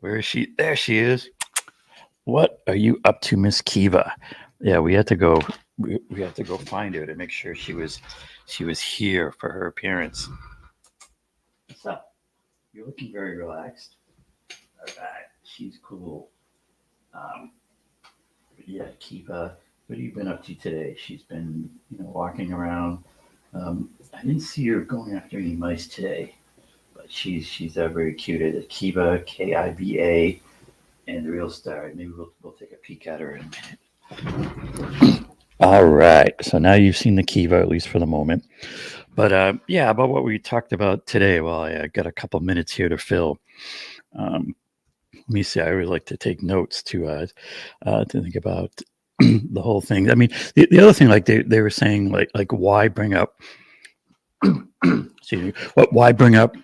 Where is she? There she is. What are you up to, Miss Kiva? Yeah, we had to go find her to make sure she was here for her appearance. What's up? You're looking very relaxed. All right, she's cool. Yeah, Kiva. What have you been up to today? She's been, walking around. I didn't see her going after any mice today, but she's very cute. It's Kiva, Kiva, and the real star. Maybe we'll take a peek at her in a minute. All right. So now you've seen the Kiva, at least for the moment. But about what we talked about today. Well, I got a couple minutes here to fill. Let me see. I always like to take notes to think about the whole thing. I mean, the other thing, like they were saying, like why bring up, excuse me, why bring up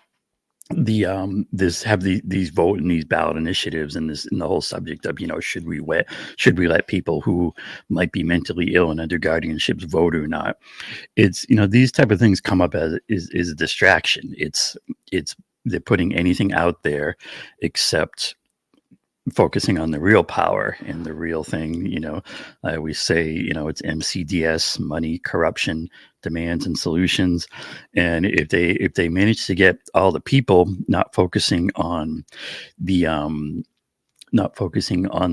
the these vote and these ballot initiatives and the whole subject of, should we let people who might be mentally ill and under guardianships vote or not? It's, these type of things come up as is a distraction. It's they're putting anything out there except focusing on the real power and the real thing. I always say, it's MCDS, money, corruption, demands and solutions. And if they manage to get all the people not focusing on the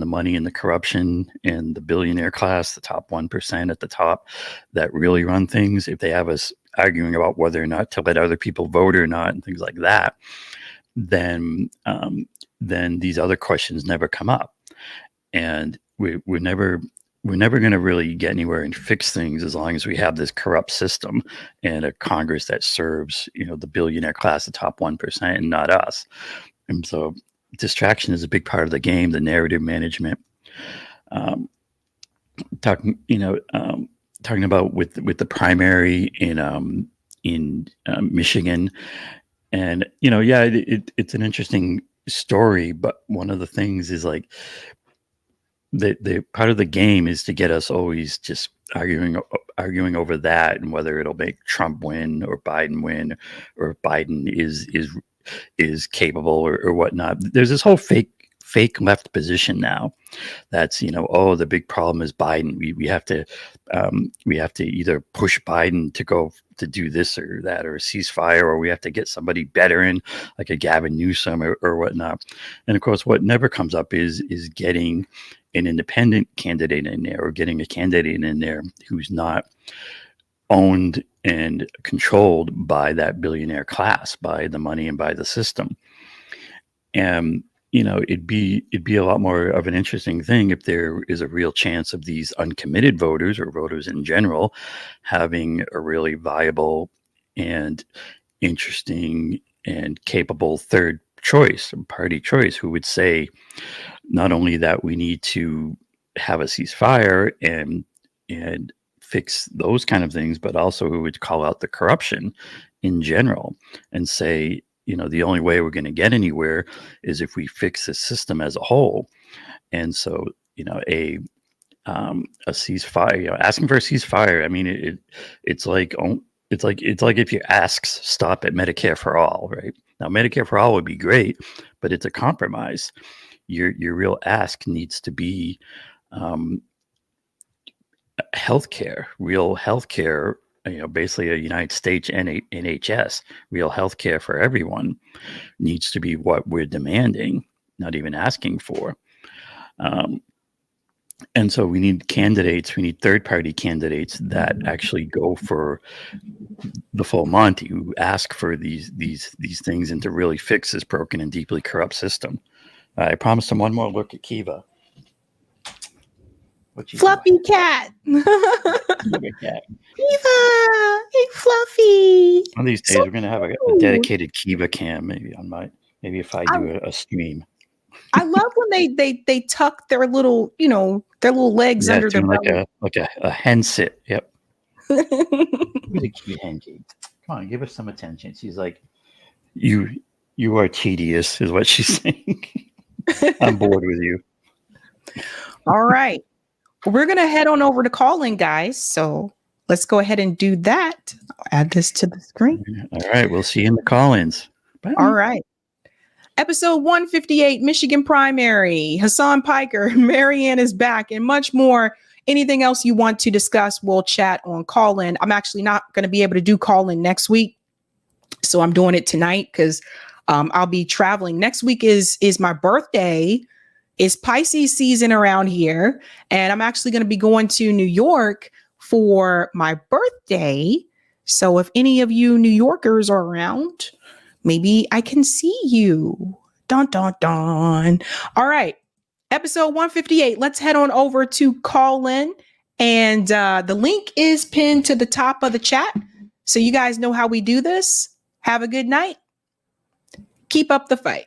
money and the corruption and the billionaire class, the top 1% at the top that really run things, if they have us arguing about whether or not to let other people vote or not and things like that, then these other questions never come up. And we're never going to really get anywhere and fix things as long as we have this corrupt system and a Congress that serves, the billionaire class, the top 1%, and not us. And so distraction is a big part of the game, the narrative management. Talking about with the primary in Michigan, and it's an interesting story, but one of the things is like the part of the game is to get us always just arguing over that and whether it'll make Trump win or Biden or Biden is capable or whatnot. There's this whole fake left position now that's the big problem is Biden. We have to either push Biden to go to do this or that or a ceasefire, or we have to get somebody better in, like a Gavin Newsom or whatnot. And of course, what never comes up is getting an independent candidate in there, or getting a candidate in there who's not owned and controlled by that billionaire class, by the money and by the system. And it'd be a lot more of an interesting thing if there is a real chance of these uncommitted voters or voters in general having a really viable and interesting and capable third choice, party choice, who would say not only that we need to have a ceasefire and fix those kind of things, but also who would call out the corruption in general and say, the only way we're going to get anywhere is if we fix the system as a whole. And so, a ceasefire, asking for a ceasefire. I mean, it's like if your asks stop at Medicare for all, right? Now, Medicare for all would be great, but it's a compromise. Your real ask needs to be healthcare, real healthcare. Basically a United States NHS, real healthcare for everyone, needs to be what we're demanding, not even asking for. And so we need candidates, we need third-party candidates that actually go for the full Monty, who ask for these things and to really fix this broken and deeply corrupt system. I promised him one more look at Kiva. Fluffy cat. Kiva cat. Kiva, hey Fluffy. One of these days, we're gonna have a dedicated Kiva cam, maybe if I do a stream. I love when they tuck their little legs under their belly. like a hen sit. Yep. Who's a cute hen cake? Come on, give her some attention. She's like, you are tedious, is what she's saying. I'm bored with you. All right. We're going to head on over to call-in, guys. So let's go ahead and do that. I'll add this to the screen. All right. We'll see you in the call-ins. Bye. All right. Episode 158, Michigan primary. Hassan Piker, Marianne is back, and much more. Anything else you want to discuss, we'll chat on call-in. I'm actually not going to be able to do call-in next week, so I'm doing it tonight because I'll be traveling. Next week is my birthday. It's Pisces season around here, and I'm actually going to be going to New York for my birthday. So if any of you New Yorkers are around, maybe I can see you. Dun, dun, dun. All right. Episode 158. Let's head on over to call in, and the link is pinned to the top of the chat. So you guys know how we do this. Have a good night. Keep up the fight.